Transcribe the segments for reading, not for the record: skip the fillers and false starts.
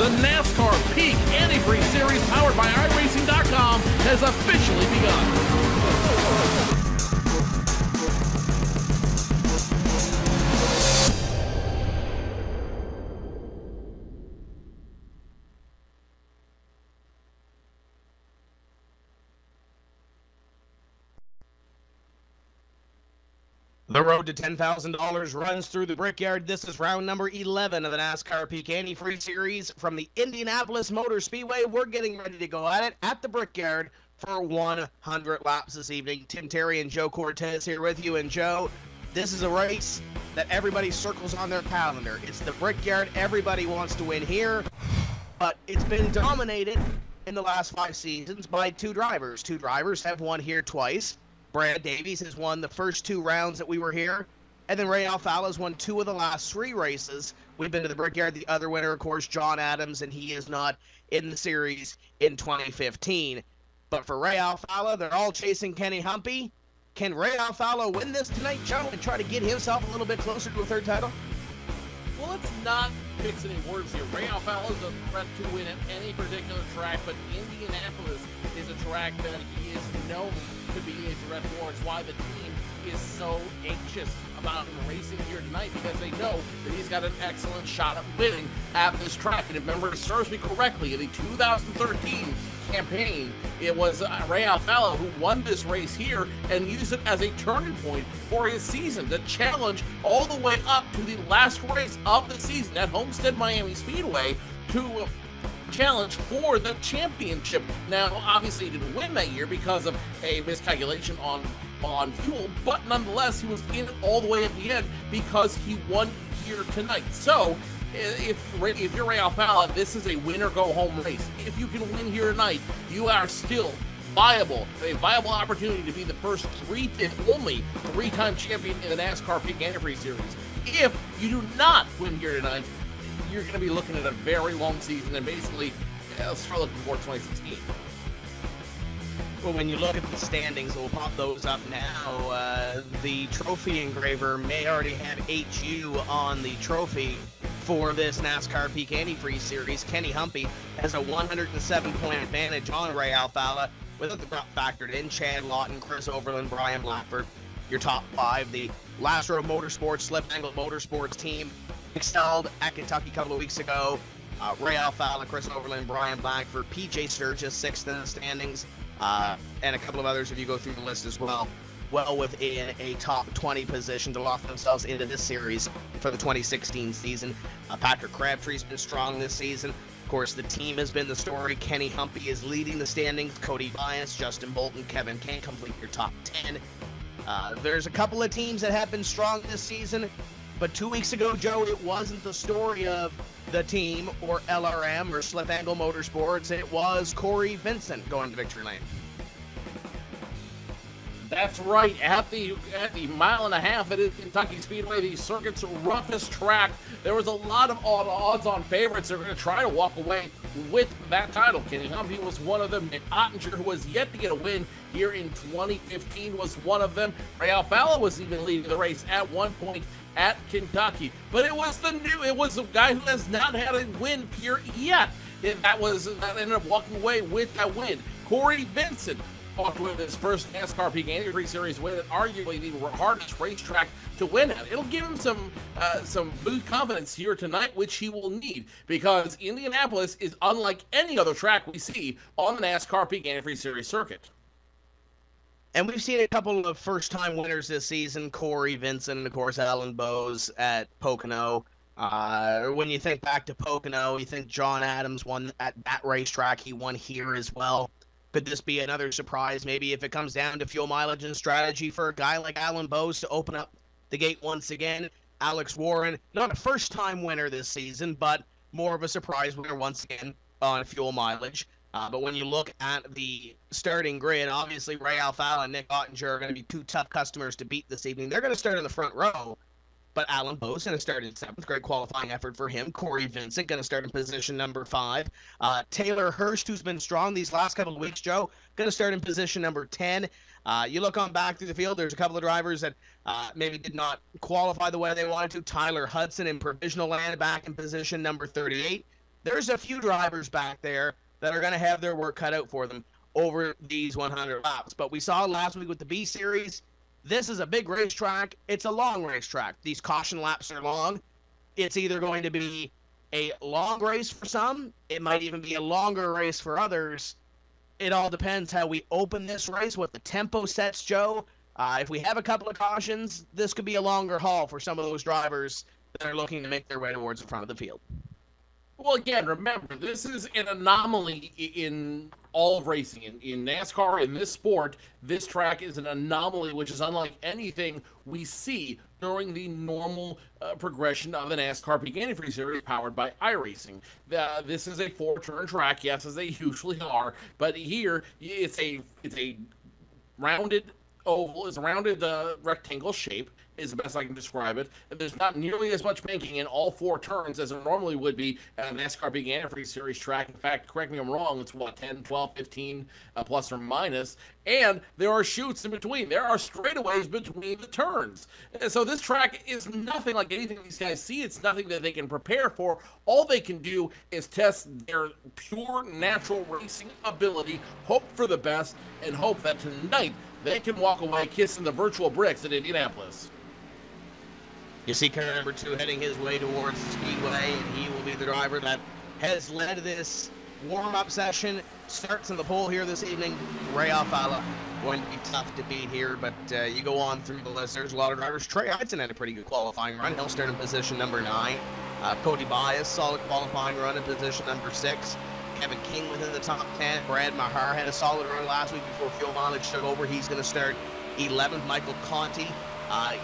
The NASCAR Peak Antifreeze Series, powered by iRacing.com, has officially begun. The road to $10,000 runs through the Brickyard. This is round number 11 of the NASCAR Peak Antifreeze Series from the Indianapolis Motor Speedway. We're getting ready to go at it at the Brickyard for 100 laps this evening. Tim Terry and Joe Cortez here with you. And Joe, this is a race that everybody circles on their calendar. It's the Brickyard. Everybody wants to win here, but it's been dominated in the last 5 seasons by two drivers. Two drivers have won here twice. Brad Davies has won the first 2 rounds that we were here, and then Ray Alfalla has won 2 of the last 3 races. We've been to the Brickyard. The other winner, of course, John Adams, and he is not in the series in 2015. But for Ray Alfalla, they're all chasing Kenny Humpy. Can Ray Alfalla win this tonight, Joe, and try to get himself a little bit closer to a 3rd title? Well, let's not fix any words here. Ray Alfalla is a threat to win at any particular track, but Indianapolis is a track that he is known to be a threat for. It's why the team is so anxious about him racing here tonight, because they know that he's got an excellent shot at winning at this track. And if memory serves me correctly, in the 2013 campaign, it was Ray Alfalla who won this race here and used it as a turning point for his season to challenge all the way up to the last race of the season at Homestead Miami Speedway to challenge for the championship. Now, obviously, he didn't win that year because of a miscalculation on fuel, but nonetheless, he was in it all the way at the end because he won here tonight. So, if you're Ray Alfalla, this is a win-or-go-home race. If you can win here tonight, you are still viable, a viable opportunity to be the first and only 3-time champion in the NASCAR Peak Antifreeze Series. If you do not win here tonight, you're going to be looking at a very long season, and basically, let's start looking for 2016. Well, when you look at the standings, we'll pop those up now. The trophy engraver may already have HU on the trophy for this NASCAR Peak Antifreeze Series. Kenny Humpy has a 107-point advantage on Ray Alfalla, with the drop factored in. Chad Lawton, Chris Overland, Brian Blackford, your top 5. The Last Row Motorsports, Slip Angle Motorsports team excelled at Kentucky a couple of weeks ago. Ray Alfalla, Chris Overland, Brian Blackford, PJ Sturgis, 6th in the standings, and a couple of others if you go through the list as well. Well within a top 20 position to lock themselves into this series for the 2016 season. Patrick Crabtree's been strong this season. Of course, the team has been the story. Kenny Humpy is leading the standings. Cody Bias, Justin Bolton, Kevin Kane complete your top 10. There's a couple of teams that have been strong this season, but 2 weeks ago, Joe, it wasn't the story of the team or LRM or Slip Angle Motorsports. It was Corey Vincent going to victory lane. That's right. At the 1.5 miles that is Kentucky Speedway, the circuit's roughest track, there was a lot of odds-on favorites that are going to try to walk away with that title. Kenny Humpy was one of them. Nick Ottinger, who was yet to get a win here in 2015, was one of them. Ray Alfalla was even leading the race at one point at Kentucky. But it was a guy who has not had a win here yet. That ended up walking away with that win. Corey Vincent walked with his first NASCAR Peak Antifreeze Series win at arguably the hardest racetrack to win at. It'll give him some boost confidence here tonight, which he will need, because Indianapolis is unlike any other track we see on the NASCAR Peak Antifreeze Series circuit. And we've seen a couple of first-time winners this season, Corey Vincent and, of course, Alan Bowes at Pocono. When you think back to Pocono, you think John Adams won at that racetrack. He won here as well. Could this be another surprise? Maybe if it comes down to fuel mileage and strategy for a guy like Alan Bowes to open up the gate once again. Alex Warren, not a first-time winner this season, but more of a surprise winner once again on fuel mileage. But when you look at the starting grid, obviously Ray Alfalla and Nick Ottinger are going to be 2 tough customers to beat this evening. They're going to start in the front row. But Alan Bowes going to start in 7th. Great qualifying effort for him. Corey Vincent going to start in position number 5. Taylor Hurst, who's been strong these last couple of weeks, Joe, going to start in position number 10. You look on back through the field, there's a couple of drivers that maybe did not qualify the way they wanted to. Tyler Hudson in provisional land back in position number 38. there's a few drivers back there that are going to have their work cut out for them over these 100 laps. But we saw last week with the B Series, this is a big racetrack. It's a long racetrack. These caution laps are long. It's either going to be a long race for some. It might even be a longer race for others. It all depends how we open this race, what the tempo sets, Joe. If we have a couple of cautions, this could be a longer haul for some of those drivers that are looking to make their way towards the front of the field. Well, again, remember, this is an anomaly in all of racing. In NASCAR, in this sport, this track is an anomaly, which is unlike anything we see during the normal progression of the NASCAR Peak Antifreeze Series powered by iRacing. This is a 4-turn track, yes, as they usually are, but here it's a rounded oval, it's a rounded rectangle shape, is the best I can describe it. And there's not nearly as much banking in all 4 turns as there normally would be at a NASCAR Big Antifreeze Series track. In fact, correct me if I'm wrong, it's 10, 12, 15 plus or minus. And there are chutes in between. There are straightaways between the turns. And so this track is nothing like anything these guys see. It's nothing that they can prepare for. All they can do is test their pure natural racing ability, hope for the best, and hope that tonight they can walk away kissing the virtual bricks at Indianapolis. You see car number 2 heading his way towards the speedway, and he will be the driver that has led this warm-up session. Starts in the pole here this evening. Ray Alfala going to be tough to beat here, but you go on through the list. There's a lot of drivers. Trey Hudson had a pretty good qualifying run. He'll start in position number 9. Cody Bias, solid qualifying run in position number 6. Kevin King within the top 10. Brad Mahar had a solid run last week before fuel mileage took over. He's going to start 11th. Michael Conti.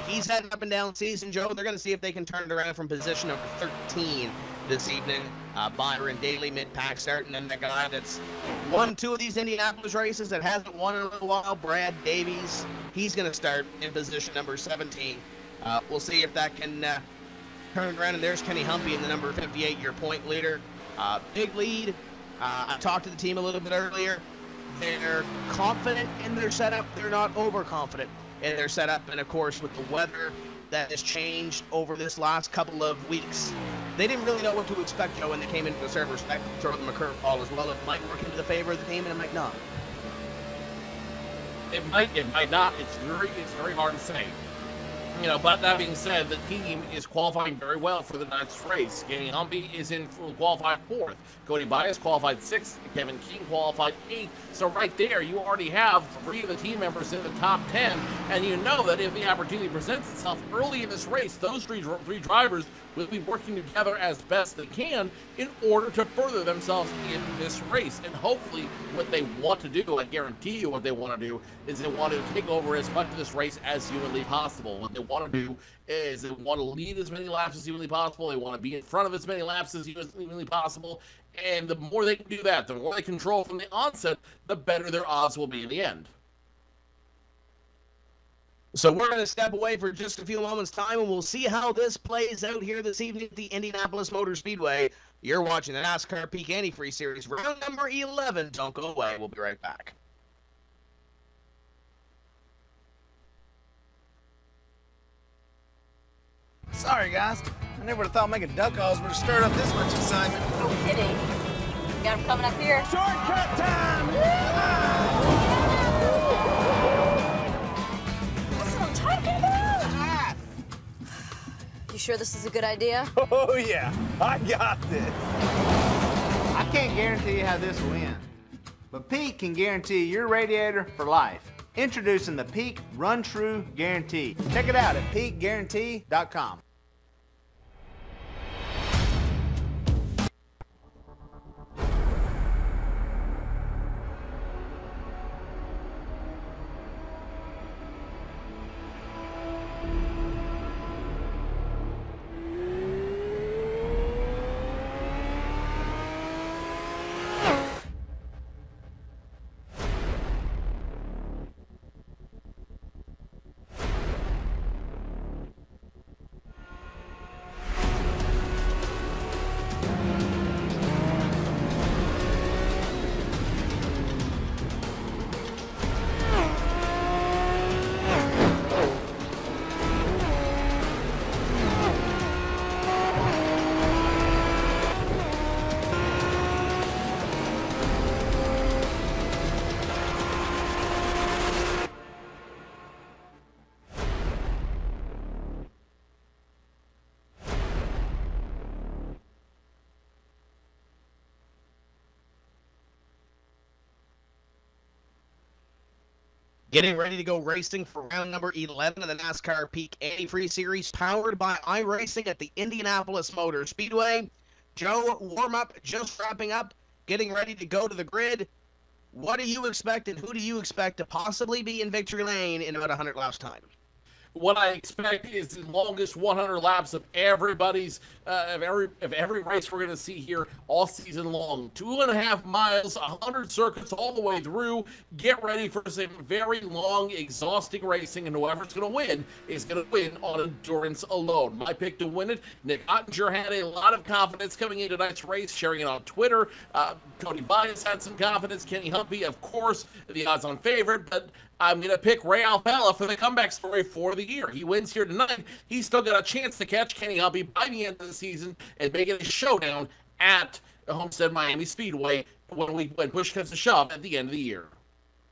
He's had an up-and-down season, Joe. They're going to see if they can turn it around from position number 13 this evening. Byron Daly, mid-pack starting, and the guy that's won 2 of these Indianapolis races that hasn't won in a little while, Brad Davies. He's going to start in position number 17. We'll see if that can turn around, and there's Kenny Humpy in the number 58, your point leader. Big lead. I talked to the team a little bit earlier. They're confident in their setup. They're not overconfident in their setup. And, of course, with the weather that has changed over this last couple of weeks, they didn't really know what to expect, Joe, when they came into the servers. I throw them a curveball as well. It might work into the favor of the team, and it might not. It might not. It's very hard to say. You know, but that being said, the team is qualifying very well for the next race. Kenny Humpy is in qualified 4th. Cody Bias qualified 6th. Kevin King qualified 8th. So right there, you already have 3 of the team members in the top 10. And you know that if the opportunity presents itself early in this race, those three drivers will be working together as best they can in order to further themselves in this race. And hopefully what they want to do, I guarantee you what they want to do, is they want to take over as much of this race as humanly possible. What they want to do is they want to lead as many laps as humanly possible. They want to be in front of as many laps as humanly possible. And the more they can do that, the more they control from the onset, the better their odds will be in the end. So we're going to step away for just a few moments' time, and we'll see how this plays out here this evening at the Indianapolis Motor Speedway. You're watching the NASCAR Peak Antifreeze Series, round number 11. Don't go away. We'll be right back. Sorry, guys. I never would have thought making duck calls would have stirred up this much excitement. No kidding. You got him coming up here. Shortcut time! That's what I'm talking about. You sure this is a good idea? Oh, yeah. I got this. I can't guarantee you how this will end, but Peak can guarantee your radiator for life. Introducing the Peak Run True Guarantee. Check it out at peakguarantee.com. Getting ready to go racing for round number 11 of the NASCAR Peak Antifreeze Series, powered by iRacing at the Indianapolis Motor Speedway. Joe, warm-up just wrapping up, getting ready to go to the grid. What do you expect, and who do you expect to possibly be in victory lane in about 100 laps time? What I expect is the longest 100 laps of everybody's, of every race we're going to see here all season long. 2.5 miles, 100 circuits all the way through. Get ready for some very long, exhausting racing, and whoever's going to win is going to win on endurance alone. My pick to win it, Nick Ottinger had a lot of confidence coming into tonight's race, sharing it on Twitter. Cody Bias had some confidence. Kenny Humphrey, of course, the odds-on favorite, but I'm going to pick Ray Alfalla for the comeback story for the year. He wins here tonight. He's still got a chance to catch Kenny Humphrey by the end of the season and make it a showdown at Homestead Miami Speedway when push comes to shove at the end of the year.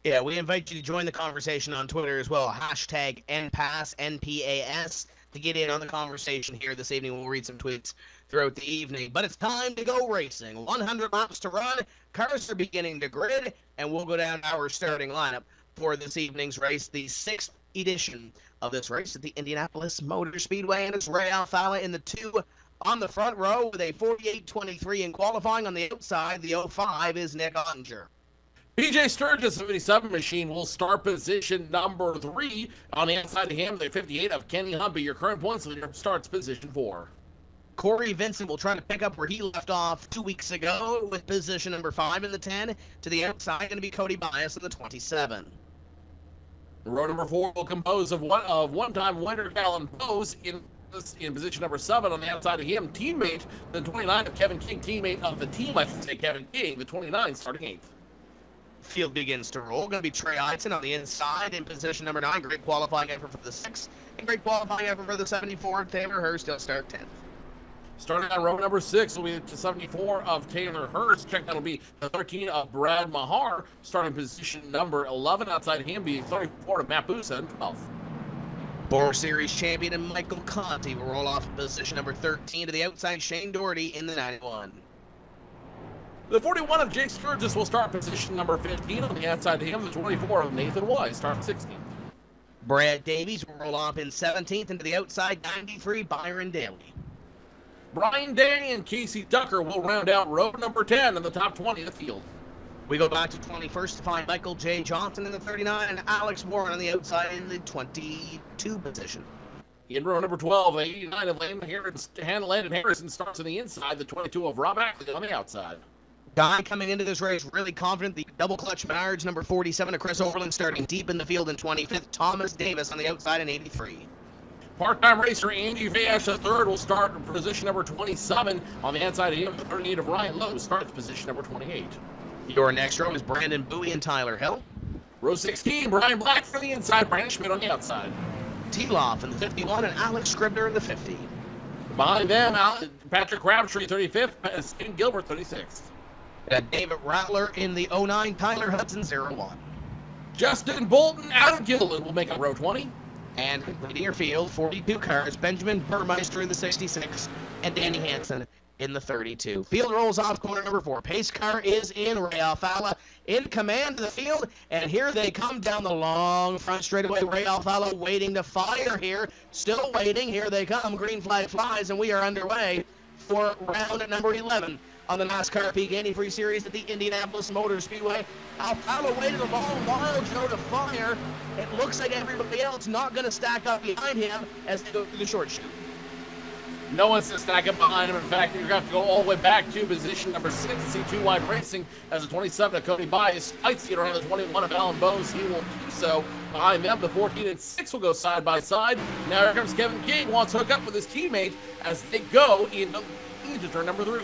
Yeah, we invite you to join the conversation on Twitter as well. Hashtag NPAS, NPAS, to get in on the conversation here this evening. We'll read some tweets throughout the evening. But it's time to go racing. 100 laps to run. Cars are beginning to grid, and we'll go down our starting lineup for this evening's race, the 6th edition of this race at the Indianapolis Motor Speedway, and it's Ray Alfalla in the 2 on the front row with a 48.23 in qualifying. On the outside, the 05 is Nick Ottinger. PJ Sturgis, 77 machine, will start position number 3. On the outside of him, the 58 of Kenny Humphrey, your current points leader, starts position 4. Corey Vincent will try to pick up where he left off 2 weeks ago with position number 5 in the 10. To the outside, going to be Cody Bias in the 27. Row number 4 will compose of one-time winner Callan Bose in position number 7. On the outside of him, teammate, the 29 of Kevin King, teammate of the team, I should say, Kevin King, the 29, starting 8th. Field begins to roll. Going to be Trey Eidson on the inside in position number 9. Great qualifying effort for the 6. And great qualifying effort for the 74. Taylor Hurst, he'll start 10th. Starting on row number 6 will be the 74 of Taylor Hurst. Check that'll be the 13 of Brad Mahar. Starting position number 11. Outside him being 34 of Matt Busa and 12th. Border Series champion and Michael Conti will roll off position number 13. To the outside, Shane Doherty in the 91. The 41 of Jake Sturgis will start position number 15. On the outside of him, the 24 of Nathan Wise start 16th. Brad Davies will roll off in 17th. And to the outside, 93, Byron Daly. Brian Day and Casey Tucker will round out row number 10 in the top 20 of the field. We go back to 21st to find Michael J. Johnson in the 39 and Alex Warren on the outside in the 22 position. In row number 12, 89 of Landon Harrison starts on the inside, the 22 of Rob Ackley on the outside. Guy coming into this race really confident, the double clutch Menards, number 47 of Chris Overland starting deep in the field in 25th. Thomas Davis on the outside in 83. Part-time racer Andy Vash III will start in position number 27. On the outside of him, the 38 of Ryan Lowe starts position number 28. Your next row is Brandon Bowie and Tyler Hill. Row 16, Brian Black from the inside, Brandon Schmidt on the outside. T-Loff in the 51 and Alex Scribner in the 50. Behind them, Patrick Crabtree, 35th, Stephen Gilbert, 36th. David Rattler in the 09, Tyler Hudson, 01. Justin Bolton, Adam Gilliland will make up row 20. And completing your field, 42 cars, Benjamin Burmeister in the 66, and Danny Hansen in the 32. Field rolls off corner number 4. Pace car is in. Ray Alfalla in command of the field, and here they come down the long front straightaway. Ray Alfalla waiting to fire here. Still waiting. Here they come. Green flag flies, and we are underway for round number 11 on the NASCAR Peak Antifreeze Series at the Indianapolis Motor Speedway. Alfalla waited a long while, Joe, to fire. It looks like everybody else not going to stack up behind him as they go through the short chute. No one's to stack up behind him. In fact, you're going to have to go all the way back to position number 6 to see two wide racing as the 27 of Cody Bias fights to get around the 21 of Alan Bose. He will do so. Behind them, the 14 and 6 will go side by side. Now here comes Kevin King, wants to hook up with his teammate as they go into turn number 3.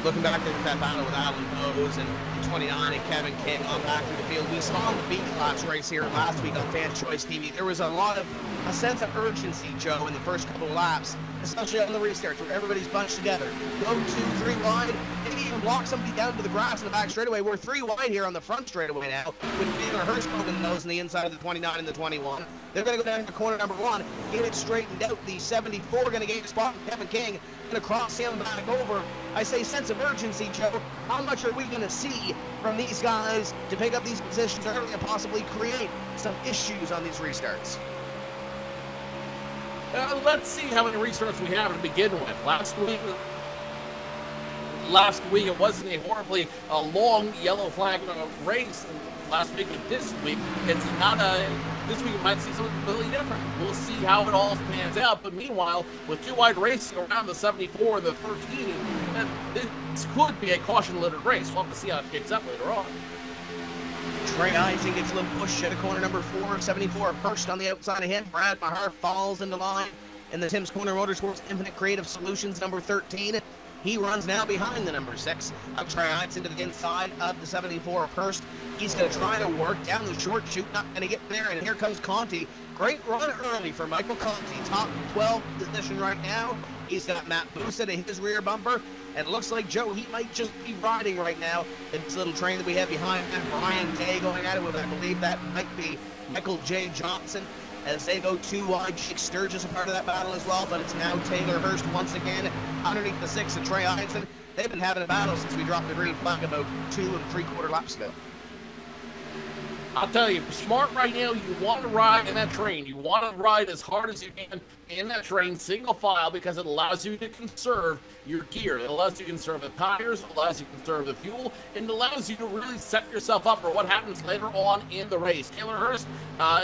Looking back at that battle with Alan Bose and 29 and Kevin King on back through the field. We saw the B-Class race here last week on Fan Choice TV. There was a sense of urgency, Joe, in the first couple of laps, especially on the restarts where everybody's bunched together. Go 2, 3 wide, maybe even block somebody down to the grass in the back straightaway. We're 3 wide here on the front straightaway now with Taylor Hurst poking the nose on the inside of the 29 and the 21. They're going to go down to corner number 1, get it straightened out. The 74 going to gain a spot. Kevin King going to cross him back over. I say sense of urgency, Joe. How much are we going to see from these guys to pick up these positions early and possibly create some issues on these restarts? Let's see how many restarts we have to begin with. Last week it wasn't a horribly long yellow flag race. Last week and this week, it's not this week we might see something completely different. We'll see how it all pans out. But meanwhile, with two wide racing around the 74 and the 13, this could be a caution-littered race. We'll have to see how it kicks up later on. Trey Eisen gets a little push at corner number 4, 74 first on the outside of him. Brad Mahar falls into line in the Tim's Corner Motorsports Infinite Creative Solutions number 13. He runs now behind the number 6. Trey Eisen to the inside of the 74 first. He's going to try to work down the short chute, not going to get there, and here comes Conti. Great run early for Michael Conti, top 12 position right now. He's got Matt Busa to his rear bumper, and it looks like, Joe, he might just be riding right now in this little train that we have behind him. Brian Day going at it with, I believe that might be Michael J. Johnson. As they go too wide, Jake Sturgis a part of that battle as well, but it's now Taylor Hurst once again underneath the 6 of Trey Eisen. They've been having a battle since we dropped the green flag about 2 3/4 laps ago. I'll tell you, smart right now, you want to ride in that train. You want to ride as hard as you can in that train, single file, because it allows you to conserve your gear. It allows you to conserve the tires, it allows you to conserve the fuel, and it allows you to really set yourself up for what happens later on in the race. Taylor Hurst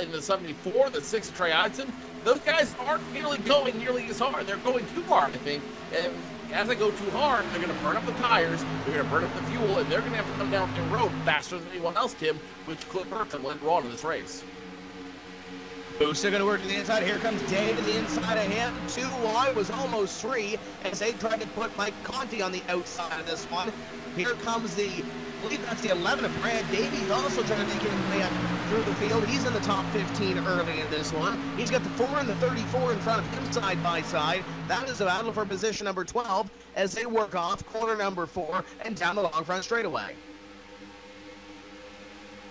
in the 74, the 6 of Trey Eisen, those guys aren't really going nearly as hard. They're going too hard, I think. And as they go too hard, they're going to burn up the tires, they're going to burn up the fuel, and they're going to have to come down the road faster than anyone else, Tim, which could hurt them later on in this race. Busa going to work to the inside. Here comes Dave to the inside of him. 2 wide was almost 3 as they tried to put Mike Conti on the outside of this one. Here comes I believe that's the 11 of Brad Davies, also trying to make his way up through the field. He's in the top 15 early in this one. He's got the 4 and the 34 in front of him side by side. That is a battle for position number 12 as they work off corner number 4 and down the long front straightaway.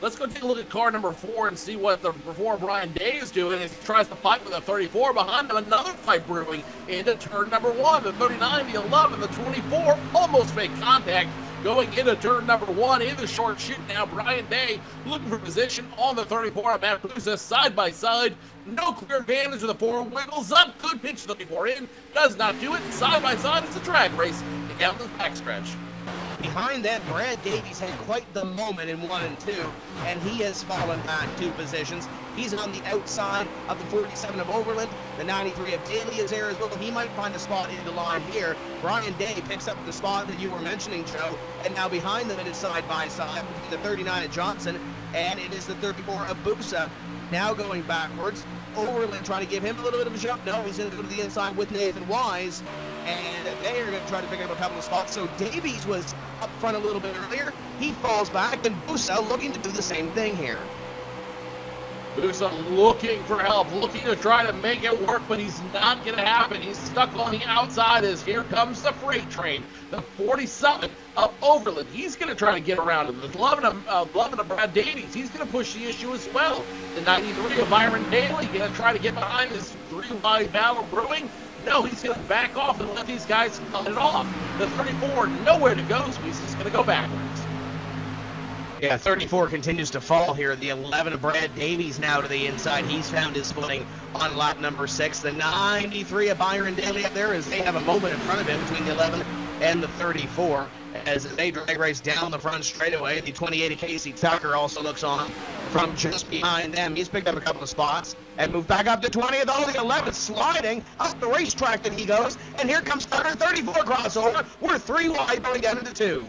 Let's go take a look at car number 4 and see what the 4 Brian Day is doing as he tries to fight with a 34 behind him. Another fight brewing into turn number 1. The 39, the 11, the 24 almost make contact going into turn number 1 in the short chute. Now Brian Day looking for position on the 34 of Matt Busa side by side. No clear advantage of the 4. Wiggles up. Good pitch 34 in. Does not do it. Side by side. It's a drag race down the backstretch. Behind that, Brad Davies had quite the moment in 1 and 2, and he has fallen back 2 positions. He's on the outside of the 47 of Overland. The 93 of Daly is there as well. He might find a spot in the line here. Brian Day picks up the spot that you were mentioning, Joe, and now behind them it is side by side between the 39 of Johnson, and it is the 34 of Busa. Now going backwards. Overland trying to give him a little bit of a jump. No, he's going to go to the inside with Nathan Wise, and they are going to try to pick up a couple of spots. So Davies was up front a little bit earlier. He falls back, and Busa looking to do the same thing here. Busa looking for help, looking to try to make it work, but he's not going to happen. He's stuck on the outside as here comes the freight train, the 47 of Overland. He's going to try to get around him. The 11 of Brad Davies, he's going to push the issue as well. The 93 of Byron Daly going to try to get behind this 3-wide battle brewing. No, he's going to back off and let these guys cut it off. The 34, nowhere to go, so he's just going to go backwards. Yeah, 34 continues to fall here. The 11 of Brad Davies now to the inside. He's found his footing on lap number 6. The 93 of Byron Daly up there as they have a moment in front of him between the 11 and the 34 as they drag race down the front straightaway. The 28 of Casey Tucker also looks on from just behind them. He's picked up a couple of spots and moved back up to 20th. Oh, the 11 sliding up the racetrack that he goes. And here comes Tucker, 34 crossover. We're 3 wide going down into 2.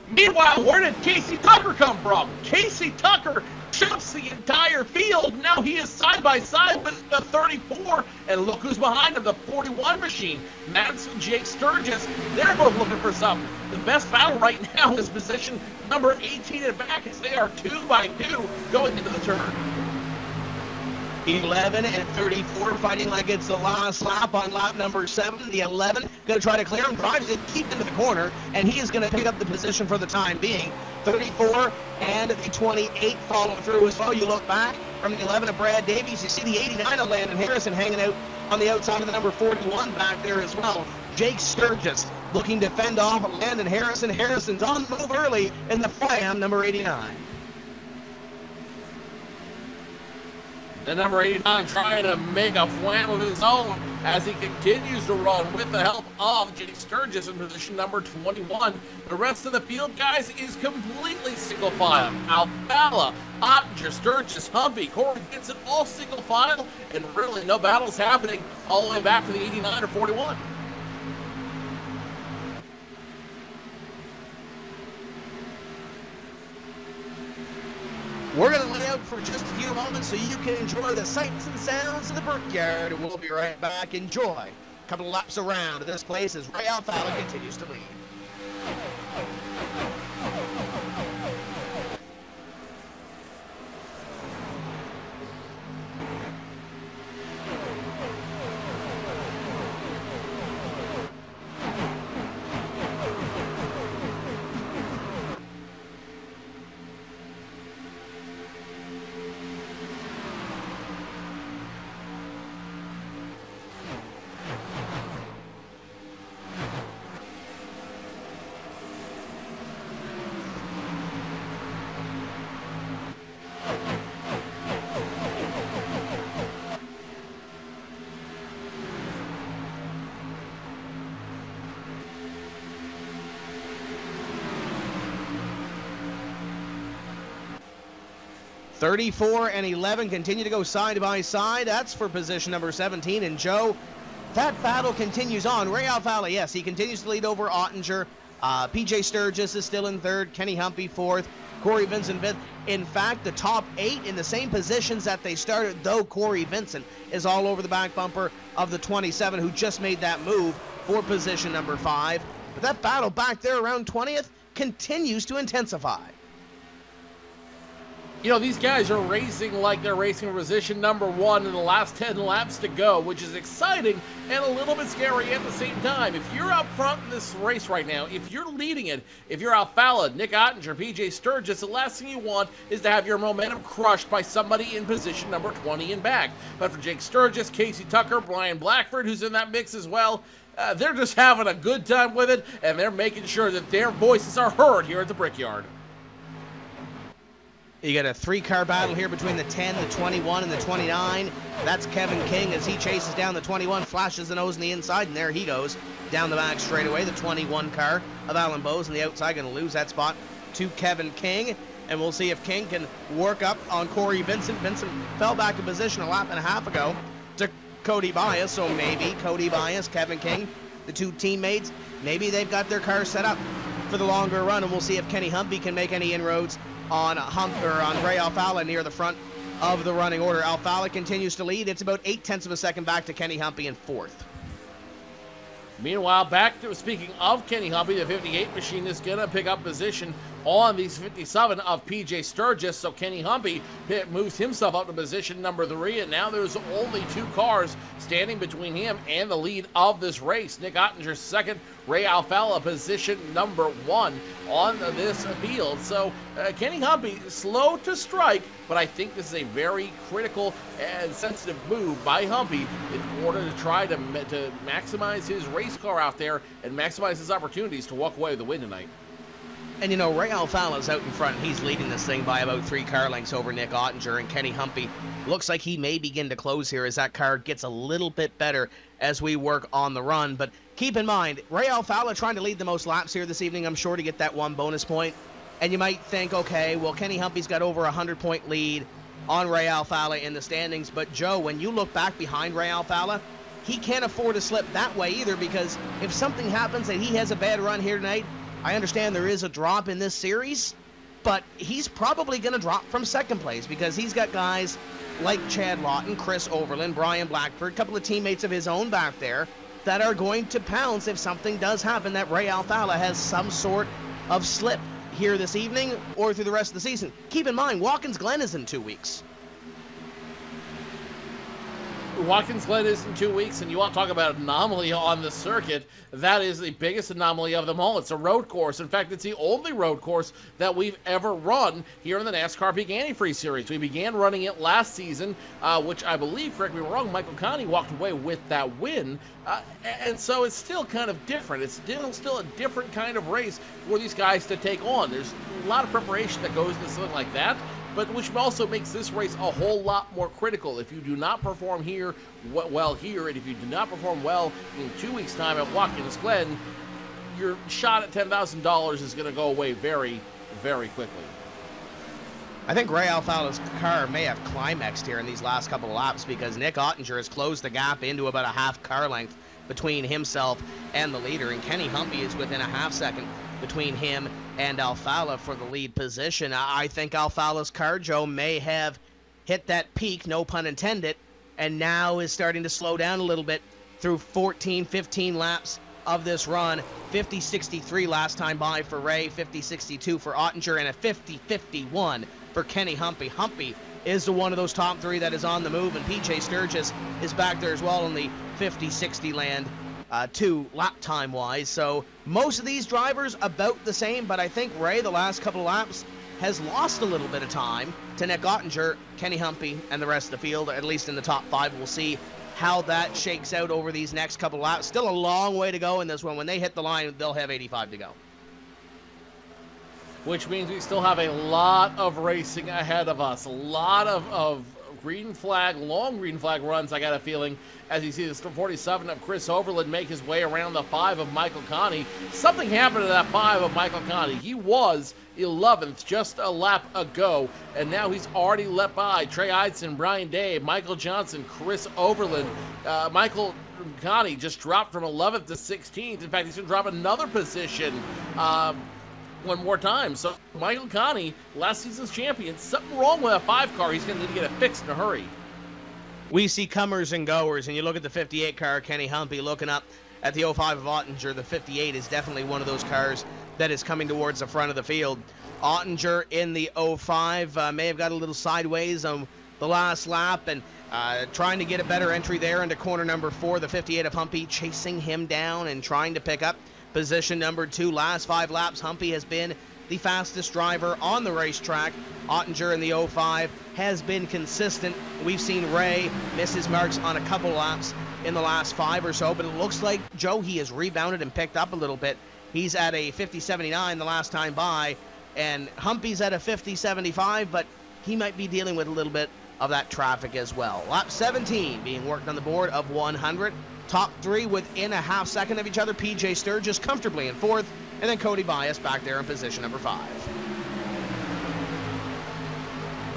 Meanwhile, where did Casey Tucker come from? Casey Tucker jumps the entire field. Now he is side by side with the 34. And look who's behind him, the 41 machine. Madison Jake Sturgis. They're both looking for something. The best battle right now is position number 18 in back as they are 2 by 2 going into the turn. 11 and 34 fighting like it's the last lap on lap number 7. The 11 going to try to clear him, drives it deep into the corner, and he is going to pick up the position for the time being. 34 and the 28 follow through as well. You look back, from the 11 of Brad Davies. You see the 89 of Landon Harrison hanging out on the outside of the number 41 back there as well. Jake Sturgis looking to fend off Landon Harrison. Harrison's on the move early in the Flam, number 89. The number 89 trying to make a plan of his own as he continues to run with the help of Jake Sturgis in position number 21. The rest of the field, guys, is completely single file. Alfala, Ottinger, Sturgis, Humpy, Corey Vincent, all single file, and really no battles happening all the way back to the 89 or 41. We're going to lay out for just a few moments so you can enjoy the sights and sounds of the Brickyard, and we'll be right back. Enjoy a couple of laps around this place as Ray Alfala continues to lead. .34 and 11 continue to go side by side. That's for position number 17. And Joe, that battle continues on. Ray Alfala, yes, he continues to lead over Ottinger. PJ Sturgis is still in third. Kenny Humpy fourth. Corey Vincent fifth. In fact, the top 8 in the same positions that they started, though Corey Vincent is all over the back bumper of the 27, who just made that move for position number 5. But that battle back there around 20th continues to intensify. You know, these guys are racing like they're racing position number 1 in the last 10 laps to go, which is exciting and a little bit scary at the same time. If you're out front in this race right now, if you're leading it, if you're Alfala, Nick Ottinger, PJ Sturgis, the last thing you want is to have your momentum crushed by somebody in position number 20 and back. But for Jake Sturgis, Casey Tucker, Brian Blackford, who's in that mix as well, they're just having a good time with it, and they're making sure that their voices are heard here at the Brickyard. You got a 3-car battle here between the 10, the 21, and the 29. That's Kevin King as he chases down the 21, flashes the nose on the inside, and there he goes down the back straightaway. The 21 car of Alan Bowes on the outside, going to lose that spot to Kevin King. And we'll see if King can work up on Corey Vincent. Vincent fell back in position a lap and a half ago to Cody Bias, so maybe Cody Bias, Kevin King, the two teammates, maybe they've got their cars set up for the longer run, and we'll see if Kenny Humpy can make any inroads on Ray Alfala near the front of the running order. Alfala continues to lead. It's about 0.8 of a second back to Kenny Humpy in 4th. Meanwhile, back to speaking of Kenny Humpy, the 58 machine is going to pick up position on these 57 of PJ Sturgis. So Kenny Humpy moves himself up to position number 3, and now there's only 2 cars standing between him and the lead of this race. Nick Ottinger second, Ray Alfala position number 1 on this field. So Kenny Humpy slow to strike, but I think this is a very critical and sensitive move by Humpy in order to try to maximize his race car out there and maximize his opportunities to walk away with the win tonight. And you know, Ray Alfala's out in front. He's leading this thing by about 3 car lengths over Nick Ottinger, and Kenny Humpy looks like he may begin to close here as that car gets a little bit better as we work on the run. But keep in mind, Ray Alfala trying to lead the most laps here this evening, I'm sure, to get that 1 bonus point. And you might think, okay, well, Kenny Humpy's got over a 100-point lead on Ray Alfala in the standings. But Joe, when you look back behind Ray Alfala, he can't afford to slip that way either, because if something happens and he has a bad run here tonight, I understand there is a drop in this series, but he's probably going to drop from 2nd place because he's got guys like Chad Lawton, Chris Overland, Brian Blackford, a couple of teammates of his own back there that are going to pounce if something does happen that Ray Alfala has some sort of slip here this evening or through the rest of the season. Keep in mind, Watkins Glen is in 2 weeks. Watkins Glen is in 2 weeks, and you want to talk about anomaly on the circuit. That is the biggest anomaly of them all. It's a road course. In fact, it's the only road course that we've ever run here in the NASCAR Peak Antifreeze Series. We began running it last season, which I believe, correct me if I'm wrong, Michael Conti walked away with that win. And so it's still kind of different. It's still a different kind of race for these guys to take on. There's a lot of preparation that goes into something like that, but which also makes this race a whole lot more critical. If you do not perform here, well here, and if you do not perform well in 2 weeks' time at Watkins Glen, your shot at $10,000 is going to go away very, very quickly. I think Ray Alfala's car may have climaxed here in these last couple of laps because Nick Ottinger has closed the gap into about a half car length between himself and the leader, and Kenny Humpy is within a half second between him and Alfala for the lead position. I think Alfala's car, Joe, may have hit that peak, no pun intended, and now is starting to slow down a little bit through 14, 15 laps of this run. 50-63 last time by for Ray, 50-62 for Ottinger, and a 50-51 for Kenny Humpy. Humpy is the one of those top three that is on the move, and PJ Sturgis is back there as well in the 50-60 land, too, lap time wise. So most of these drivers about the same, but I think Ray, the last couple of laps, has lost a little bit of time to Nick Ottinger, Kenny Humpy, and the rest of the field, at least in the top five. We'll see how that shakes out over these next couple of laps. Still a long way to go in this one. When they hit the line, they'll have 85 to go. Which means we still have a lot of racing ahead of us. A lot of green flag, long green flag runs, I got a feeling, as you see this 47 of Chris Overland make his way around the 5 of Michael Conti. Something happened to that 5 of Michael Conti. He was 11th just a lap ago, and now he's already let by Trey Eidson, Brian Day, Michael Johnson, Chris Overland. Michael Conti just dropped from 11th to 16th. In fact, he's going to drop another position one more time. So Michael Conti, last season's champion, something wrong with that 5 car. He's going to need to get it fixed in a hurry. We see comers and goers, and you look at the 58 car, Kenny Humpy, looking up at the 05 of Ottinger. The 58 is definitely one of those cars that is coming towards the front of the field. Ottinger in the 05 may have got a little sideways on the last lap, and trying to get a better entry there into corner number 4. The 58 of Humpy chasing him down and trying to pick up position number 2. Last 5 laps, Humpy has been the fastest driver on the racetrack. Ottinger in the 05 has been consistent. We've seen Ray miss his marks on a couple laps in the last 5 or so, but it looks like, Joe, he has rebounded and picked up a little bit. He's at a 50-79 the last time by, and Humpy's at a 50-75, but he might be dealing with a little bit of that traffic as well. Lap 17 being worked on the board of 100. Top 3 within a half second of each other. PJ Sturgis comfortably in 4th, and then Cody Bias back there in position number 5.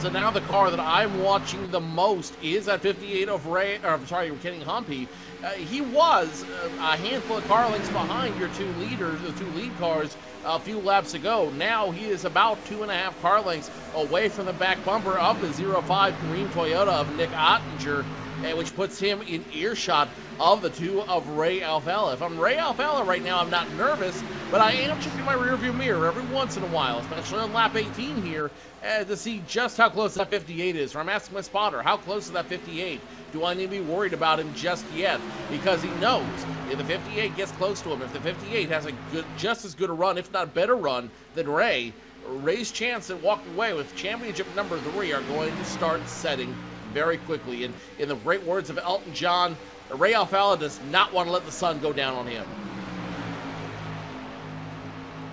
So now the car that I'm watching the most is that 58 of Kenny Humpy. He was a handful of car lengths behind your 2 leaders, the 2 lead cars a few laps ago. Now he is about 2.5 car lengths away from the back bumper of the 05 green Toyota of Nick Ottinger, which puts him in earshot of the 2 of Ray Alfala. If I'm Ray Alfala right now, I'm not nervous, but I am checking my rearview mirror every once in a while, especially on lap 18 here, to see just how close that 58 is. Or I'm asking my spotter, how close is that 58? Do I need to be worried about him just yet? Because he knows if the 58 gets close to him, if the 58 has a just as good a run, if not better run, than Ray's chance at walking away with championship number 3 are going to start setting very quickly. And in the great words of Elton John, Ray Alfala does not want to let the sun go down on him.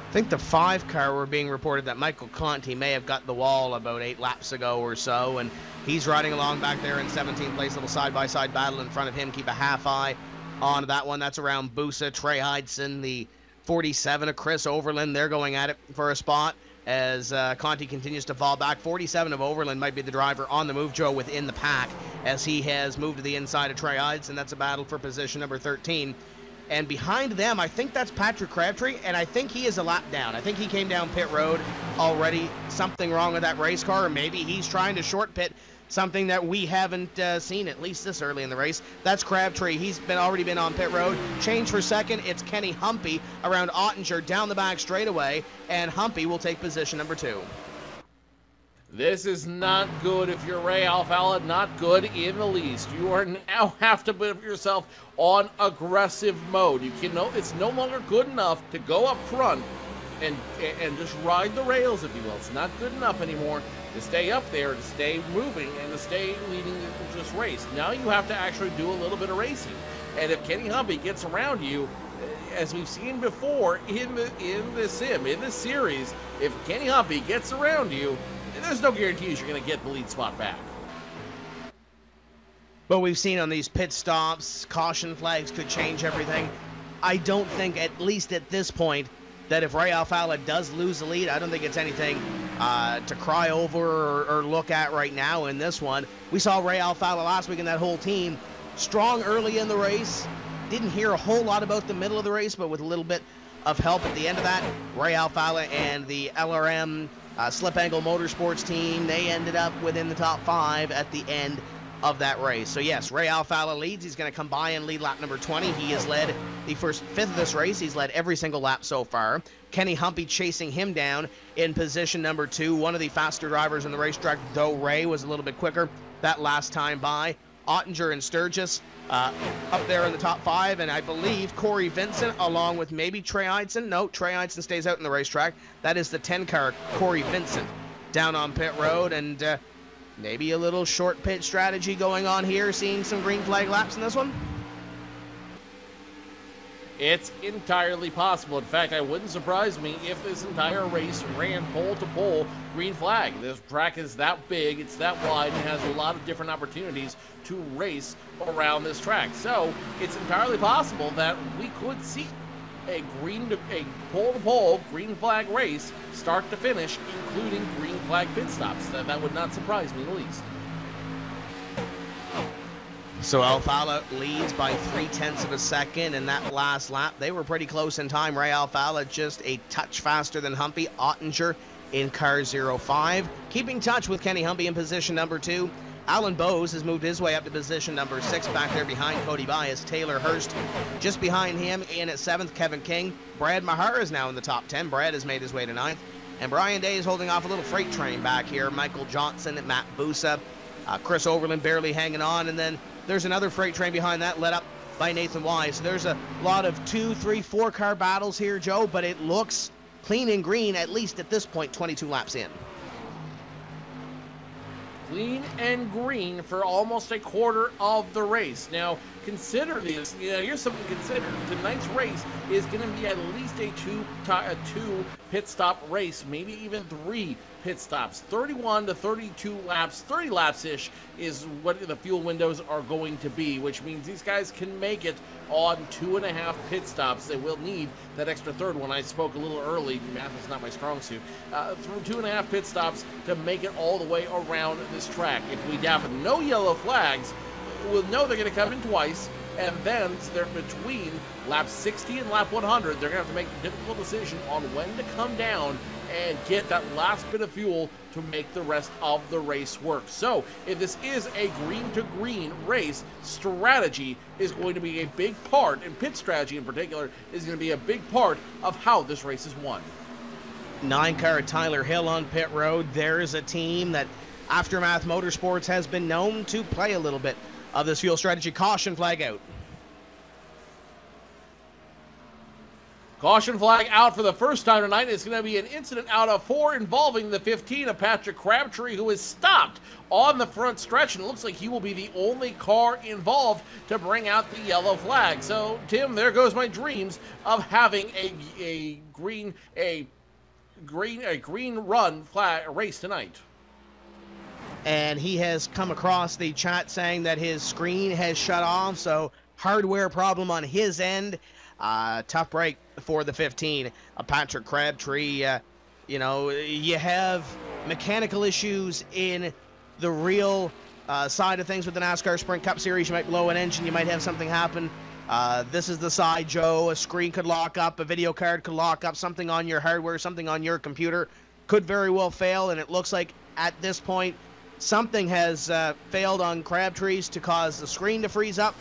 I think the 5 car were being reported that Michael Conti may have got the wall about 8 laps ago or so, and he's riding along back there in 17th place. Little side-by-side battle in front of him. Keep a half eye on that one. That's around Busa, Trey Eidson, the 47 of Chris Overland. They're going at it for a spot as Conti continues to fall back. 47 of Overland might be the driver on the move, Joe, within the pack, as he has moved to the inside of Trey Eidson. That's a battle for position number 13. And behind them, I think that's Patrick Crabtree, and I think he is a lap down. I think he came down pit road already. Something wrong with that race car, or maybe he's trying to short pit, something that we haven't seen, at least this early in the race. That's Crabtree. He's already been on pit road. Change for second. It's Kenny Humpy around Ottinger down the back straightaway, and Humpy will take position number 2. This is not good if you're Ray Alfalla, not good in the least. You are now have to put yourself on aggressive mode. It's no longer good enough to go up front and just ride the rails, if you will. It's not good enough anymore to stay up there, to stay moving, and to stay leading this race. Now you have to actually do a little bit of racing. And if Kenny Humpy gets around you, as we've seen before in the series, if Kenny Humpy gets around you, there's no guarantees you're going to get the lead spot back. But we've seen on these pit stops, caution flags could change everything. I don't think, at least at this point, that if Ray Alfalla does lose the lead, I don't think it's anything to cry over or look at right now in this one. We saw Ray Alfalla last week and that whole team strong early in the race. Didn't hear a whole lot about the middle of the race, but with a little bit of help at the end of that, Ray Alfalla and the LRM Slip Angle Motorsports team, they ended up within the top 5 at the end of that race. So yes, Ray Alfalla leads. He's going to come by and lead lap number 20. He has led the first fifth of this race. He's led every single lap so far. Kenny Humpy chasing him down in position number 2. One of the faster drivers in the racetrack, though Ray was a little bit quicker that last time by. Ottinger and Sturgis up there in the top 5, and I believe Corey Vincent along with maybe Trey Eidson. No, Trey Eidson stays out in the racetrack. That is the 10-car Corey Vincent down on pit road, and maybe a little short pit strategy going on here, seeing some green flag laps in this one. It's entirely possible. In fact, it wouldn't surprise me if this entire race ran pole to pole green flag. This track is that big, it's that wide, and has a lot of different opportunities to race around this track. So it's entirely possible that we could see a pole to pole green flag race start to finish, including green flag pit stops. That would not surprise me in the least. So Alfalla leads by 0.3 of a second in that last lap. They were pretty close in time. Ray Alfalla just a touch faster than Humpy. Ottinger in car 05. Keeping touch with Kenny Humpy in position number 2. Alan Bowes has moved his way up to position number 6 back there behind Cody Bias. Taylor Hurst just behind him in at 7th. Kevin King. Brad Mahar is now in the top 10. Brad has made his way to 9th. And Brian Day is holding off a little freight train back here. Michael Johnson and Matt Busa. Chris Overland barely hanging on. And then there's another freight train behind that, led up by Nathan Wise. So there's a lot of 2, 3, 4-car battles here, Joe, but it looks clean and green, at least at this point, 22 laps in. Clean and green for almost a quarter of the race. Now, consider this. Here's something to consider. Tonight's race is going to be at least a two pit stop race, maybe even 3 pit stops. 31 to 32 laps, 30 laps-ish is what the fuel windows are going to be, which means these guys can make it on 2.5 pit stops. They will need that extra third one. I spoke a little early. Math is not my strong suit. Through 2.5 pit stops to make it all the way around this track. If we have no yellow flags, we'll know they're going to come in twice, and then they're between lap 60 and lap 100. They're going to have to make a difficult decision on when to come down and get that last bit of fuel to make the rest of the race work. So if this is a green to green race, strategy is going to be a big part, and pit strategy in particular is going to be a big part of how this race is won. 9-car Tyler Hill on pit road. There is a team that Aftermath Motorsports has been known to play a little bit of this fuel strategy. Caution flag out. Caution flag out for the first time tonight. It's going to be an incident out of 4 involving the 15 of Patrick Crabtree, who is stopped on the front stretch, and it looks like he will be the only car involved to bring out the yellow flag. So, Tim, there goes my dreams of having a green run flag race tonight. And he has come across the chat saying that his screen has shut off, so hardware problem on his end. Tough break for the 15. Patrick Crabtree, you have mechanical issues in the real side of things with the NASCAR Sprint Cup Series. You might blow an engine, you might have something happen. This is the side, Joe. A screen could lock up, a video card could lock up, something on your hardware, something on your computer could very well fail, and it looks like at this point something has failed on Crabtree's to cause the screen to freeze up,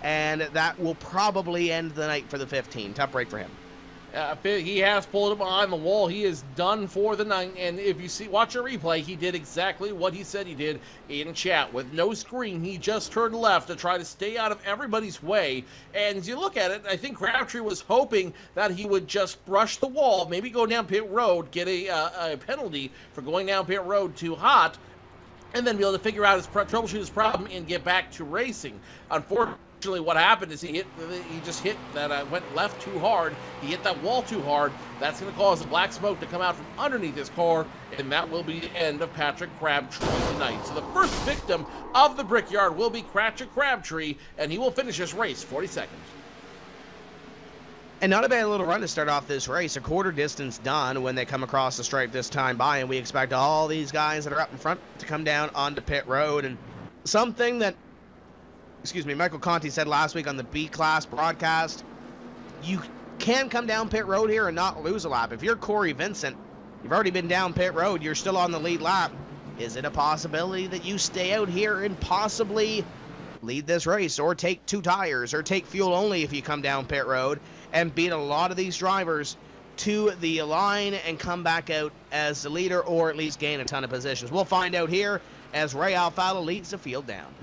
and that will probably end the night for the 15. Tough break for him. He has pulled him behind the wall. He is done for the night. And if you watch a replay, he did exactly what he said he did in chat. With no screen, he just turned left to try to stay out of everybody's way. And as you look at it, I think Crabtree was hoping that he would just brush the wall, maybe go down pit road, get a penalty for going down pit road too hot, and then be able to figure out troubleshoot his problem and get back to racing. Unfortunately, what happened is he just hit that went left too hard. He hit that wall too hard. That's going to cause the black smoke to come out from underneath his car, and that will be the end of Patrick Crabtree tonight. So the first victim of the Brickyard will be Patrick Crabtree, and he will finish his race 42nd. And not a bad little run to start off this race. A quarter distance done when they come across the stripe this time by, and we expect all these guys that are up in front to come down onto pit road. And something that, Michael Conti said last week on the B-Class broadcast, you can come down pit road here and not lose a lap. If you're Corey Vincent, you've already been down pit road, you're still on the lead lap. Is it a possibility that you stay out here and possibly lead this race, or take 2 tires, or take fuel only if you come down pit road, and beat a lot of these drivers to the line and come back out as the leader, or at least gain a ton of positions? We'll find out here as Ray Alfalla leads the field down.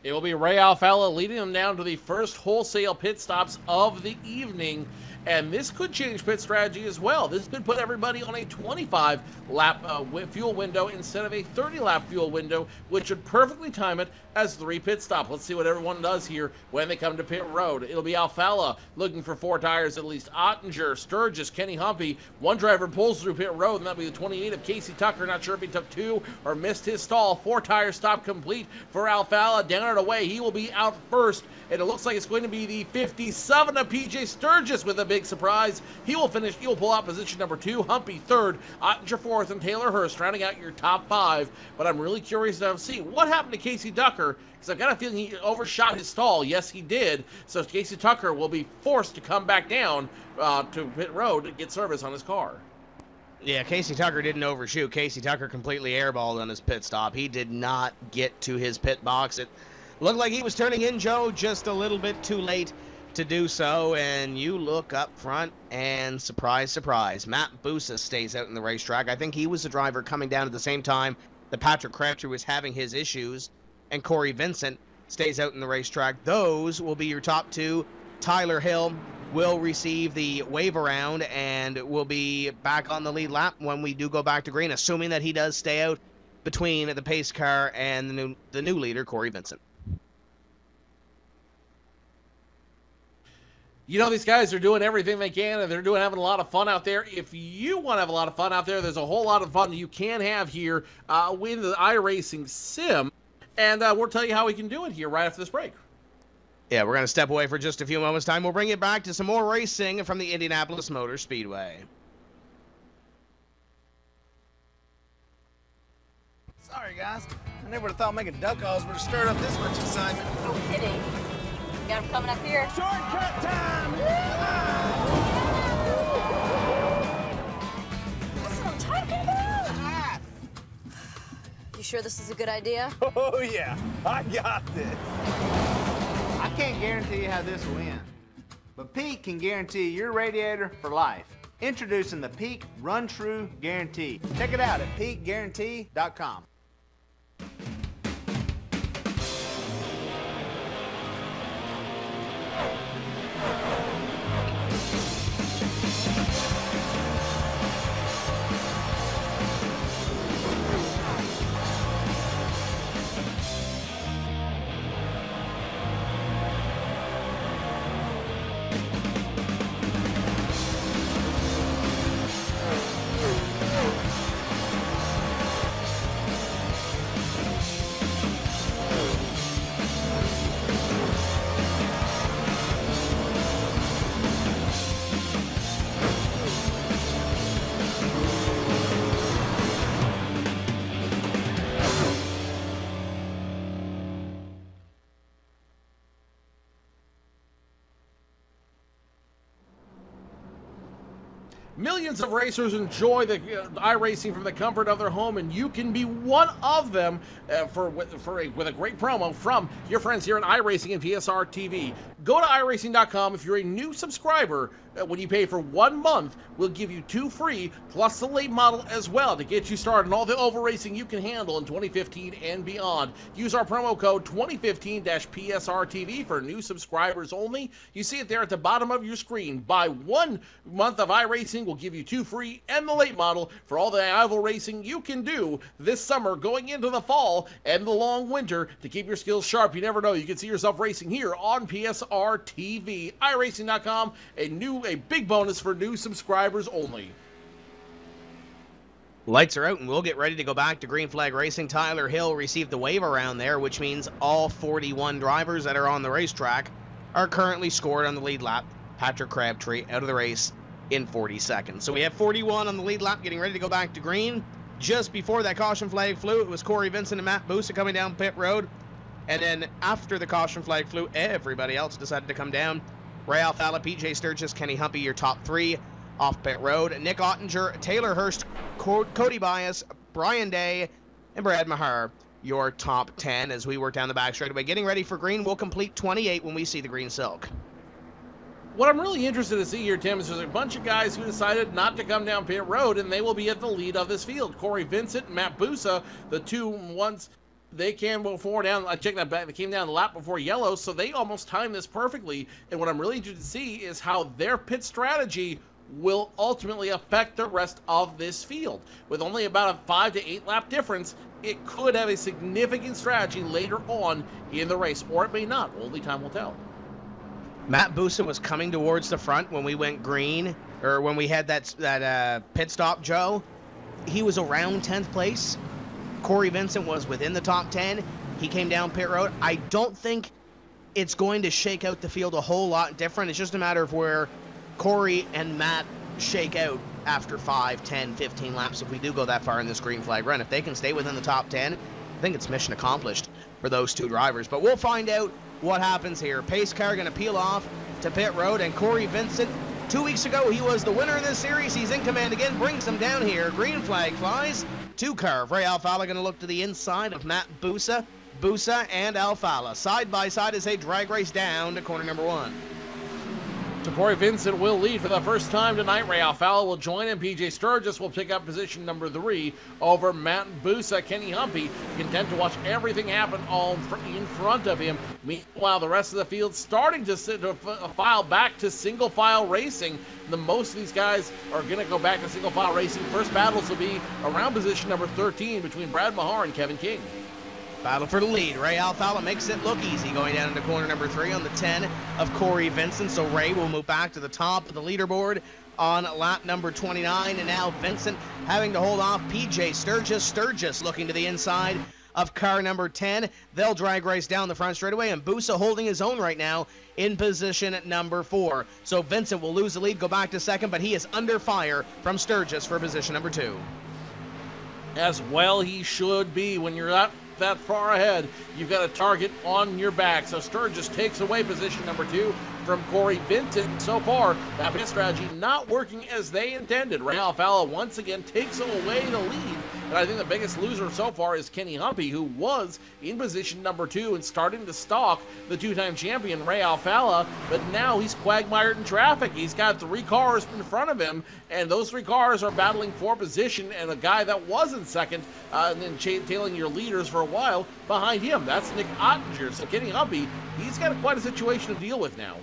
It will be Ray Alfalla leading them down to the first wholesale pit stops of the evening. And this could change pit strategy as well. This could put everybody on a 25-lap fuel window instead of a 30-lap fuel window, which would perfectly time it as 3 pit stops. Let's see what everyone does here when they come to pit road. It'll be Alfalla looking for 4 tires at least. Ottinger, Sturgis, Kenny Humphrey. One driver pulls through pit road, and that'll be the 28 of Casey Tucker. Not sure if he took 2 or missed his stall. 4-tire stop complete for Alfalla. Down and away, he will be out first. And it looks like it's going to be the 57 of PJ Sturgis with a big surprise. He will pull out position number 2, Humpy 3rd, Ottinger 4th, and Taylor Hurst rounding out your top 5. But I'm really curious to see what happened to Casey Tucker, because I've got a feeling he overshot his stall. Yes, he did. So Casey Tucker will be forced to come back down to pit road to get service on his car. Yeah, Casey Tucker didn't overshoot. Casey Tucker completely airballed on his pit stop. He did not get to his pit box. It looked like he was turning in, Joe, just a little bit too late to do so. And you look up front, and surprise, surprise, Matt Busa stays out in the racetrack. I think he was the driver coming down at the same time that Patrick Crabtree was having his issues, and Corey Vincent stays out in the racetrack. Those will be your top 2. Tyler Hill will receive the wave around and will be back on the lead lap when we do go back to green, assuming that he does stay out between the pace car and the new leader, Corey Vincent. You know, these guys are doing everything they can, and they're having a lot of fun out there. If you want to have a lot of fun out there, there's a whole lot of fun you can have here with the iRacing sim. And we'll tell you how we can do it here right after this break. Yeah, we're going to step away for just a few moments' time. We'll bring it back to some more racing from the Indianapolis Motor Speedway. Sorry, guys. I never would have thought making duck calls would have stirred up this much excitement. No kidding. Got him coming up here. Shortcut time! That's what I'm talking about. You sure this is a good idea? Oh, yeah. I got this. I can't guarantee you how this will end, but Peak can guarantee your radiator for life. Introducing the Peak Run True Guarantee. Check it out at peakguarantee.com. Millions of racers enjoy the iRacing from the comfort of their home, and you can be one of them with a great promo from your friends here at iRacing and PSR TV. Go to iRacing.com if you're a new subscriber. When you pay for 1 month, we'll give you 2 free, plus the late model as well to get you started on all the oval racing you can handle in 2015 and beyond. Use our promo code 2015-PSRTV for new subscribers only. You see it there at the bottom of your screen. Buy 1 month of iRacing, we'll give you 2 free and the late model for all the oval racing you can do this summer going into the fall and the long winter to keep your skills sharp. You never know, you can see yourself racing here on PSR TV. iRacing.com, a big bonus for new subscribers only. Lights are out, and we'll get ready to go back to Green Flag Racing. Tyler Hill received the waiver round there, which means all 41 drivers that are on the racetrack are currently scored on the lead lap. Patrick Crabtree out of the race in 40 seconds. So we have 41 on the lead lap getting ready to go back to green. Just before that caution flag flew, it was Corey Vincent and Matt Busa coming down pit road. And then after the caution flag flew, everybody else decided to come down. Ray Alfalla, PJ Sturgis, Kenny Humpy, your top 3 off pit road. Nick Ottinger, Taylor Hurst, Cody Bias, Brian Day, and Brad Maher, your top 10 as we work down the back straightaway. Getting ready for green. We'll complete 28 when we see the green silk. What I'm really interested to see here, Tim, is there's a bunch of guys who decided not to come down pit road, and they will be at the lead of this field. Corey Vincent and Matt Busa, the two ones. They came before down. I checked that back. They came down the lap before yellow, so they almost timed this perfectly. And what I'm really interested to see is how their pit strategy will ultimately affect the rest of this field. With only about a 5 to 8 lap difference, it could have a significant strategy later on in the race, or it may not. Only time will tell. Matt Busa was coming towards the front when we went green, or when we had that pit stop, Joe. He was around 10th place. Corey Vincent was within the top 10. He came down pit road. I don't think it's going to shake out the field a whole lot different. It's just a matter of where Corey and Matt shake out after 5, 10, 15 laps if we do go that far in this green flag run. If they can stay within the top 10, I think it's mission accomplished for those 2 drivers. But we'll find out what happens here. Pace car going to peel off to pit road, and Corey Vincent, 2 weeks ago, he was the winner in this series. He's in command again, brings him down here. Green flag flies. 2 car. Ray Alfalla going to look to the inside of Matt Busa. Busa and Alfalla side by side as they drag race down to corner number 1. So Corey Vincent will lead for the first time tonight. Ray Alfalla will join him. PJ Sturgis will pick up position number 3 over Matt Busa. Kenny Humpy content to watch everything happen all in front of him. Meanwhile, the rest of the field starting to file back to single file racing. Most of these guys are going to go back to single file racing. First battles will be around position number 13 between Brad Mahar and Kevin King. Battle for the lead. Ray Alfalla makes it look easy going down into corner number 3 on the 10 of Corey Vincent. So Ray will move back to the top of the leaderboard on lap number 29. And now Vincent having to hold off PJ Sturgis. Sturgis looking to the inside of car number 10. They'll drag race down the front straightaway, and Busa holding his own right now in position number 4. So Vincent will lose the lead, go back to second, but he is under fire from Sturgis for position number 2. As well he should be. When you're not that far ahead, you've got a target on your back. So Sturgis takes away position number 2 from Corey Vincent. So far, that pit strategy not working as they intended. Ray Alfalla once again takes away the lead. And I think the biggest loser so far is Kenny Humpy, who was in position number 2 and starting to stalk the 2-time champion Ray Alfalla, but now he's quagmired in traffic. He's got 3 cars in front of him, and those 3 cars are battling for position, and a guy that was in second and then tailing your leaders for a while behind him. That's Nick Ottinger. So Kenny Humpy, he's got quite a situation to deal with now.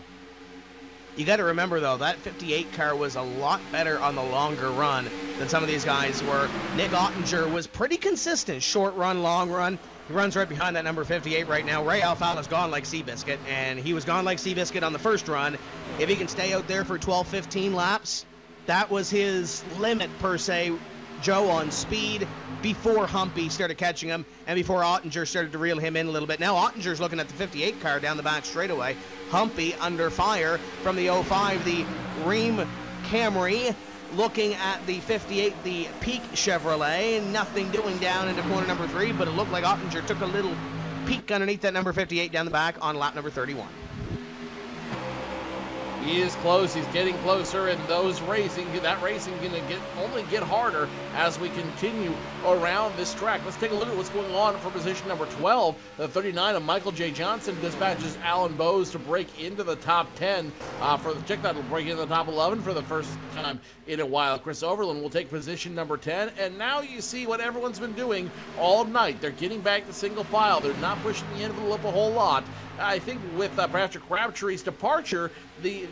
You got to remember, though, that 58 car was a lot better on the longer run than some of these guys were. Nick Ottinger was pretty consistent, short run, long run. He runs right behind that number 58 right now. Ray Alfalla's gone like Seabiscuit, and he was gone like Seabiscuit on the first run. If he can stay out there for 12, 15 laps, that was his limit, per se, Joe, on speed before Humpy started catching him and before Ottinger started to reel him in a little bit. Now Ottinger's looking at the 58 car down the back straightaway. Humpy under fire from the 05, the Ream Camry, looking at the 58, the Peak Chevrolet. Nothing doing down into corner number 3, but it looked like Ottinger took a little peek underneath that number 58 down the back on lap number 31. He is close. He's getting closer, and that racing going to only get harder as we continue around this track. Let's take a look at what's going on for position number 12. The 39 of Michael J. Johnson dispatches Alan Bowes to break into the top 10. Check that, will break into the top 11 for the first time in a while. Chris Overland will take position number 10, and now you see what everyone's been doing all night. They're getting back to single file. They're not pushing the envelope a whole lot. I think with Patrick Crabtree's departure, the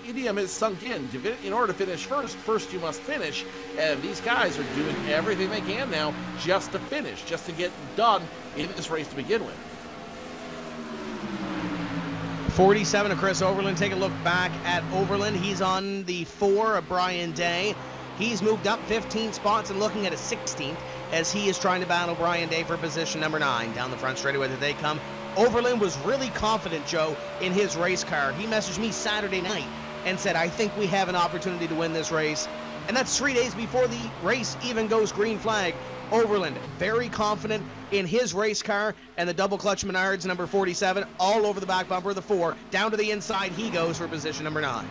idiom is sunk in. In order to finish first you must finish. And these guys are doing everything they can now just to finish, just to get done in this race to begin with. 47 of Chris Overland. Take a look back at Overland. He's on the 4 of Brian Day. He's moved up 15 spots and looking at a 16th as he is trying to battle Brian Day for position number 9. Down the front straightaway that they come. Overland was really confident, Joe, in his race car. He messaged me Saturday night and said, I think we have an opportunity to win this race. And that's 3 days before the race even goes green flag. Overland, very confident in his race car, and the double clutch Menards, number 47, all over the back bumper of the 4. Down to the inside he goes for position number 9.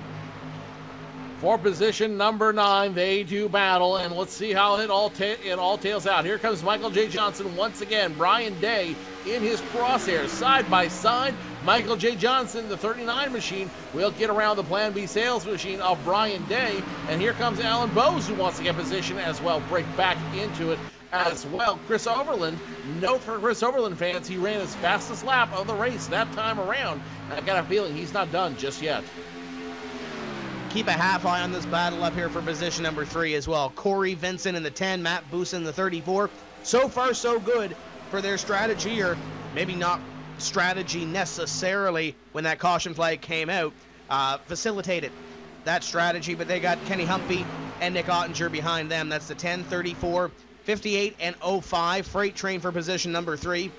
For position number 9, they do battle, and let's see how it all tails out. Here comes Michael J. Johnson once again. Brian Day in his crosshairs, side by side. Michael J. Johnson, the 39 machine, will get around the Plan B sales machine of Brian Day, and here comes Alan Bowes, who wants to get position as well, break back into it as well. Chris Overland, note for Chris Overland fans, he ran his fastest lap of the race that time around. I've got a feeling he's not done just yet. Keep a half eye on this battle up here for position number 3 as well. Corey Vincent in the 10, Matt Busa in the 34. So far, so good for their strategy, or maybe not strategy necessarily when that caution flag came out. Facilitated that strategy, but they got Kenny Humpy and Nick Ottinger behind them. That's the 10, 34, 58, and 05. Freight train for position number 3.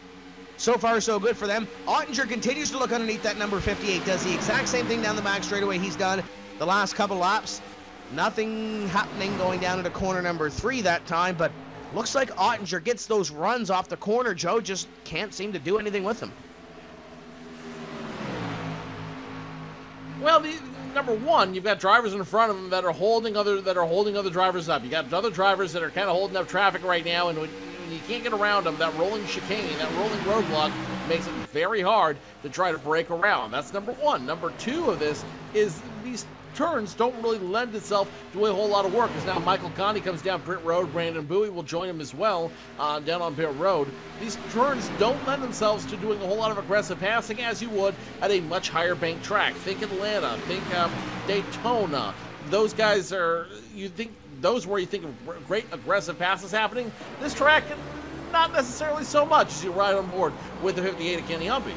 So far, so good for them. Ottinger continues to look underneath that number 58. Does the exact same thing down the back straightaway he's done the last couple laps. Nothing happening going down into corner number 3 that time, but looks like Ottinger gets those runs off the corner. Joe just can't seem to do anything with them. Well, number 1, you've got drivers in front of them that are holding other drivers up. You got other drivers that are kind of holding up traffic right now, and when you can't get around them, that rolling chicane, that rolling roadblock makes it very hard to try to break around. That's number 1. Number 2 of this is these turns don't really lend itself to a whole lot of work, as now Michael Conti comes down pit road. Brandon Bowie will join him as well down on pit road. These turns don't lend themselves to doing a whole lot of aggressive passing as you would at a much higher bank track. Think Atlanta, think Daytona. Those guys are, those where you think of great aggressive passes happening. This track, not necessarily so much as you ride on board with the 58 of Kenny Humpy.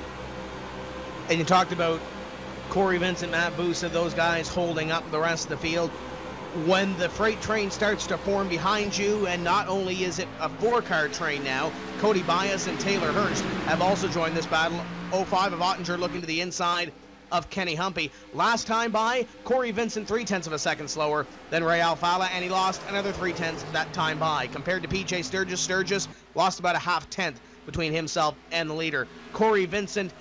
And you talked about Corey Vincent, Matt Busa, those guys holding up the rest of the field. When the freight train starts to form behind you, and not only is it a 4-car train now, Cody Bias and Taylor Hurst have also joined this battle. 05 of Ottinger looking to the inside of Kenny Humpy. Last time by, Corey Vincent 0.3 of a second slower than Ray Alfala, and he lost another 0.3 that time by. Compared to PJ Sturgis, Sturgis lost about a 0.5 between himself and the leader. Corey Vincent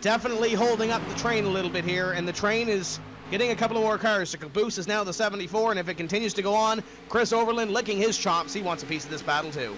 definitely holding up the train a little bit here, and the train is getting a couple of more cars. The caboose is now the 74, and if it continues to go on, Chris Overland licking his chops. He wants a piece of this battle too.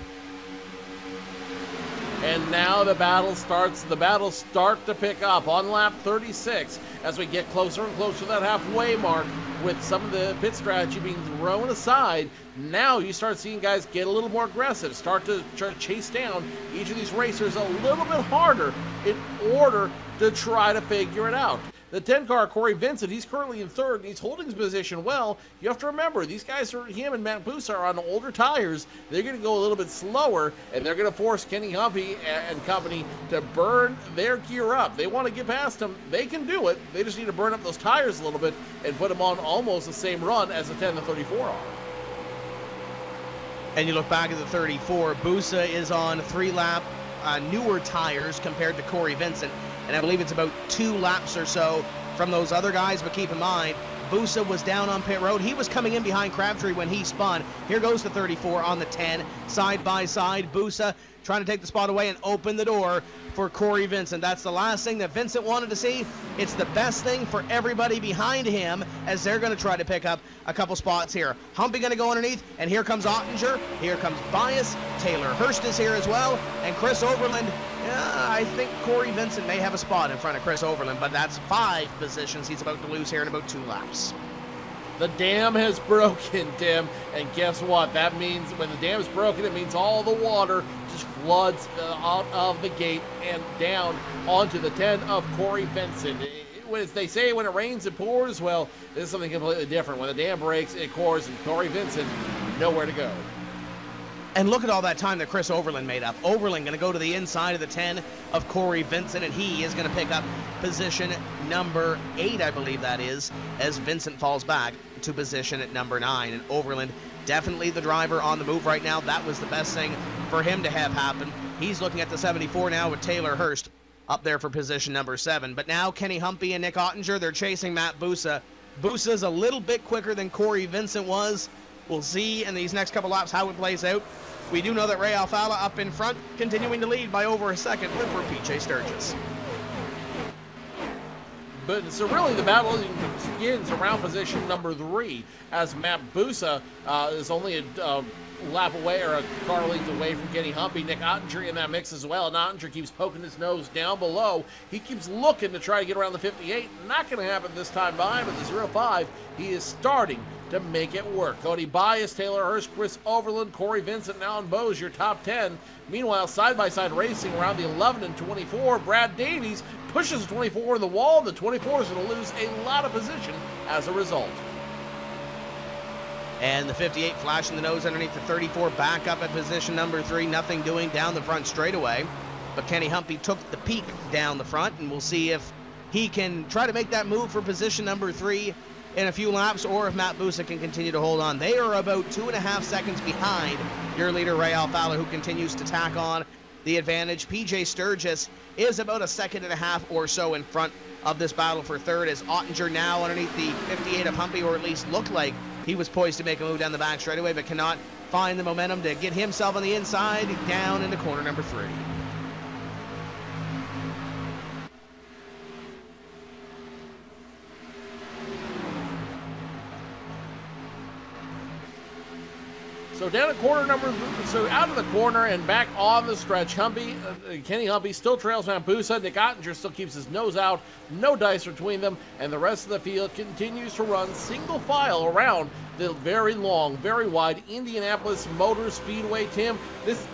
And now the battles start to pick up on lap 36 as we get closer and closer to that halfway mark, with some of the pit strategy being thrown aside. Now you start seeing guys get a little more aggressive, start to chase down each of these racers a little bit harder in order to try to figure it out. The 10-car, Corey Vincent, he's currently in 3rd. He's holding his position well. You have to remember, these guys, him and Matt Busa, are on older tires. They're going to go a little bit slower, and they're going to force Kenny Humpy and company to burn their gear up. They want to get past him. They can do it. They just need to burn up those tires a little bit and put them on almost the same run as the 10 and the 34 are. And you look back at the 34, Busa is on 3-lap newer tires compared to Corey Vincent, and I believe it's about 2 laps or so from those other guys. But keep in mind, Busa was down on pit road. He was coming in behind Crabtree when he spun. Here goes the 34 on the 10, side by side. Busa trying to take the spot away and open the door for Corey Vincent. That's the last thing that Vincent wanted to see. It's the best thing for everybody behind him as they're going to try to pick up a couple spots here. Humpy going to go underneath, and here comes Ottinger. Here comes Bias. Taylor Hurst is here as well, and Chris Overland. I think Corey Vincent may have a spot in front of Chris Overland, but that's 5 positions he's about to lose here in about 2 laps. The dam has broken, Tim, and guess what? That means when the dam is broken, it means all the water just floods out of the gate and down onto the 10 of Corey Vincent. As they say, when it rains, it pours. Well, this is something completely different. When the dam breaks, it pours, and Corey Vincent, nowhere to go. And look at all that time that Chris Overland made up. Overland going to go to the inside of the 10 of Corey Vincent, and he is going to pick up position number 8, I believe that is, as Vincent falls back to position at number 9. And Overland, definitely the driver on the move right now. That was the best thing for him to have happen. He's looking at the 74 now with Taylor Hurst up there for position number 7. But now Kenny Humpy and Nick Ottinger, they're chasing Matt Busa. Busa's a little bit quicker than Corey Vincent was. We'll see in these next couple laps how it plays out. We do know that Ray Alfala up in front, continuing to lead by over a second for PJ Sturgis. But so really the battle begins around position number 3 as Matt Busa is only a lap away or a car length away from Kenny Humpy. Nick Ottinger in that mix as well, and Ottinger keeps poking his nose down below. He keeps looking to try to get around the 58. Not going to happen this time by, but the 05, he is starting to make it work. Cody Bias, Taylor Hurst, Chris Overland, Corey Vincent, and Alan Bowes, your top 10. Meanwhile, side-by-side racing around the 11 and 24, Brad Davies pushes the 24 in the wall, and the 24 is going to lose a lot of position as a result. And the 58 flashing the nose underneath the 34, back up at position number 3, nothing doing down the front straightaway. But Kenny Humpy took the peak down the front, and we'll see if he can try to make that move for position number 3 in a few laps, or if Matt Busa can continue to hold on. They are about 2.5 seconds behind your leader, Ray Alfala, who continues to tack on the advantage. PJ Sturgis is about 1.5 seconds or so in front of this battle for third, as Ottinger now underneath the 58 of Humpy, or at least looked like he was poised to make a move down the back straightaway, but cannot find the momentum to get himself on the inside down into corner number 3. So down at corner number, so out of the corner and back on the stretch, Kenny Humpy still trails Matt Busa. Nick Ottinger still keeps his nose out, no dice between them, and the rest of the field continues to run single file around the very long, very wide Indianapolis Motor Speedway. Tim, this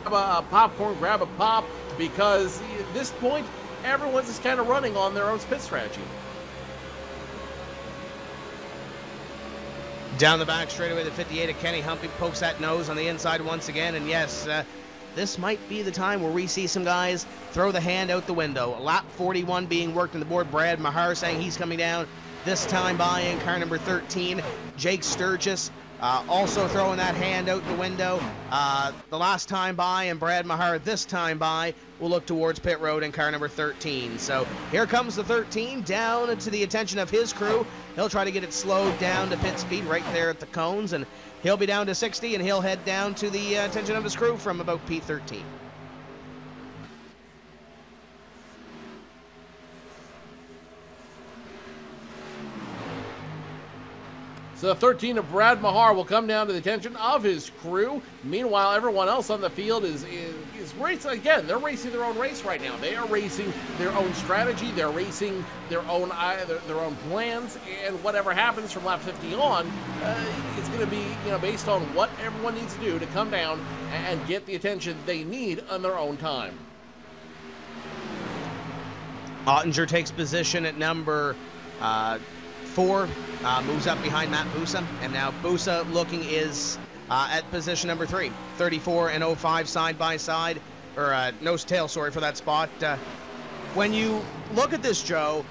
grab a popcorn, grab a pop, because at this point, everyone's just kind of running on their own pit strategy. Down the back straightaway, the 58 of Kenny Humpy pokes that nose on the inside once again, and yes, this might be the time where we see some guys throw the hand out the window. Lap 41 being worked on the board. Brad Mahar saying he's coming down this time by in car number 13. Jake Sturgis also throwing that hand out the window. The last time by, and Brad Mahar this time by will look towards pit road in car number 13. So here comes the 13 down to the attention of his crew. He'll try to get it slowed down to pit speed right there at the cones, and he'll be down to 60, and he'll head down to the attention of his crew from about P13. So the 13 of Brad Mahar will come down to the attention of his crew. Meanwhile, everyone else on the field is racing. Again, they're racing their own race right now. They are racing their own strategy. They're racing their own plans, and whatever happens from lap 50 on, it's going to be based on what everyone needs to do to come down and get the attention they need on their own time. Ottinger takes position at number 4, moves up behind Matt Busa, and now Busa looking is at position number 3. 34 and 05 side by side, or nose to tail, sorry for that spot. When you look at this, Joe,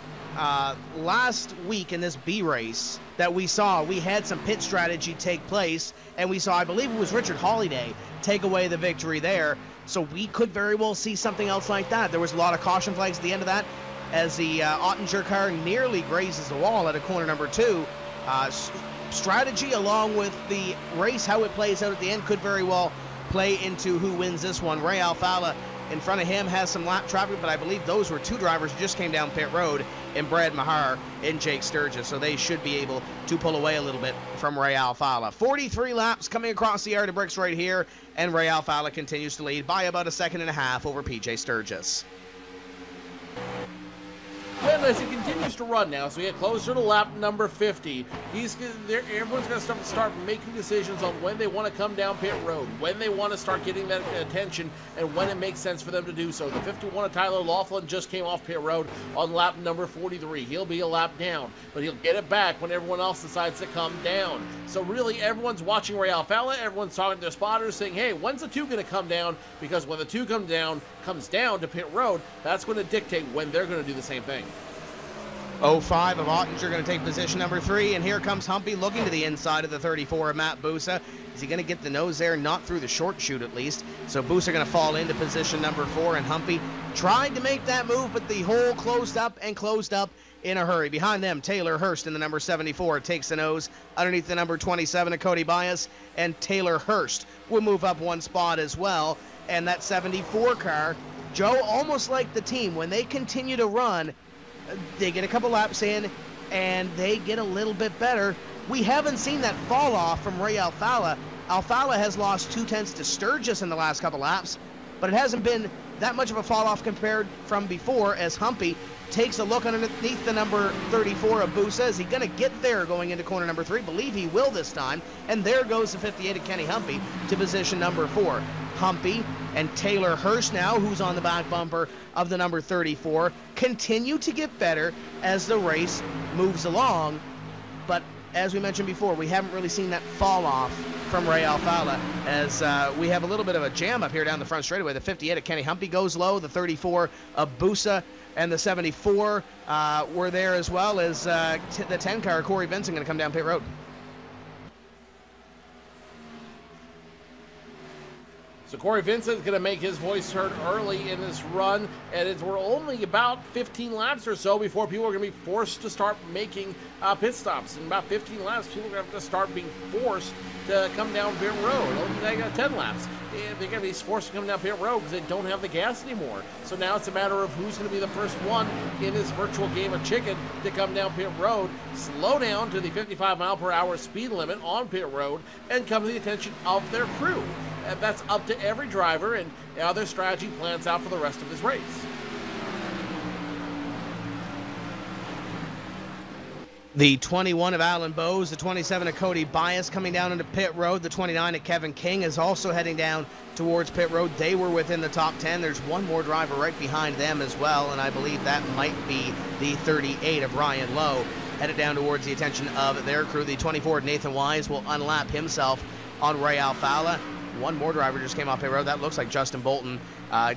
last week in this B race that we saw, we had some pit strategy take place, and we saw, I believe it was Richard Holiday, take away the victory there. So we could very well see something else like that. There was a lot of caution flags at the end of that. as the Ottinger car nearly grazes the wall at a corner number 2. Strategy along with the race, how it plays out at the end, could very well play into who wins this one. Ray Alfalla in front of him has some lap traffic, but I believe those were 2 drivers who just came down pit road in Brad Mahar and Jake Sturgis, so they should be able to pull away a little bit from Ray Alfalla. 43 laps coming across the yard of bricks right here, and Ray Alfalla continues to lead by about 1.5 seconds over PJ Sturgis. And as he continues to run now, so we get closer to lap number 50, everyone's going to start making decisions on when they want to come down pit road, when they want to start getting that attention, and when it makes sense for them to do so. The 51 of Tyler Laughlin just came off pit road on lap number 43. He'll be a lap down, but he'll get it back when everyone else decides to come down. So really, everyone's watching Ray Alfalla, everyone's talking to their spotters, saying, hey, when's the 2 going to come down? Because when the 2 comes down to pit road, that's going to dictate when they're going to do the same thing. 05 of Ottinger going to take position number 3, and here comes Humpy looking to the inside of the 34 of Matt Busa. Is he going to get the nose there? Not through the short chute, at least. So Busa going to fall into position number 4, and Humpy tried to make that move, but the hole closed up in a hurry. Behind them, Taylor Hurst in the number 74 takes the nose underneath the number 27 of Cody Bias, and Taylor Hurst will move up 1 spot as well. And that 74 car, Joe, almost like the team, when they continue to run, they get a couple laps in, and they get a little bit better. We haven't seen that fall off from Ray Alfalla. Alfalla has lost 0.2 to Sturgis in the last couple laps, but it hasn't been that much of a fall off compared from before, as Humpy takes a look underneath the number 34 of Busa. Is he going to get there going into corner number 3? Believe he will this time. And there goes the 58 of Kenny Humpy to position number 4. Humpy and Taylor Hurst now, who's on the back bumper of the number 34, continue to get better as the race moves along. But as we mentioned before, we haven't really seen that fall off from Ray Alfalla, as we have a little bit of a jam up here down the front straightaway. The 58 of Kenny Humpy goes low, the 34 of Busa and the 74 were there, as well as the 10 car, Corey Vincent, going to come down pit road. So Corey Vincent is going to make his voice heard early in this run, and we're only about 15 laps or so before people are going to be forced to start making pit stops. In about 15 laps, people are going to have to start being forced to come down pit road. They got 10 laps. They're going to be forced to come down pit road because they don't have the gas anymore. So now it's a matter of who's going to be the first one in this virtual game of chicken to come down pit road, slow down to the 55-mile-per-hour speed limit on pit road, and come to the attention of their crew. And that's up to every driver and how their strategy plans out for the rest of this race. The 21 of Alan Bowes, the 27 of Cody Bias coming down into pit road. The 29 of Kevin King is also heading down towards pit road. They were within the top 10. There's one more driver right behind them as well, and I believe that might be the 38 of Ryan Lowe, headed down towards the attention of their crew. The 24 of Nathan Wise will unlap himself on Ray Alfalla. One more driver just came off pit road. That looks like Justin Bolton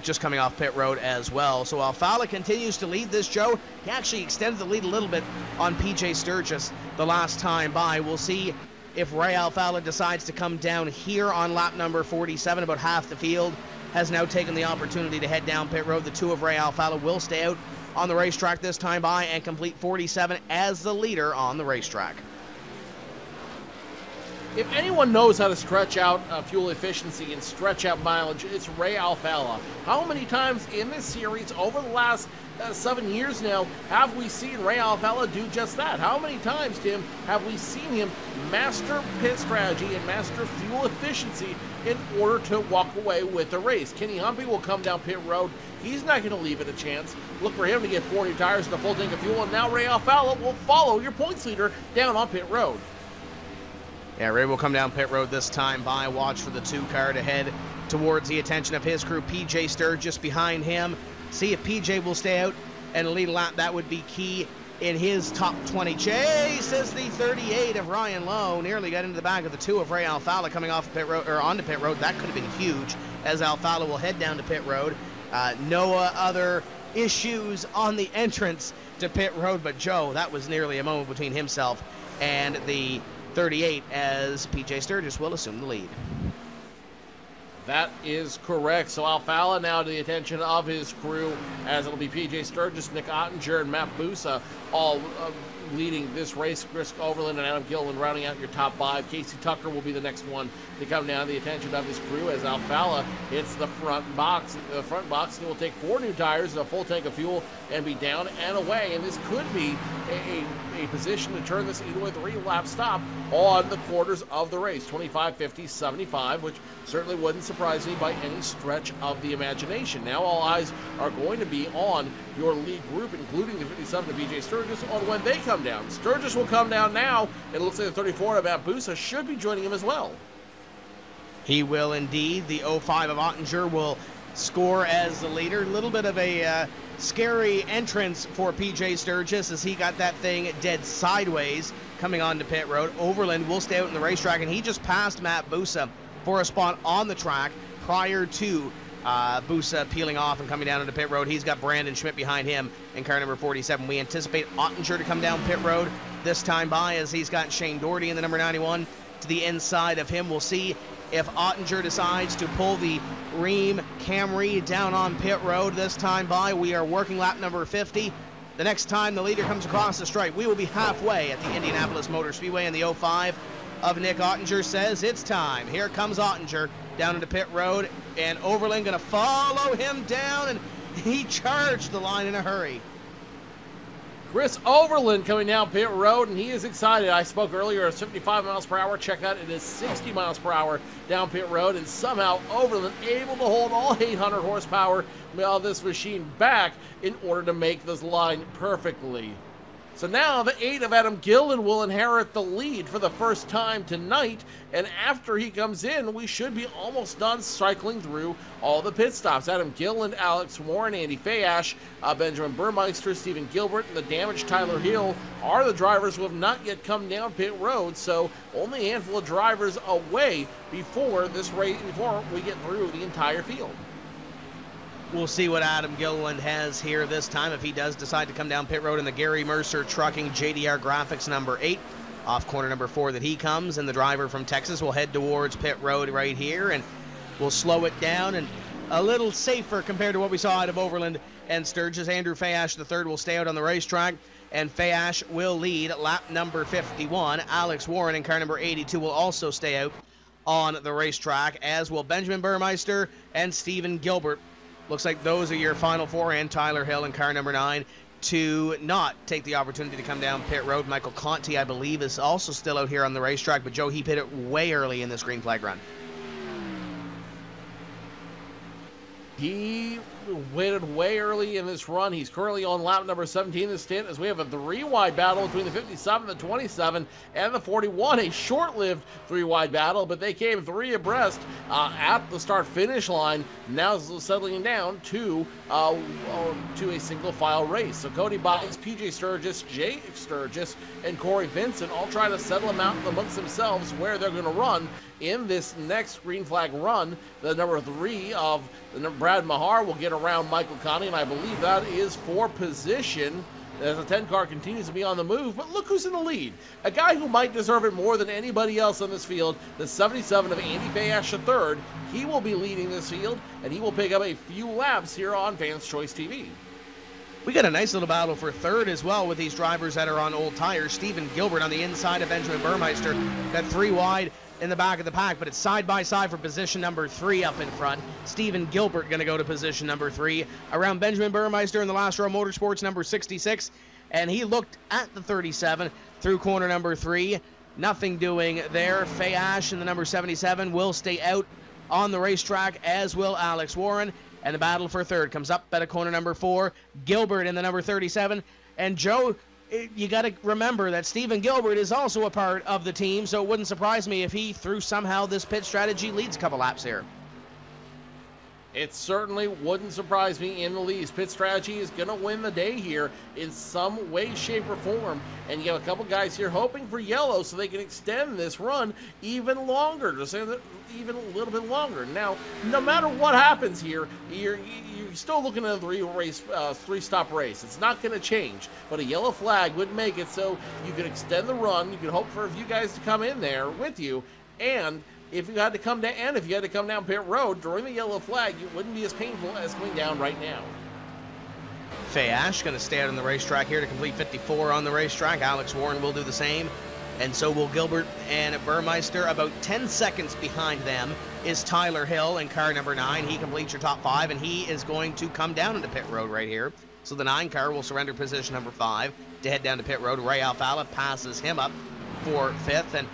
just coming off pit road as well. So Alfalla continues to lead this, Joe. He actually extended the lead a little bit on PJ Sturgis the last time by. We'll see if Ray Alfalla decides to come down here on lap number 47. About half the field has now taken the opportunity to head down pit road. The 2 of Ray Alfalla will stay out on the racetrack this time by and complete 47 as the leader on the racetrack. If anyone knows how to stretch out fuel efficiency and stretch out mileage, it's Ray Alfalla. How many times in this series over the last 7 years now have we seen Ray Alfalla do just that? How many times, Tim, have we seen him master pit strategy and master fuel efficiency in order to walk away with the race? Kenny Humpy will come down pit road. He's not going to leave it a chance. Look for him to get 40 tires and a full tank of fuel, and now Ray Alfalla will follow your points leader down on pit road. Yeah, Ray will come down pit road this time by. Watch for the 2 car to head towards the attention of his crew. PJ Sturgis behind him. See if PJ will stay out and lead a lap. That would be key in his top 20 chase, as the 38 of Ryan Lowe nearly got into the back of the 2 of Ray Alfalla coming off pit road, or onto pit road. That could have been huge, as Alfalla will head down to pit road. No other issues on the entrance to pit road, but Joe, that was nearly a moment between himself and the 38, as PJ Sturgis will assume the lead. That is correct. So Alfala now to the attention of his crew, as it'll be PJ Sturgis, Nick Ottinger, and Matt Busa all leading this race. Chris Overland and Adam Gilliland rounding out your top 5. Casey Tucker will be the next one to come down to the attention of his crew as Alfala hits the front box. The front box will take 4 new tires and a full tank of fuel and be down and away. And this could be a position to turn this into a 3-lap stop on the quarters of the race. 25, 50, 75, which certainly wouldn't surprise me by any stretch of the imagination. Now all eyes are going to be on your lead group, including the 57 to BJ Sturgis, on when they come down. Sturgis will come down now. It looks like the 34 of Matt Busa should be joining him as well. He will indeed. The 05 of Ottinger will score as the leader. A little bit of a scary entrance for PJ Sturgis as he got that thing dead sideways coming onto pit road. Overland will stay out in the racetrack, and he just passed Matt Busa for a spot on the track prior to Busa peeling off and coming down into pit road. He's got Brandon Schmidt behind him in car number 47. We anticipate Ottinger to come down pit road this time by, as he's got Shane Doherty in the number 91 to the inside of him. We'll see if Ottinger decides to pull the Rheem Camry down on pit road this time by. We are working lap number 50. The next time the leader comes across the stripe, we will be halfway at the Indianapolis Motor Speedway, and the 05 of Nick Ottinger says it's time. Here comes Ottinger down into pit road, and Overland going to follow him down, and he charged the line in a hurry. Chris Overland coming down pit road, and he is excited. I spoke earlier at 55 miles per hour. Check out, it is 60 miles per hour down pit road, and somehow Overland able to hold all 800 horsepower of this machine back in order to make this line perfectly. So now the 8 of Adam Gilliland will inherit the lead for the first time tonight, and after he comes in, we should be almost done cycling through all the pit stops. Adam Gilliland, Alex Warren, Andy Fayash, Benjamin Burmeister, Stephen Gilbert, and the damaged Tyler Hill are the drivers who have not yet come down pit road, so only a handful of drivers away before this race, before we get through the entire field. We'll see what Adam Gilliland has here this time if he does decide to come down pit road in the Gary Mercer Trucking JDR Graphics number 8. Off corner number 4 that he comes, and the driver from Texas will head towards pit road right here, and we'll slow it down and a little safer compared to what we saw out of Overland and Sturgis. Andrew Fayash III will stay out on the racetrack, and Fayash will lead lap number 51. Alex Warren in car number 82 will also stay out on the racetrack, as will Benjamin Burmeister and Stephen Gilbert. Looks like those are your final 4, and Tyler Hill in car number 9 to not take the opportunity to come down pit road. Michael Conti, I believe, is also still out here on the racetrack, but Joe, he pit it way early in this green flag run. He waited way early in this run. He's currently on lap number 17 in the stint, as we have a 3-wide battle between the 57, the 27, and the 41. A short-lived 3-wide battle, but they came 3 abreast at the start-finish line. Now settling down to a single-file race. So Cody Boggs, PJ Sturgis, Jay Sturgis, and Corey Vincent all trying to settle them out amongst themselves where they're going to run in this next green flag run. The number 3 of Brad Mahar will get around Michael Conti, and I believe that is for position as the 10 car continues to be on the move. But look who's in the lead. A guy who might deserve it more than anybody else on this field, the 77 of Andy Fayash III. He will be leading this field, and he will pick up a few laps here on Fans Choice TV. We got a nice little battle for third as well with these drivers that are on old tires. Stephen Gilbert on the inside of Benjamin Burmeister. Got 3 wide in the back of the pack, but it's side by side for position number 3 up in front. Stephen Gilbert going to go to position number 3 around Benjamin Burmeister in the last row motorsports number 66, and he looked at the 37 through corner number 3. Nothing doing there. Fayash in the number 77 will stay out on the racetrack, as will Alex Warren, and the battle for third comes up at a corner number 4. Gilbert in the number 37, and Joe, you got to remember that Stephen Gilbert is also a part of the team, so it wouldn't surprise me if he, through somehow this pit strategy, leads a couple laps here. It certainly wouldn't surprise me in the least. Pit strategy is going to win the day here in some way, shape, or form. And you have a couple guys here hoping for yellow so they can extend this run even longer, just even a little bit longer. Now, no matter what happens here, you're still looking at a 3-stop race. It's not going to change, but a yellow flag would make it so you could extend the run. You could hope for a few guys to come in there with you, and if you had to come down, and if you had to come down pit road during the yellow flag, it wouldn't be as painful as coming down right now. Faye Ash going to stay out on the racetrack here to complete 54 on the racetrack. Alex Warren will do the same, and so will Gilbert and Burmeister. About 10 seconds behind them is Tyler Hill in car number 9. He completes your top 5, and he is going to come down into pit road right here. So the 9 car will surrender position number 5 to head down to pit road. Ray Alfala passes him up for 5th, and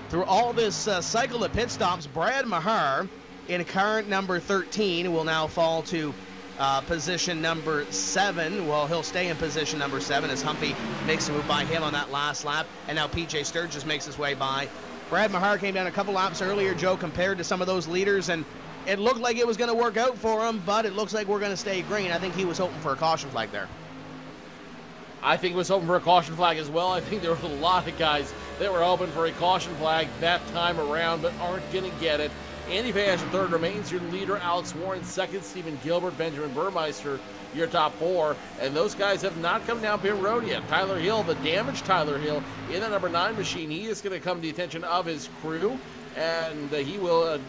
through all this cycle of pit stops, Brad Mahar in car number 13 will now fall to position number 7. Well, he'll stay in position number 7 as Humpy makes a move by him on that last lap, and now PJ Sturgis makes his way by. Brad Mahar came down a couple laps earlier, Joe, compared to some of those leaders, and it looked like it was going to work out for him, but it looks like we're going to stay green. I think he was hoping for a caution flag there. I think he was hoping for a caution flag as well. I think there were a lot of guys that were hoping for a caution flag that time around, but aren't going to get it. Andy Fash in 3rd remains your leader. Alex Warren 2nd. Stephen Gilbert, Benjamin Burmeister, your top 4. And those guys have not come down pit road yet. Tyler Hill, the damaged Tyler Hill, in the number 9 machine. He is going to come to the attention of his crew, and he will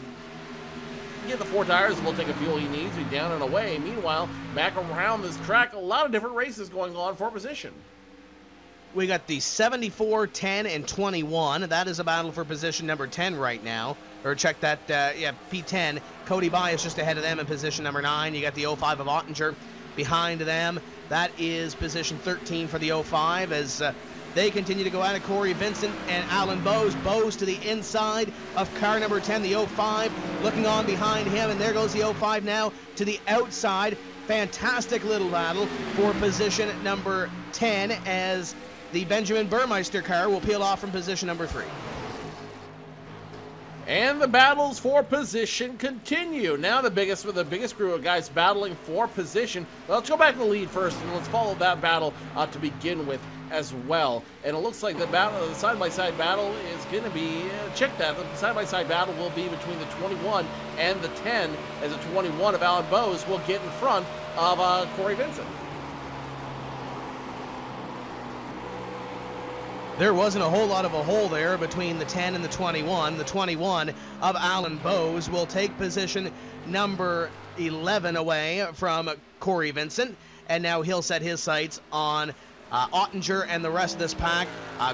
get the 4 tires and will take a fuel he needs to be down and away. Meanwhile, back around this track, a lot of different races going on for position. We got the 74, 10, and 21. That is a battle for position number 10 right now. Or check that, P10. Cody Bias just ahead of them in position number 9. You got the 05 of Ottinger behind them. That is position 13 for the 05 as they continue to go at it. Corey Vincent and Alan Bowes. Bowes to the inside of car number 10, the 05, looking on behind him, and there goes the 05 now to the outside. Fantastic little battle for position number 10 as the Benjamin Burmeister car will peel off from position number 3. And the battles for position continue. Now the biggest group of guys battling for position. Well, let's go back to the lead first, and let's follow that battle to begin with as well. And it looks like the side-by-side battle is going to be, check that, the side-by-side battle will be between the 21 and the 10, as the 21 of Alan Bowes will get in front of Corey Vincent. There wasn't a whole lot of a hole there between the 10 and the 21. The 21 of Alan Bowes will take position number 11 away from Corey Vincent, and now he'll set his sights on Ottinger and the rest of this pack.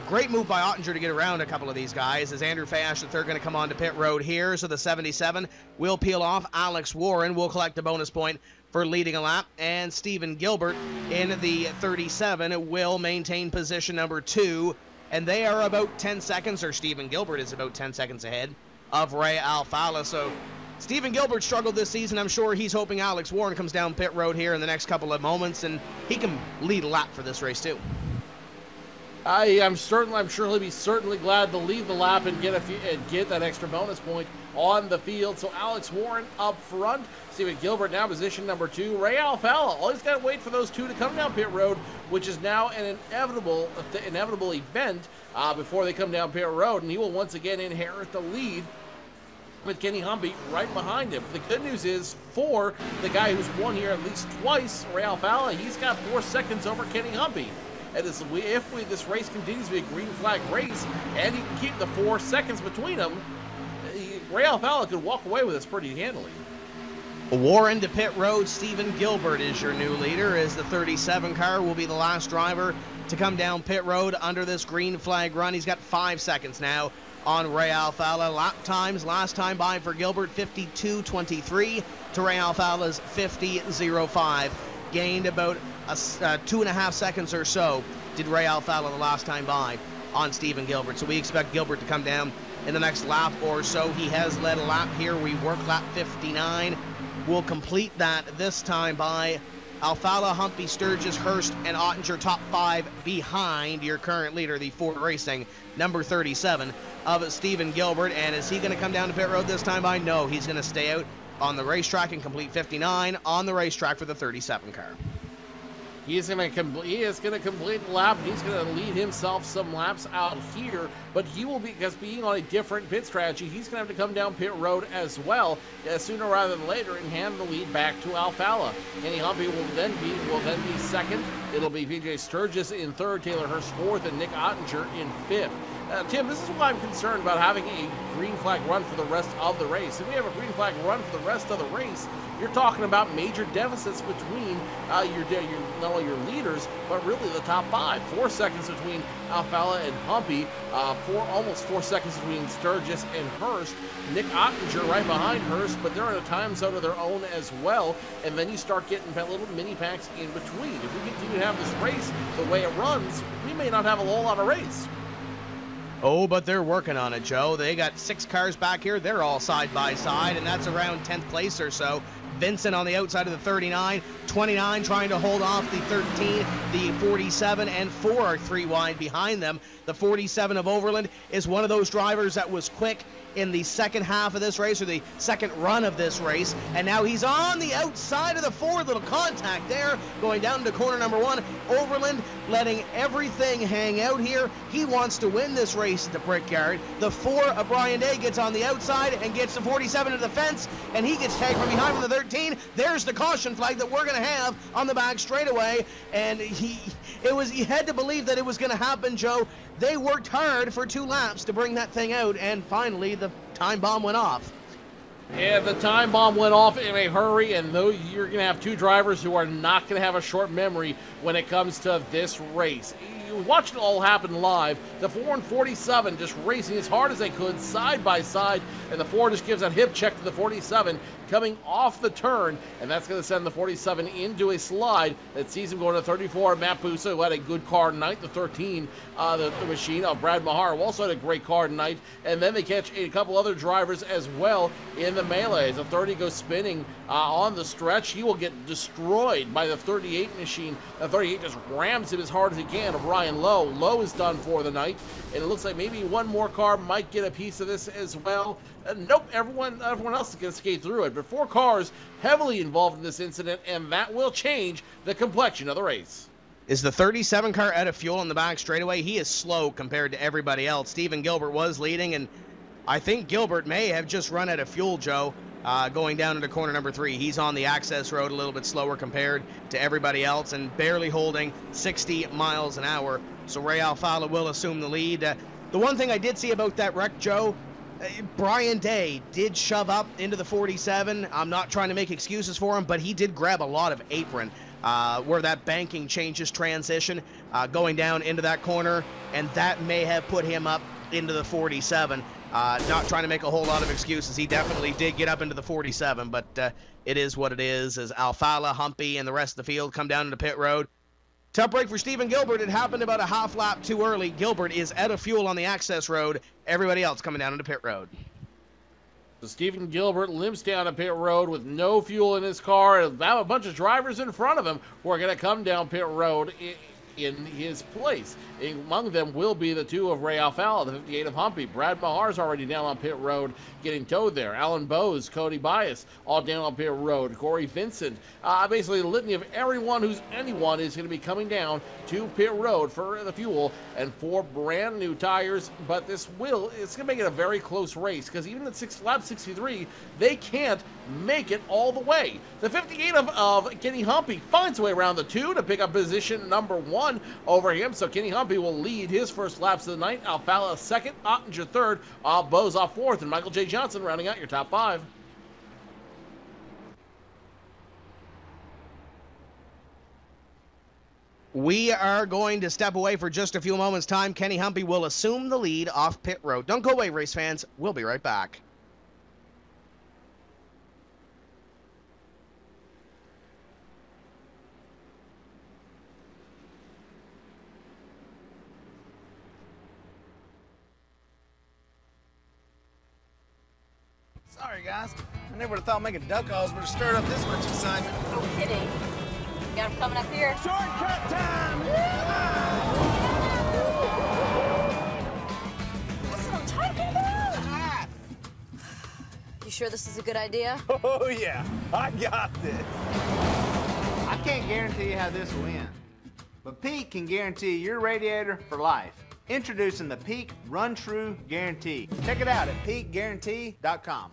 Great move by Ottinger to get around a couple of these guys as Andrew Fash the third going to come on to pit road here. So the 77 will peel off. Alex Warren will collect a bonus point for leading a lap, and Stephen Gilbert in the 37 will maintain position number 2. And they are about 10 seconds, or Stephen Gilbert is about 10 seconds ahead of Ray Alfala. So Stephen Gilbert struggled this season. I'm sure he's hoping Alex Warren comes down pit road here in the next couple of moments, and he can lead a lap for this race too. I'm sure he'll be certainly glad to lead the lap and get that extra bonus point on the field. So Alex Warren up front, Stephen Gilbert now position number 2. Ray Alfala, all he's got to wait for those 2 to come down pit road, which is now an inevitable event before they come down pit road, and he will once again inherit the lead with Kenny Humpy right behind him. The good news is for the guy who's won here at least twice, Ray Alfala, he's got 4 seconds over Kenny Humpy. And if this race continues to be a green flag race and he can keep the 4 seconds between them, Ray Alfala could walk away with this pretty handily. Warren to pit road. Stephen Gilbert is your new leader, as the 37 car will be the last driver to come down pit road under this green flag run. He's got 5 seconds now on Ray Alfala. Lap times last time by for Gilbert 52.23 to Ray Alfala's 50.05. Gained about 2.5 seconds or so did Ray Alfala the last time by on Stephen Gilbert. So we expect Gilbert to come down in the next lap or so. He has led a lap here. We work lap 59. We'll complete that this time by Alfala, Humpy, Sturgis, Hurst, and Ottinger, top 5 behind your current leader, the Ford Racing number 37 of Stephen Gilbert. And is he going to come down to pit road this time by? No, he's going to stay out on the racetrack and complete 59 on the racetrack for the 37 car. He is going to complete the lap. He's going to lead himself some laps out here, but he will be, because being on a different pit strategy, he's going to have to come down pit road as well, sooner rather than later, and hand the lead back to Alfalla. Kenny Humphrey will then be second. It'll be VJ Sturgis in third, Taylor Hurst fourth, and Nick Ottinger in fifth. Tim, this is why I'm concerned about having a green flag run for the rest of the race. If we have a green flag run for the rest of the race, you're talking about major deficits between not only your leaders, but really the top five. 4 seconds between Alfalla and Humpy, almost 4 seconds between Sturgis and Hurst. Nick Ottinger right behind Hurst, but they're in a time zone of their own as well. And then you start getting little mini packs in between. If we continue to have this race the way it runs, we may not have a whole lot of race. Oh, but they're working on it, Joe. They got 6 cars back here. They're all side by side, and that's around 10th place or so. Vincent on the outside of the 39, 29 trying to hold off the 13, the 47, and 4 are 3 wide behind them. The 47 of Overland is one of those drivers that was quick in the second half of this race, or the second run of this race, and now he's on the outside of the 4. Little contact there, going down to corner number 1. Overland letting everything hang out here. He wants to win this race at the Brickyard. The 4 of Brian Day gets on the outside and gets the 47 to the fence, and he gets tagged from behind from the 13. There's the caution flag that we're going to have on the back straightaway, and he had to believe that it was going to happen, Joe. They worked hard for 2 laps to bring that thing out, and finally the time bomb went off. Yeah, the time bomb went off in a hurry, and though you're going to have 2 drivers who are not going to have a short memory when it comes to this race. You watched it all happen live. The 4 and 47 just racing as hard as they could, side by side, and the 4 just gives that hip check to the 47 coming off the turn, and that's going to send the 47 into a slide that sees him going to 34. Matt Pusa, who had a good car tonight. The 13, the machine of Brad Mahar, who also had a great car tonight, and then they catch a couple other drivers as well in the melee. As the 30 goes spinning on the stretch, he will get destroyed by the 38 machine. The 38 just rams him as hard as he can to Brian Lowe. Lowe is done for the night, and it looks like maybe one more car might get a piece of this as well. Nope, everyone else is going to skate through it, but 4 cars heavily involved in this incident, and that will change the complexion of the race. Is the 37 car out of fuel on the back straightaway? He is slow compared to everybody else. Stephen Gilbert was leading, and I think Gilbert may have just run out of fuel, Joe, going down into corner number 3. He's on the access road a little bit slower compared to everybody else and barely holding 60 miles an hour. So Ray Alfalla will assume the lead. The one thing I did see about that wreck, Joe, Brian Day did shove up into the 47. I'm not trying to make excuses for him, but he did grab a lot of apron where that banking changes transition going down into that corner, and that may have put him up into the 47. Not trying to make a whole lot of excuses. He definitely did get up into the 47, but it is what it is as Alfalla, Humpy, and the rest of the field come down into pit road. Tough break for Stephen Gilbert. It happened about a half lap too early. Gilbert is out of fuel on the access road. Everybody else coming down into pit road. So Stephen Gilbert limps down a pit road with no fuel in his car, and have a bunch of drivers in front of him who are going to come down pit road in his place. Among them will be the 2 of Ray Alfalla, the 58 of Humpy. Brad Mahar's already down on pit road getting towed there. Alan Bowes, Cody Bias, all down on pit road. Corey Vincent, basically the litany of anyone is going to be coming down to pit road for the fuel and 4 brand new tires, but it's going to make it a very close race, because even at lap 63, they can't make it all the way. The 58 of Kenny Humpy finds a way around the 2 to pick up position number 1 over him, so Kenny Humpy will lead his first laps of the night. Alfalla second, Ottinger third, Bose off fourth, and Michael J. Johnson rounding out your top 5. We are going to step away for just a few moments' time. Kenny Humpy will assume the lead off pit road. Don't go away, race fans. We'll be right back. Sorry, guys. I never would have thought making duck calls would have stirred up this much excitement. No kidding. You got him coming up here. Shortcut time! That's what I'm talking about. You sure this is a good idea? Oh, yeah. I got this. I can't guarantee you how this will end, but Peak can guarantee your radiator for life. Introducing the Peak Run True Guarantee. Check it out at peakguarantee.com.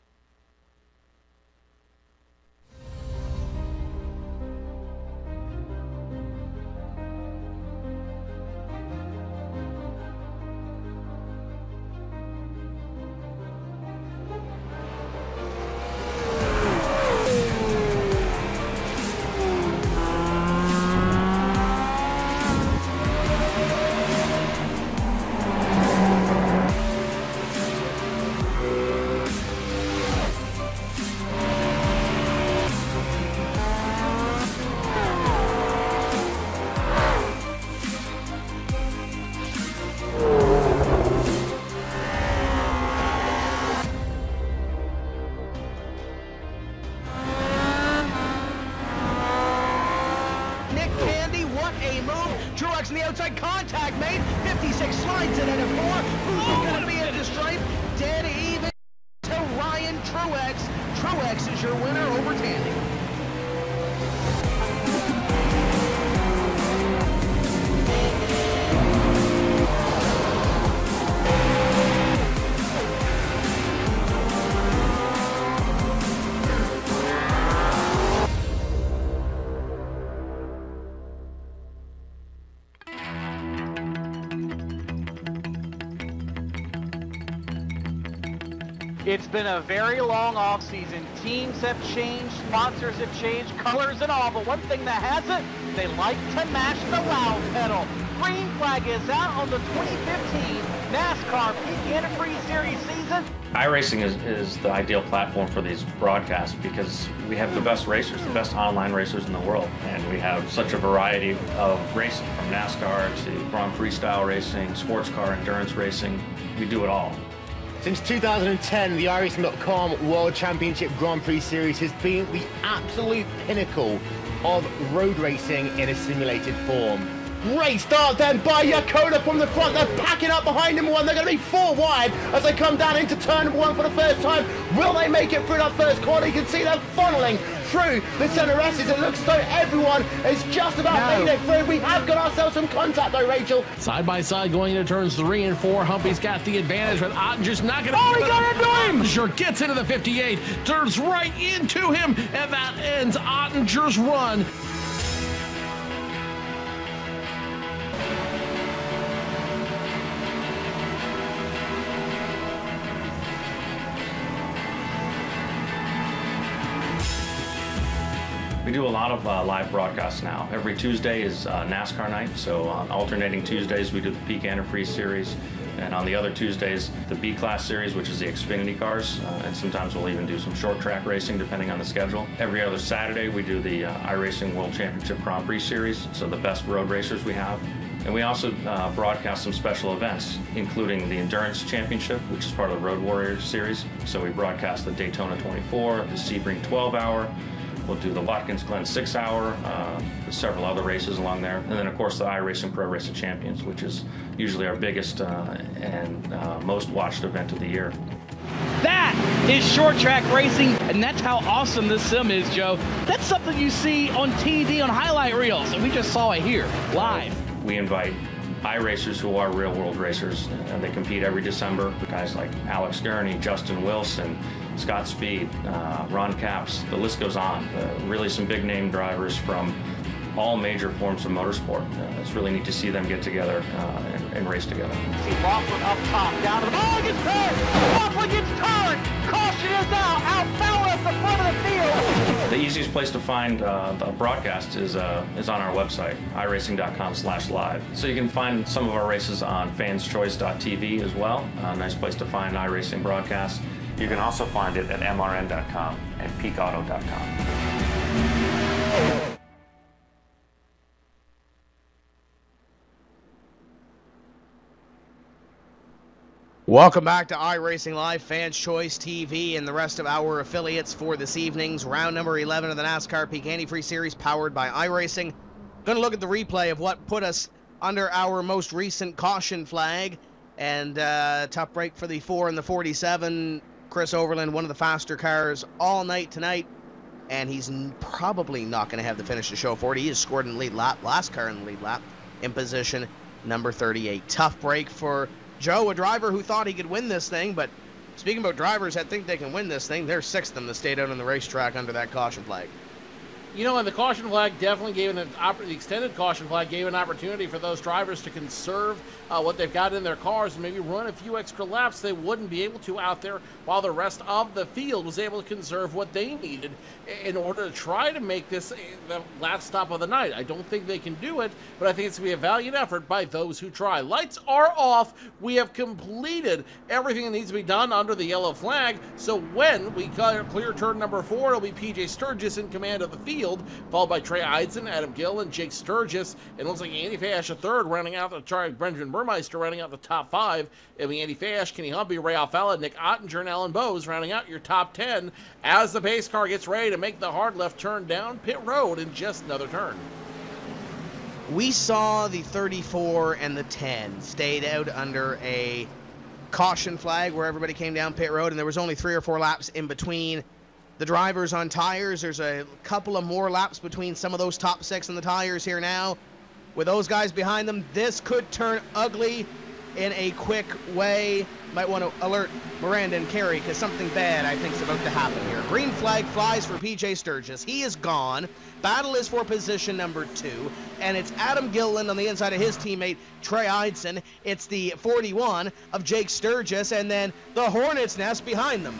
The outside contact made. 56 slides it in at 4. Who's going to be at the stripe? Dead even to Ryan Truex. Truex is your winner over Tandy. It's been a very long offseason. Teams have changed, sponsors have changed, colors and all, but one thing that hasn't, they like to mash the loud pedal. Green flag is out on the 2015 NASCAR Peak Antifreeze Series season. iRacing is the ideal platform for these broadcasts because we have the best racers, the best online racers in the world, and we have such a variety of racing, from NASCAR to Grand Prix style racing, sports car endurance racing. We do it all. Since 2010, the iRacing.com World Championship Grand Prix Series has been the absolute pinnacle of road racing in a simulated form. Great start then by Yakoda from the front. They're packing up behind number one. They're going to be 4 wide as they come down into turn number 1 for the first time. Will they make it through that first corner? You can see them funneling through the center S's. It looks as though everyone is just about made it through. We have got ourselves some contact though, Rachel. Side by side going into turns 3 and 4. Humpy's got the advantage with Ottinger's not going to. Oh, he got into him! Ottinger gets into the 58, turns right into him, and that ends Ottinger's run. We do a lot of live broadcasts now. Every Tuesday is NASCAR night, so on alternating Tuesdays we do the Peak Antifreeze Series, and on the other Tuesdays the B-Class Series, which is the Xfinity cars, and sometimes we'll even do some short track racing depending on the schedule. Every other Saturday we do the iRacing World Championship Grand Prix Series, so the best road racers we have. And we also broadcast some special events, including the Endurance Championship, which is part of the Road Warrior Series. So we broadcast the Daytona 24, the Sebring 12-hour, we'll do the Watkins Glen 6-hour, several other races along there. And then, of course, the iRacing Pro Racing Champions, which is usually our biggest and most watched event of the year. That is short track racing, and that's how awesome this sim is, Joe. That's something you see on TV on highlight reels, and we just saw it here, live. We invite iRacers who are real-world racers, and they compete every December. Guys like Alex Gurney, Justin Wilson, Scott Speed, Ron Capps, the list goes on. Really some big name drivers from all major forms of motorsport. It's really neat to see them get together and race together. See Laughlin up top, down to the ball, gets turned! Laughlin gets turned! Caution is out foul at the front of the field! The easiest place to find the broadcast is on our website, iRacing.com/live. So you can find some of our races on fanschoice.tv as well. A nice place to find iRacing broadcasts. You can also find it at mrn.com and peakauto.com. Welcome back to iRacing Live, Fans Choice TV, and the rest of our affiliates for this evening's round number 11 of the NASCAR Peak Antifreeze Series, powered by iRacing. Going to look at the replay of what put us under our most recent caution flag, and tough break for the 4 and the 47. Chris Overland, one of the faster cars all night tonight. and he's probably not going to have the finish to show for it. He has scored in the lead lap, last car in the lead lap, in position number 38. Tough break for Joe, a driver who thought he could win this thing, but speaking about drivers that think they can win this thing, they're sixth in the stayed out on the racetrack under that caution flag. You know, and the caution flag definitely gave the extended caution flag gave an opportunity for those drivers to conserve what they've got in their cars and maybe run a few extra laps they wouldn't be able to out there, while the rest of the field was able to conserve what they needed in order to try to make this the last stop of the night. I don't think they can do it, but I think it's going to be a valiant effort by those who try. Lights are off. We have completed everything that needs to be done under the yellow flag, so when we clear turn number 4, it'll be PJ Sturgis in command of the field, followed by Trey Eidson, Adam Gill, and Jake Sturgis. It looks like Andy Fash a third, rounding out Benjamin Burmeister rounding out the top 5. It'll be Andy Fash, Kenny Humphrey, Ray Alfalla, Nick Ottinger, and Alan Bowes rounding out your top 10 as the pace car gets ready to make the hard left turn down pit road in just another turn. We saw the 34 and the 10 stayed out under a caution flag where everybody came down pit road, and there was only 3 or 4 laps in between the drivers on tires. There's a couple of more laps between some of those top 6 on the tires here now. With those guys behind them, this could turn ugly in a quick way. Might want to alert Miranda and Carey because something bad, I think, is about to happen here. Green flag flies for PJ Sturgis. He is gone. Battle is for position number 2, and it's Adam Gilliland on the inside of his teammate Trey Eidson. It's the 41 of Jake Sturgis, and then the Hornet's Nest behind them.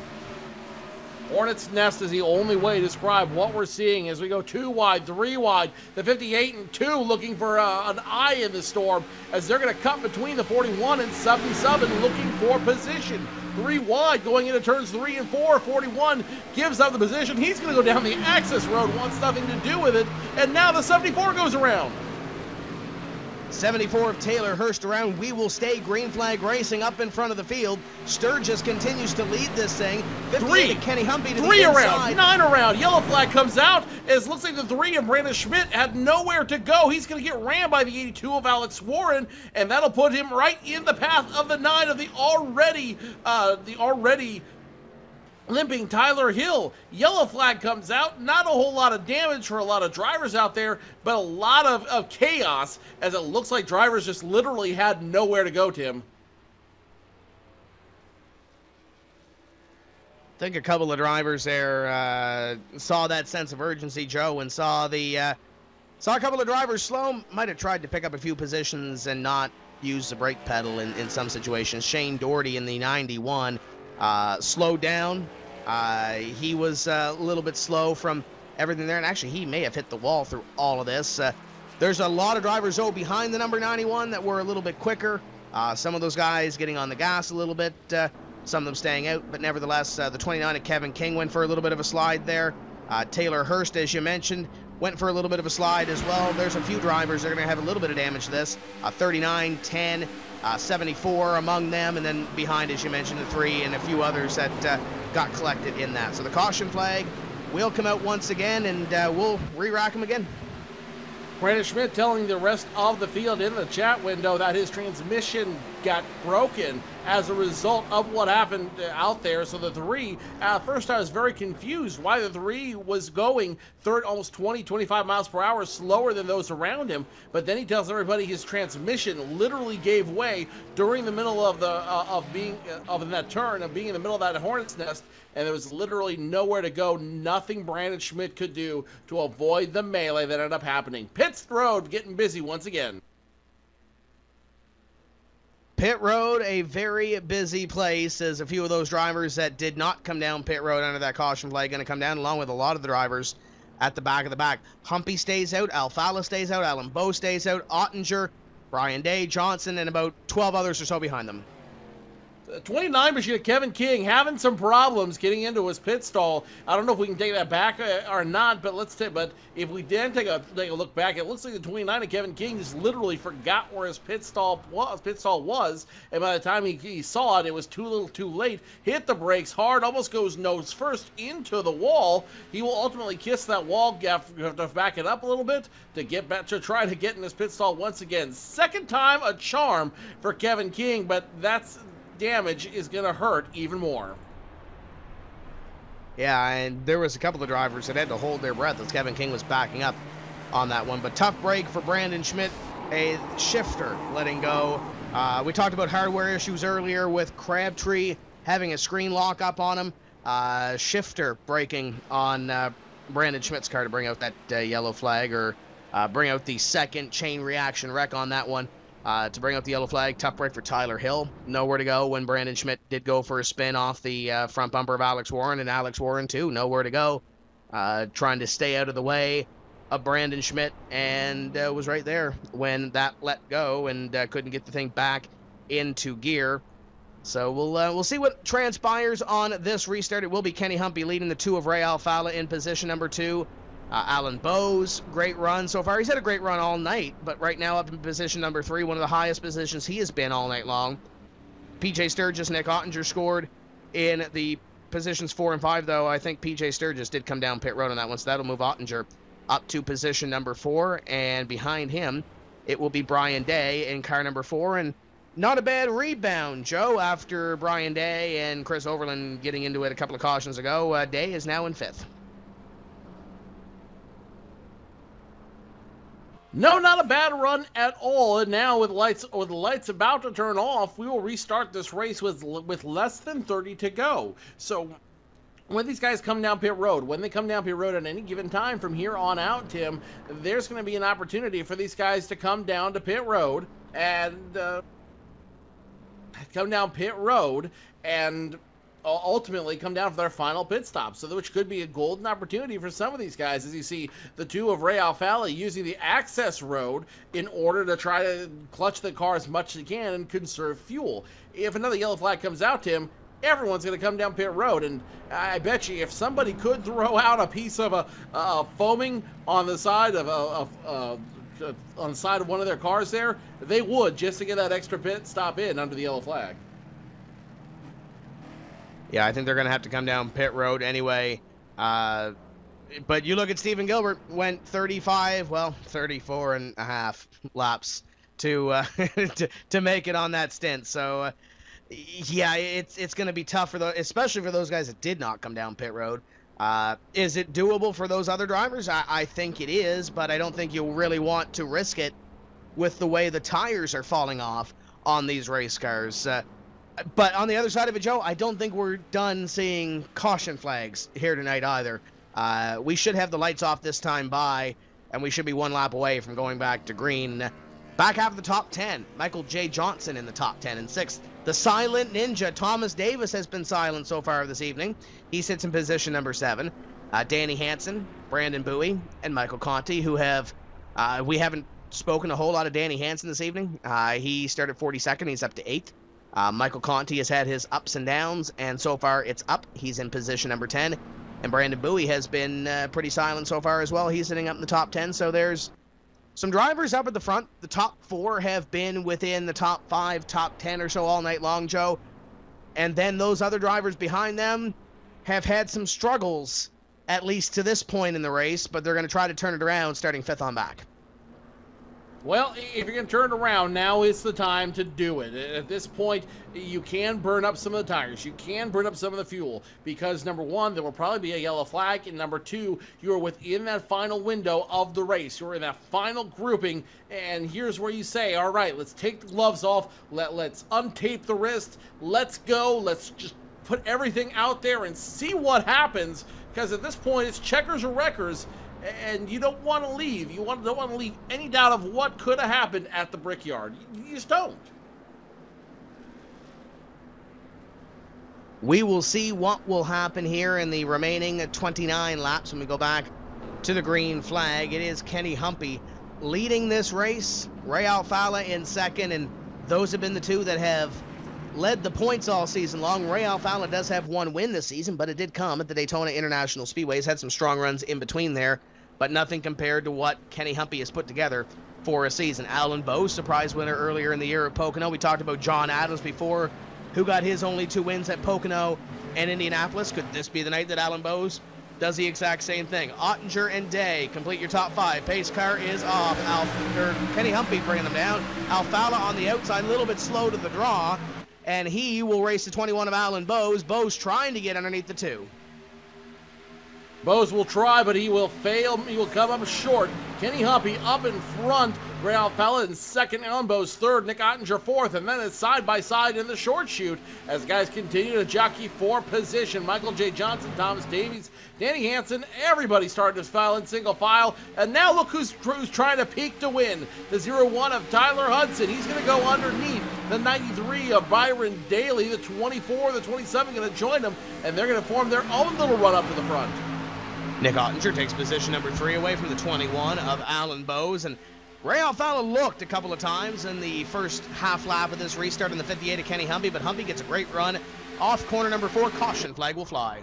Hornet's Nest is the only way to describe what we're seeing as we go 2 wide, 3 wide. The 58 and 2 looking for an eye in the storm as they're going to cut between the 41 and 77 looking for position. 3 wide going into turns 3 and 4. 41 gives up the position. He's going to go down the access road, wants nothing to do with it, and now the 74 goes around. 74 of Taylor Hurst around. We will stay green flag racing up in front of the field. Sturgis continues to lead this thing. 3, Kenny Humphrey to 3 the around, inside. 9 around. Yellow flag comes out as looks like the 3 of Brandon Schmidt had nowhere to go. He's going to get rammed by the 82 of Alex Warren, and that'll put him right in the path of the 9 of the already limping Tyler Hill. Yellow flag comes out. Not a whole lot of damage for a lot of drivers out there, but a lot of chaos as it looks like drivers just literally had nowhere to go, Tim. I think a couple of drivers there saw that sense of urgency, Joe, and saw a couple of drivers slow. Might have tried to pick up a few positions and not use the brake pedal in some situations. Shane Doherty in the 91 slowed down. He was a little bit slow from everything there, and actually he may have hit the wall through all of this. There's a lot of drivers behind the number 91 that were a little bit quicker. Some of those guys getting on the gas a little bit, some of them staying out, but nevertheless the 29 of Kevin King went for a little bit of a slide there. Taylor Hurst, as you mentioned, went for a little bit of a slide as well. There's a few drivers that are going to have a little bit of damage to this. 39, 10, 74 among them, and then behind, as you mentioned, the 3 and a few others that got collected in that. So the caution flag will come out once again, and we'll re-rack them again. Brandon Schmidt telling the rest of the field in the chat window that his transmission got broken as a result of what happened out there. So the 3, first I was very confused why the 3 was going almost 20, 25 miles per hour slower than those around him. But then he tells everybody his transmission literally gave way during the middle of being in the middle of that Hornet's Nest, and there was literally nowhere to go. Nothing Brandon Schmidt could do to avoid the melee that ended up happening. Pitts Road getting busy once again. Pit road, a very busy place, as a few of those drivers that did not come down pit road under that caution flag going to come down, along with a lot of the drivers at the back of the back. Humpy stays out, Alfalla stays out, Alan Bowe stays out, Ottinger, Brian Day, Johnson, and about 12 others or so behind them. 29 machine of Kevin King having some problems getting into his pit stall. I don't know if we can take that back or not, but but if we did take a look back, it looks like the 29 of Kevin King just literally forgot where his pit stall was, and by the time he saw it, it was too little too late. Hit the brakes hard, almost goes nose first into the wall. He will ultimately kiss that wall. You have to back it up a little bit to get back to try to get in his pit stall once again. Second time a charm for Kevin King, but that's damage is going to hurt even more. Yeah, and there was a couple of drivers that had to hold their breath as Kevin King was backing up on that one. But tough break for Brandon Schmidt, a shifter letting go. We talked about hardware issues earlier with Crabtree having a screen lock up on him. Shifter braking on Brandon Schmidt's car to bring out that yellow flag, or bring out the second chain reaction wreck on that one. To bring out the yellow flag. Tough break for Tyler Hill. Nowhere to go when Brandon Schmidt did go for a spin off the front bumper of Alex Warren, and Alex Warren too. Nowhere to go. Trying to stay out of the way of Brandon Schmidt, and was right there when that let go and couldn't get the thing back into gear. So we'll see what transpires on this restart. It will be Kenny Humpy leading the 2 of Ray Alfala in position number 2. Alan Bowes, great run so far. He's had a great run all night, but right now up in position number 3, one of the highest positions he has been all night long. PJ Sturgis, Nick Ottinger scored in the positions 4 and 5, though. I think PJ Sturgis did come down pit road on that one, so that'll move Ottinger up to position number 4, and behind him, it will be Brian Day in car number 4, and not a bad rebound, Joe, after Brian Day and Chris Overland getting into it a couple of cautions ago. Day is now in 5th. No, not a bad run at all. And now with the lights about to turn off, we will restart this race with less than 30 to go. So when these guys come down pit road, at any given time from here on out, Tim, there's going to be an opportunity for these guys to come down to pit road and ultimately come down for their final pit stop, so which could be a golden opportunity for some of these guys, as you see the 2 of Ray Alfala using the access road in order to try to clutch the car as much as they can and conserve fuel. If another yellow flag comes out, Tim, everyone's going to come down pit road, and I bet you if somebody could throw out a piece of a foaming on the side of on the side of one of their cars there, they would, just to get that extra pit stop in under the yellow flag. Yeah, I think they're going to have to come down pit road anyway. But you look at Stephen Gilbert, went 34 and a half laps to make it on that stint. So, yeah, it's going to be tough especially for those guys that did not come down pit road. Is it doable for those other drivers? I think it is, but I don't think you'll really want to risk it with the way the tires are falling off on these race cars. But on the other side of it, Joe, I don't think we're done seeing caution flags here tonight either. We should have the lights off this time and we should be 1 lap away from going back to green. Back half of the top 10, Michael J. Johnson in the top 10 in 6th. The silent ninja, Thomas Davis, has been silent so far this evening. He sits in position number 7. Danny Hansen, Brandon Bowie, and Michael Conti, who we haven't spoken a whole lot of Danny Hansen this evening. He started 42nd, he's up to 8th. Michael Conti has had his ups and downs, and so far it's up. He's in position number 10. And Brandon Bowie has been pretty silent so far as well. He's sitting up in the top 10, so there's some drivers up at the front. The top 4 have been within the top 5, top 10 or so all night long, Joe. And then those other drivers behind them have had some struggles, at least to this point in the race, but they're going to try to turn it around starting 5th on back. Well, if you're going to turn it around, now is the time to do it. At this point, you can burn up some of the tires. You can burn up some of the fuel because, number 1, there will probably be a yellow flag, and number 2, you are within that final window of the race. You're in that final grouping, and here's where you say, all right, let's take the gloves off. Let's untape the wrist. Let's go. Let's just put everything out there and see what happens, because at this point, it's checkers or wreckers. And you don't want to leave. You don't want to leave any doubt of what could have happened at the Brickyard. You just don't. We will see what will happen here in the remaining 29 laps when we go back to the green flag. It is Kenny Humpy leading this race. Ray Alfala in 2nd, and those have been the 2 that have led the points all season long. Ray Alfala does have 1 win this season, but it did come at the Daytona International Speedway. He's had some strong runs in between there, but nothing compared to what Kenny Humpy has put together for a season. Alan Bowes, surprise winner earlier in the year at Pocono. We talked about John Adams before, who got his only 2 wins at Pocono and Indianapolis. Could this be the night that Alan Bowes does the exact same thing? Ottinger and Day complete your top 5. Pace car is off. Kenny Humpy bringing them down. Alfala on the outside, a little bit slow to the draw, and he will race the 21 of Alan Bowes. Bowes trying to get underneath the 2. Bose will try, but he will fail. He will come up short. Kenny Humpy up in front. Ray Alfalla in second, Alan Bose third, Nick Ottinger fourth, and then it's side by side in the short shoot as guys continue to jockey for position. Michael J. Johnson, Thomas Davies, Danny Hansen, everybody starting to file in single file. And now look who's trying to peak to win. The 0-1 of Tyler Hudson. He's going to go underneath the 93 of Byron Daly. The 24, the 27 going to join him, and they're going to form their own little run up to the front. Nick Ottinger takes position number 3 away from the 21 of Alan Bose, and Ray Alfalla looked a couple of times in the first half lap of this restart in the 58 of Kenny Humpy, but Humpy gets a great run off corner number 4. Caution flag will fly.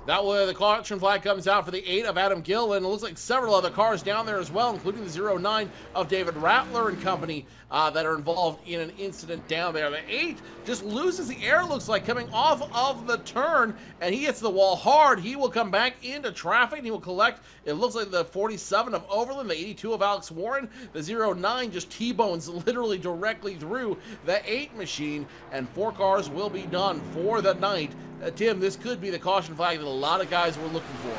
That way, the caution flag comes out for the 8 of Adam Gilliland. It looks like several other cars down there as well, including the 09 of David Rattler and company that are involved in an incident down there. The 8 just loses the air, looks like, coming off of the turn, and he hits the wall hard. He will come back into traffic, and he will collect, it looks like, the 47 of Overland, the 82 of Alex Warren. The 09 just T-bones literally directly through the 8 machine, and 4 cars will be done for the night. Tim, this could be the caution flag that a lot of guys were looking for.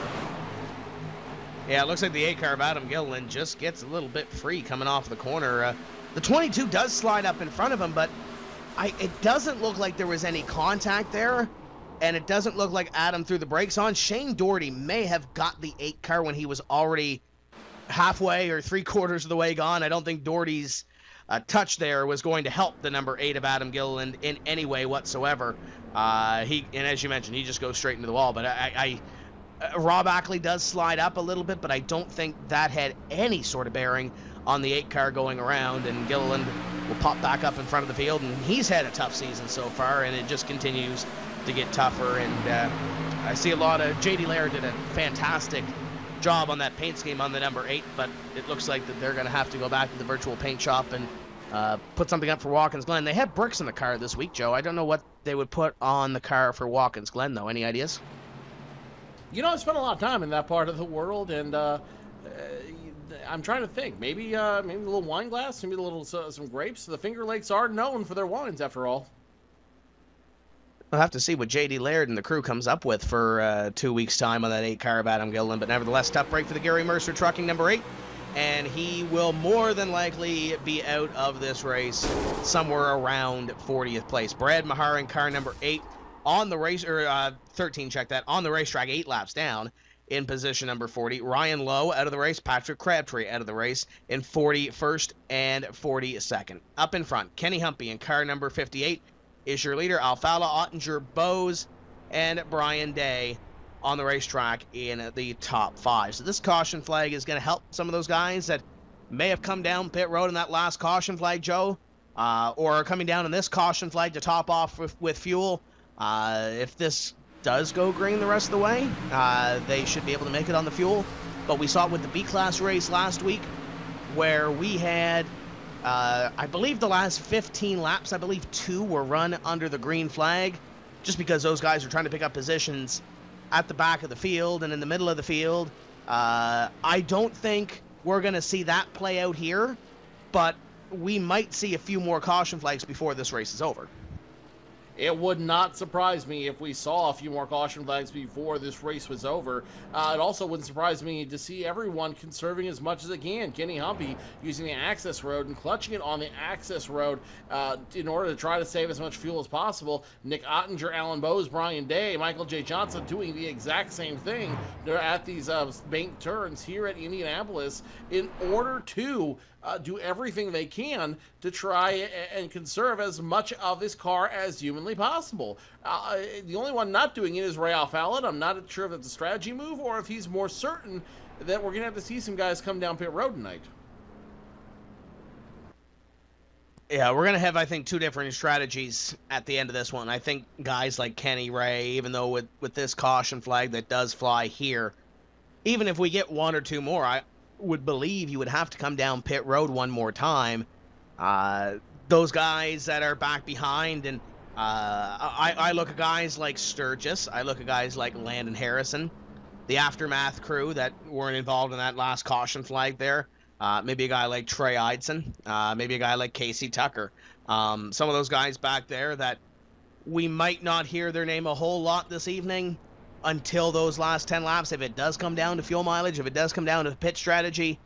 Yeah, it looks like the 8 car of Adam Gilliland just gets a little bit free coming off the corner. The 22 does slide up in front of him, but it doesn't look like there was any contact there, and it doesn't look like Adam threw the brakes on. Shane Doherty may have got the 8 car when he was already halfway or 3/4 of the way gone. I don't think Doherty's touch there was going to help the number 8 of Adam Gilliland in any way whatsoever. And as you mentioned, he just goes straight into the wall. But Rob Ackley does slide up a little bit, but I don't think that had any sort of bearing on the 8 car going around. And Gilliland will pop back up in front of the field, and he's had a tough season so far, and it just continues to get tougher. And I see a lot of J.D. Laird did a fantastic job on that paint scheme on the number 8, but it looks like that they're going to have to go back to the virtual paint shop and put something up for Watkins Glen. They had bricks in the car this week, Joe. I don't know what they would put on the car for Watkins Glen, though. Any ideas? You know, I spent a lot of time in that part of the world, and I'm trying to think. Maybe a little wine glass, maybe a little some grapes. The Finger Lakes are known for their wines, after all. We'll have to see what J.D. Laird and the crew comes up with for 2 weeks' time on that 8 car of Adam Gilliland. But nevertheless, tough break for the Gary Mercer Trucking number 8. And he will more than likely be out of this race somewhere around 40th place. Brad Mahar in car number 8 on the race, or 13, check that, on the racetrack, 8 laps down in position number 40. Ryan Lowe out of the race. Patrick Crabtree out of the race in 41st and 42nd. Up in front, Kenny Humpy in car number 58 is your leader. Alfalla, Ottinger, Bose, and Brian Day on the racetrack in the top 5. So this caution flag is going to help some of those guys that may have come down pit road in that last caution flag, Joe, or are coming down in this caution flag to top off with fuel. If this does go green the rest of the way, they should be able to make it on the fuel. But we saw it with the B-Class race last week, where we had, I believe the last 15 laps, I believe 2 were run under the green flag, just because those guys are trying to pick up positions at the back of the field and in the middle of the field. I don't think we're going to see that play out here, but we might see a few more caution flags before this race is over. It would not surprise me if we saw a few more caution flags before this race was over. It also wouldn't surprise me to see everyone conserving as much as they can. Kenny Humpy using the access road and clutching it on the access road in order to try to save as much fuel as possible. Nick Ottinger, Alan Bose, Brian Day, Michael J. Johnson doing the exact same thing. They're at these bank turns here at Indianapolis in order to do everything they can to try and conserve as much of this car as humanly possible. The only one not doing it is Ray Alfalla. I'm not sure if it's a strategy move or if he's more certain that we're going to have to see some guys come down pit road tonight. Yeah, we're going to have, I think, 2 different strategies at the end of this one. I think guys like Kenny Ray, even though with this caution flag that does fly here, even if we get 1 or 2 more, I would believe you would have to come down pit road one more time. Those guys that are back behind, and I look at guys like Sturgis, I look at guys like Landon Harrison, the Aftermath crew that weren't involved in that last caution flag there. Maybe a guy like Trey Eidson, maybe a guy like Casey Tucker. Some of those guys back there that we might not hear their name a whole lot this evening, until those last 10 laps. If it does come down to fuel mileage, if it does come down to pit strategy,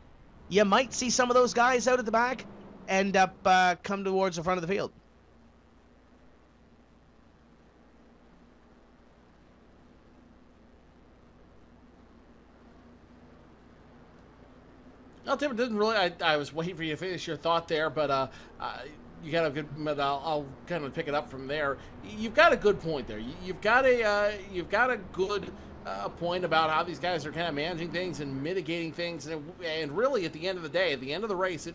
you might see some of those guys out at the back end up come towards the front of the field. No, Tim, it didn't really. I was waiting for you to finish your thought there, but you got a good. But I'll kind of pick it up from there. You've got a good point there. You've got a good point about how these guys are kind of managing things and mitigating things, and really at the end of the day, at the end of the race, the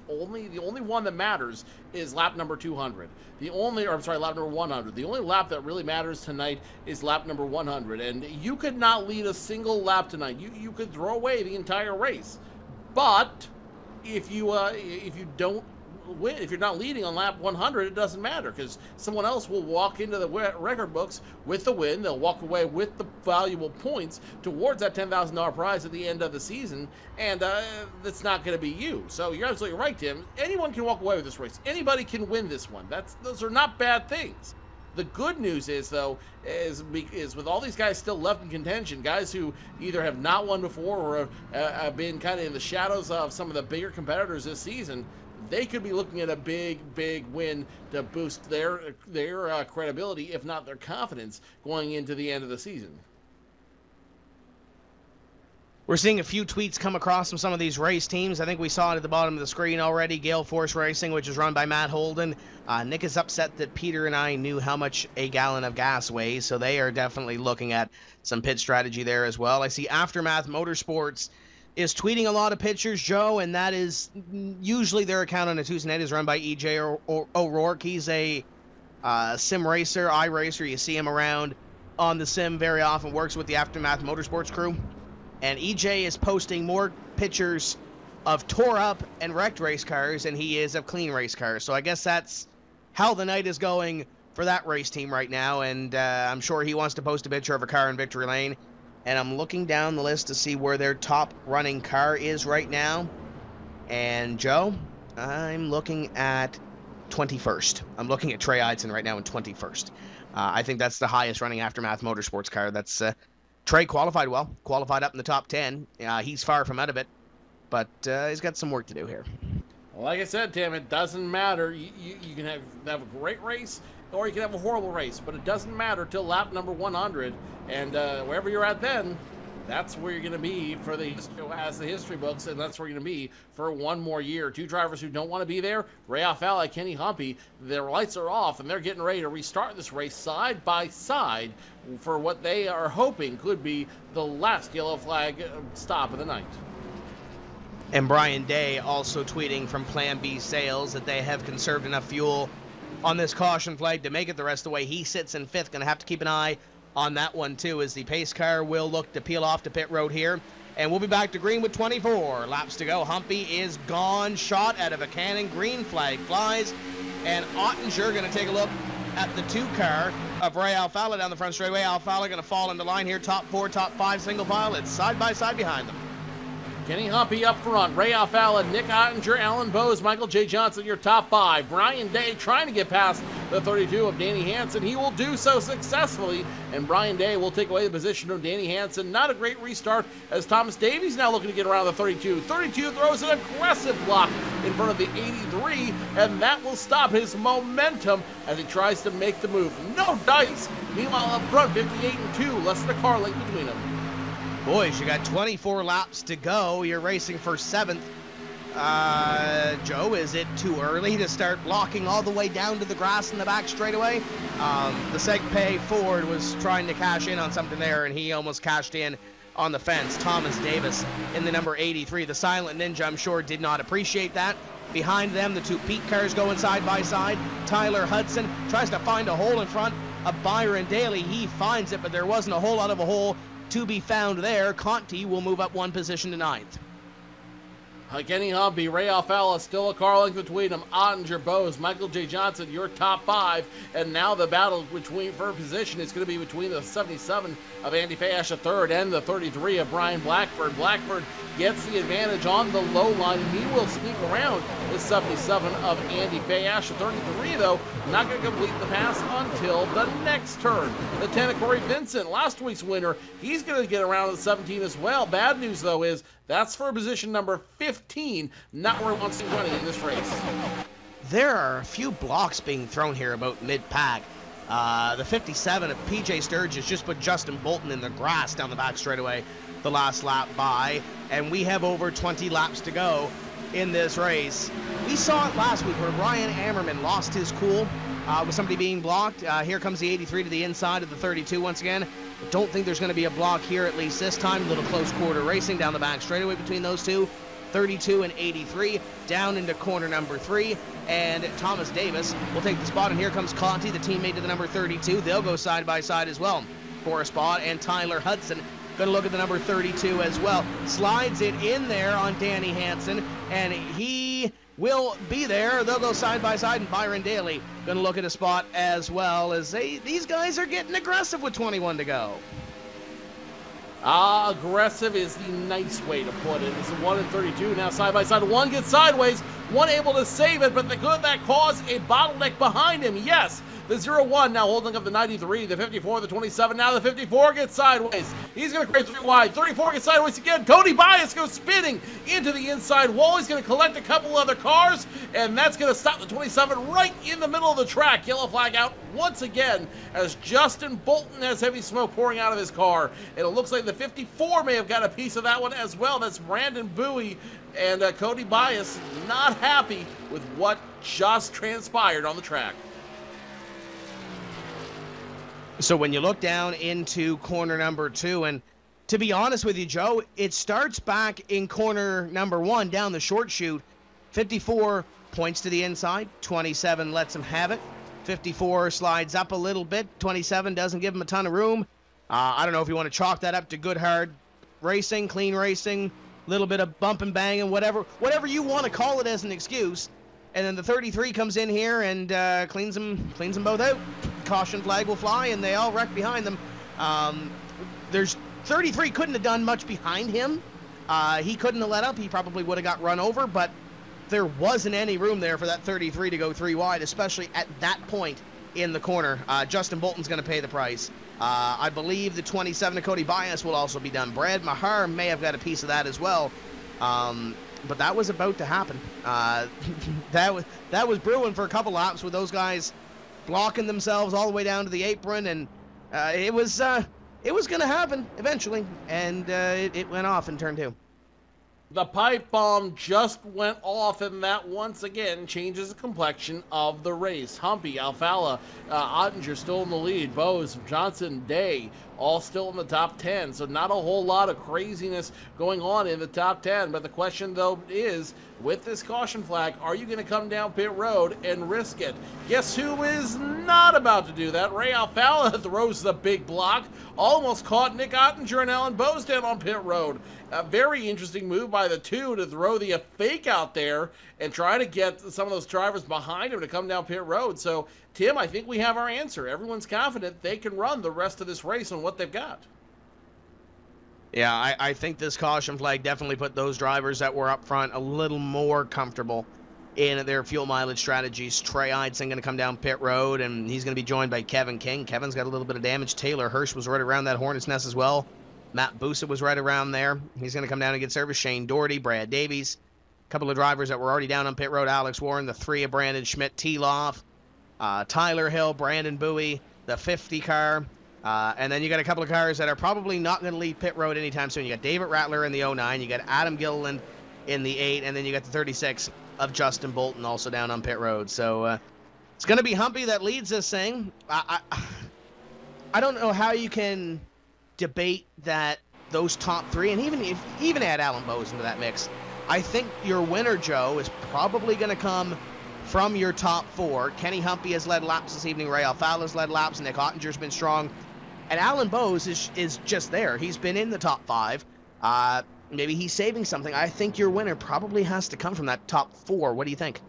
only one that matters is lap number 200. Lap number 100. The only lap that really matters tonight is lap number 100, and you could not lead a single lap tonight. You could throw away the entire race. But if you don't win, if you're not leading on lap 100, it doesn't matter, because someone else will walk into the record books with the win. They'll walk away with the valuable points towards that $10,000 prize at the end of the season, and that's not going to be you. So you're absolutely right, Tim. Anyone can walk away with this race. Anybody can win this one. Those are not bad things. The good news is, though, is with all these guys still left in contention, guys who either have not won before or have been kind of in the shadows of some of the bigger competitors this season, they could be looking at a big win to boost their credibility, if not their confidence, going into the end of the season. We're seeing a few tweets come across from some of these race teams. I think we saw it at the bottom of the screen already. Gale Force Racing, which is run by Matt Holden. Nick is upset that Peter and I knew how much a gallon of gas weighs, so they are definitely looking at some pit strategy there as well. I see Aftermath Motorsports is tweeting a lot of pictures, Joe, and that is usually their account on a Tuesday night is run by EJ O'Rourke. He's a sim racer, iRacer. You see him around on the sim very often, works with the Aftermath Motorsports crew. And EJ is posting more pictures of tore up and wrecked race cars than he is of clean race cars. So I guess that's how the night is going for that race team right now. And I'm sure he wants to post a picture of a car in victory lane. And I'm looking down the list to see where their top running car is right now. And Joe, I'm looking at 21st. I'm looking at Trey Eidson right now in 21st. I think that's the highest running Aftermath Motorsports car. That's Trey qualified well, qualified up in the top 10. He's far from out of it, but he's got some work to do here. Well, like I said, Tim, it doesn't matter. You can have a great race, or you can have a horrible race, but it doesn't matter till lap number 100. And wherever you're at then, that's where you're going to be for the history books, and that's where you're going to be for one more year. Two drivers who don't want to be there, Ray Alfala, Kenny Humpy, their lights are off, and they're getting ready to restart this race side by side for what they are hoping could be the last yellow flag stop of the night. And Brian Day also tweeting from Plan B Sales that they have conserved enough fuel on this caution flag to make it the rest of the way. He sits in 5th, going to have to keep an eye on that one too, as the pace car will look to peel off to pit road here. And we'll be back to green with 24 laps to go. Humpy is gone, shot out of a cannon, green flag flies, and Ottinger going to take a look at the 2 car of Ray Alfala down the front straightaway. Alfala going to fall into line here, top 4, top 5 single file. It's side by side behind them. Kenny Humpy up front, Ray Alfala, Nick Ottinger, Alan Bowes, Michael J. Johnson, your top 5. Brian Day trying to get past the 32 of Danny Hansen. He will do so successfully, and Brian Day will take away the position of Danny Hansen. Not a great restart, as Thomas Davies now looking to get around the 32. 32 throws an aggressive block in front of the 83, and that will stop his momentum as he tries to make the move. No dice. Meanwhile, up front, 58 and 2, less than a car length between them. Boys, you got 24 laps to go. You're racing for 7th. Joe, is it too early to start blocking all the way down to the grass in the back straightaway? The Segpay Ford was trying to cash in on something there, and he almost cashed in on the fence. Thomas Davis in the number 83. The Silent Ninja, I'm sure, did not appreciate that. Behind them, the 2 Pete cars going side by side. Tyler Hudson tries to find a hole in front of Byron Daly. He finds it, but there wasn't a whole lot of a hole to be found there. Conti will move up 1 position to 9th. Kenny Humpy, Ray Alfala, still a car length between them. Ottinger, Bowes, Michael J. Johnson, your top 5. And now the battle for position is going to be between the 77 of Andy Fayash III and the 33 of Brian Blackford. Blackford gets the advantage on the low line, and he will sneak around the 77 of Andy Bayash. The 33, though, not going to complete the pass until the next turn. The 10 of Corey Vincent, last week's winner, he's going to get around the 17 as well. Bad news, though, is that's for position number 15, not where he wants to be running in this race. There are a few blocks being thrown here about mid-pack. The 57 of PJ Sturgis just put Justin Bolton in the grass down the back straightaway the last lap by, and we have over 20 laps to go in this race. We saw it last week where Ryan Ammerman lost his cool with somebody being blocked. Here comes the 83 to the inside of the 32 once again. I don't think there's going to be a block here, at least this time. A little close quarter racing down the back straightaway between those two. 32 and 83 down into corner number 3, and Thomas Davis will take the spot, and here comes Conti, the teammate to the number 32. They'll go side by side as well for a spot, and Tyler Hudson gonna look at the number 32 as well. Slides it in there on Danny Hansen, and he will be there. They'll go side by side, and Byron Daly gonna look at a spot as well, as these guys are getting aggressive with 21 to go. Aggressive is the nice way to put it. It's a 1 and 32 now side by side. One gets sideways, one able to save it, but could that cause a bottleneck behind him? Yes. The 0-1 now holding up the 93, the 54, the 27. Now the 54 gets sideways. He's going to create 3 wide. 34 gets sideways again. Cody Bias goes spinning into the inside wall. He's going to collect a couple other cars, and that's going to stop the 27 right in the middle of the track. Yellow flag out once again as Justin Bolton has heavy smoke pouring out of his car. And it looks like the 54 may have got a piece of that one as well. That's Brandon Bowie, and Cody Bias not happy with what just transpired on the track. So when you look down into corner number 2, and to be honest with you, Joe, it starts back in corner number 1 down the short chute. 54 points to the inside. 27 lets him have it. 54 slides up a little bit. 27 doesn't give him a ton of room. I don't know if you want to chalk that up to good hard racing, clean racing, a little bit of bump and bang, and whatever you want to call it as an excuse. And then the 33 comes in here and cleans them both out. Caution flag will fly, and they all wreck behind them. There's 33 couldn't have done much behind him. He couldn't have let up. He probably would have got run over, but there wasn't any room there for that 33 to go 3 wide, especially at that point in the corner. Justin Bolton's going to pay the price. I believe the 27 to Cody Bias will also be done. Brad Mahar may have got a piece of that as well. But that was about to happen. That was brewing for a couple laps with those guys blocking themselves all the way down to the apron, and it was going to happen eventually, and it went off in turn 2. The pipe bomb just went off, and that once again changes the complexion of the race. Humpy, Alfala, Ottinger still in the lead. Bose, Johnson, Day, all still in the top 10. So not a whole lot of craziness going on in the top 10. But the question, though, is, with this caution flag, are you going to come down pit road and risk it? Guess who is not about to do that? Ray Alfala throws the big block. Almost caught Nick Ottinger and Alan Bose down on pit road. A very interesting move by the 2 to throw the fake out there and try to get some of those drivers behind him to come down pit road. So, Tim, I think we have our answer. Everyone's confident they can run the rest of this race on what they've got. Yeah, I think this caution flag definitely put those drivers that were up front a little more comfortable in their fuel mileage strategies. Trey Eidson going to come down pit road, and he's going to be joined by Kevin King. Kevin's got a little bit of damage. Taylor Hirsch was right around that hornet's nest as well. Matt Busa was right around there. He's going to come down and get service. Shane Doherty, Brad Davies, a couple of drivers that were already down on pit road. Alex Warren, the 3 of Brandon Schmidt, T-Loff, Tyler Hill, Brandon Bowie, the 50 car. And then you got a couple of cars that are probably not going to leave pit road anytime soon. You got David Rattler in the 09. You got Adam Gilliland in the 8. And then you got the 36 of Justin Bolton also down on pit road. So it's going to be Humpy that leads this thing. I don't know how you can debate that those top 3, and even add Alan Bose into that mix. I think your winner, Joe, is probably going to come from your top 4. Kenny Humpy has led laps this evening. Ray Alfala has led laps. Nick Ottinger's been strong. And Alan Bose is just there. He's been in the top 5. Maybe he's saving something. I think your winner probably has to come from that top 4. What do you think?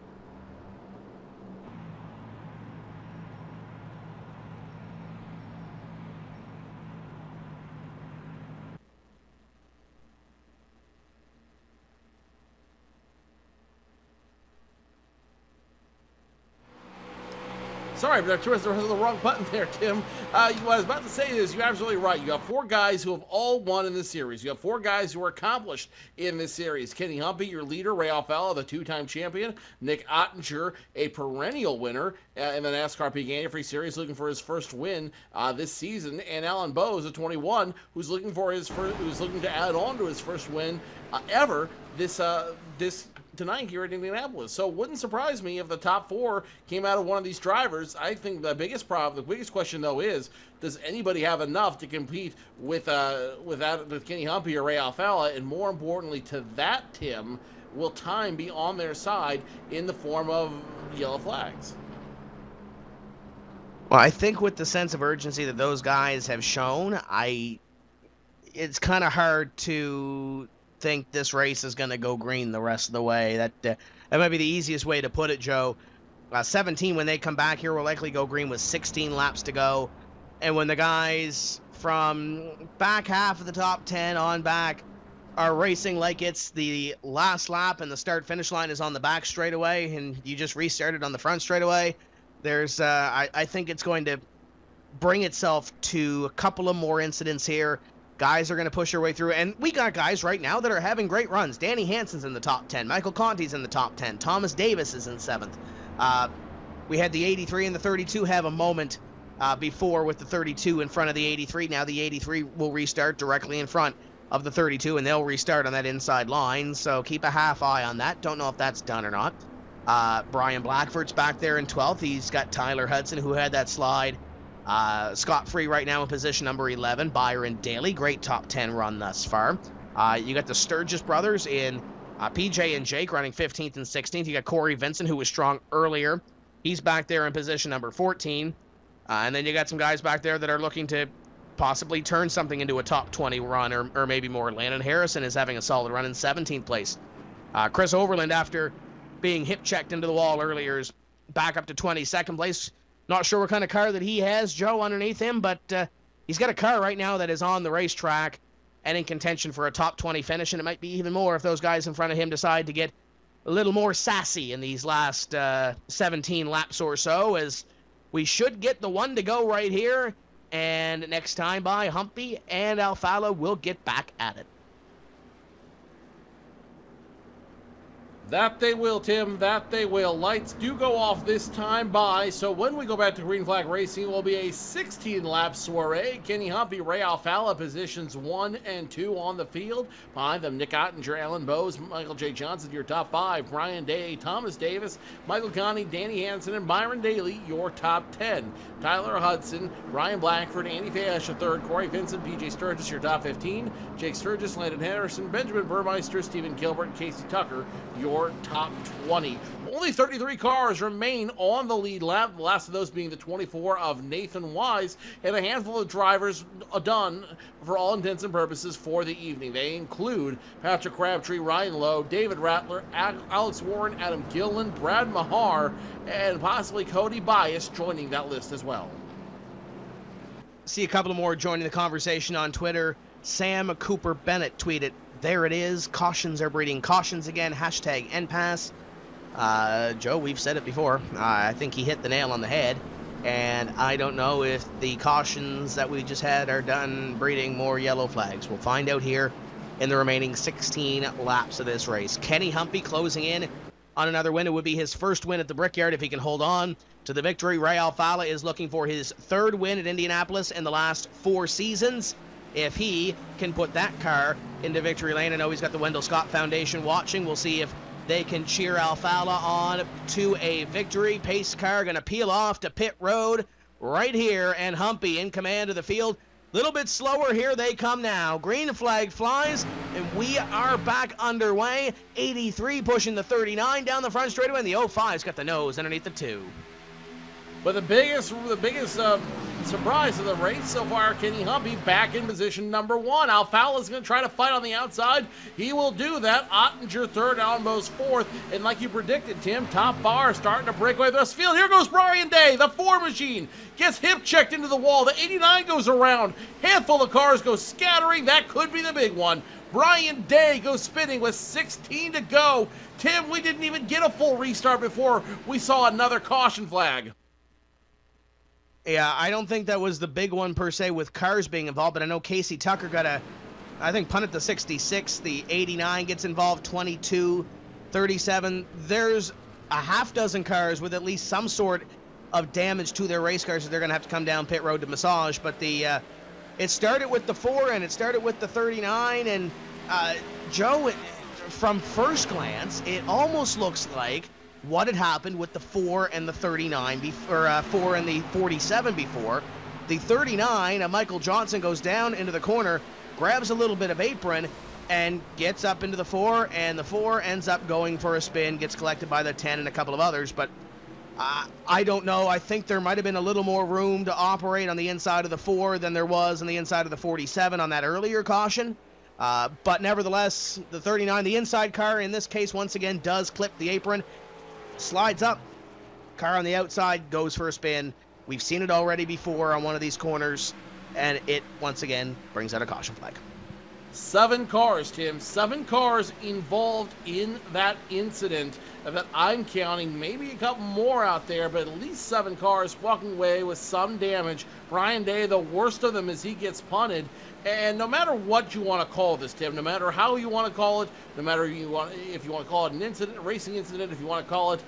Sorry, but there was the wrong button there, Tim. What I was about to say is you're absolutely right. You have 4 guys who have all won in this series. You have 4 guys who are accomplished in this series. Kenny Humpy, your leader. Ray Alfalla, the 2-time champion. Nick Ottinger, a perennial winner in the NASCAR Peak Antifreeze Series, looking for his first win this season. And Alan Bowes, a 21, who's looking to add on to his first win ever this tonight here at Indianapolis. So it wouldn't surprise me if the top 4 came out of one of these drivers. I think the biggest question though is, does anybody have enough to compete with Kenny Humpy or Ray Alfalla? And more importantly to that, Tim, will time be on their side in the form of yellow flags? Well, I think with the sense of urgency that those guys have shown, it's kind of hard to think this race is going to go green the rest of the way. That might be the easiest way to put it, Joe. 17, when they come back here, will likely go green with 16 laps to go. And when the guys from back half of the top 10 on back are racing like it's the last lap and the start-finish line is on the back straightaway and you just restarted on the front straightaway, there's I think it's going to bring itself to a couple of more incidents here. Guys are going to push their way through, and we got guys right now that are having great runs. Danny Hansen's in the top 10. Michael Conti's in the top 10. Thomas Davis is in 7th. We had the 83 and the 32 have a moment before with the 32 in front of the 83. Now the 83 will restart directly in front of the 32, and they'll restart on that inside line, so keep a half eye on that. Don't know if that's done or not. Brian Blackford's back there in 12th. He's got Tyler Hudson, who had that slide. Scott Free right now in position number 11. Byron Daly, great top 10 run thus far. You got the Sturgis brothers in PJ and Jake running 15th and 16th. You got Corey Vincent, who was strong earlier. He's back there in position number 14. And then you got some guys back there that are looking to possibly turn something into a top 20 run or maybe more. Landon Harrison is having a solid run in 17th place. Chris Overland, after being hip checked into the wall earlier, is back up to 22nd place. Not sure what kind of car that he has, Joe, underneath him, but he's got a car right now that is on the racetrack and in contention for a top 20 finish, and it might be even more if those guys in front of him decide to get a little more sassy in these last 17 laps or so, as we should get the one to go right here, and next time by, Humpy and Alfalla will get back at it. That they will, Tim. That they will. Lights do go off this time by, so when we go back to green flag racing, it will be a 16-lap soiree. Kenny Humpy, Ray Alfalla, positions 1 and 2 on the field. Behind them, Nick Ottinger, Alan Bowes, Michael J. Johnson, your top 5. Brian Day, Thomas Davis, Michael Conti, Danny Hansen, and Byron Daly, your top 10. Tyler Hudson, Brian Blackford, Andy Fayesh, your 3rd. Corey Vincent, PJ Sturgis, your top 15. Jake Sturgis, Landon Harrison, Benjamin Burmeister, Stephen Gilbert, and Casey Tucker, your top 20. Only 33 cars remain on the lead lap, the last of those being the 24 of Nathan Wise, and a handful of drivers done for all intents and purposes for the evening. They include Patrick Crabtree, Ryan Lowe, David Rattler, Alex Warren, Adam Gillen, Brad Mahar, and possibly Cody Bias joining that list as well. See a couple more joining the conversation on Twitter. Sam Cooper Bennett tweeted, "There it is. Cautions are breeding cautions again. Hashtag NPass." Joe, we've said it before. I think he hit the nail on the head. And I don't know if the cautions that we just had are done breeding more yellow flags. We'll find out here in the remaining 16 laps of this race. Kenny Humpy closing in on another win. It would be his first win at the Brickyard if he can hold on to the victory. Ray Alfalla is looking for his 3rd win at Indianapolis in the last 4 seasons. If he can put that car into victory lane, I know he's got the Wendell Scott Foundation watching. We'll see if they can cheer Alfalla on to a victory. Pace car going to peel off to pit road right here, and Humpy in command of the field. A little bit slower, here they come now. Green flag flies, and we are back underway. 83 pushing the 39 down the front straightaway, and the 05's got the nose underneath the 2. But the biggest surprise of the race so far, Kenny Humpy back in position number 1. Alfalla's going to try to fight on the outside. He will do that. Ottinger 3rd, Alan Bowes 4th. And like you predicted, Tim, top bar starting to break away the rest of the field. Here goes Brian Day, the 4 machine. Gets hip checked into the wall. The 89 goes around. Handful of cars go scattering. That could be the big one. Brian Day goes spinning with 16 to go. Tim, we didn't even get a full restart before we saw another caution flag. Yeah, I don't think that was the big one per se with cars being involved, but I know Casey Tucker got I think punted the 66, the 89 gets involved, 22, 37. There's a half dozen cars with at least some sort of damage to their race cars that they're going to have to come down pit road to massage. But it started with the 4 and it started with the 39. And Joe, from first glance, it almost looks like what had happened with the 4 and the 39, or 4 and the 47 before. The 39, Michael Johnson goes down into the corner, grabs a little bit of apron, and gets up into the 4, and the 4 ends up going for a spin, gets collected by the 10 and a couple of others. But I don't know. I think there might have been a little more room to operate on the inside of the 4 than there was on the inside of the 47 on that earlier caution. But nevertheless, the 39, the inside car in this case, once again, does clip the apron, slides up, car on the outside goes for a spin. We've seen it already before on one of these corners, and it once again brings out a caution flag. 7 cars, Tim. 7 cars involved in that incident that I'm counting. Maybe a couple more out there, but at least 7 cars walking away with some damage. Brian Day, the worst of them, as he gets punted. And no matter what you want to call this, Tim, no matter how you want to call it, no matter if you want to call it an incident, a racing incident, if you want to call it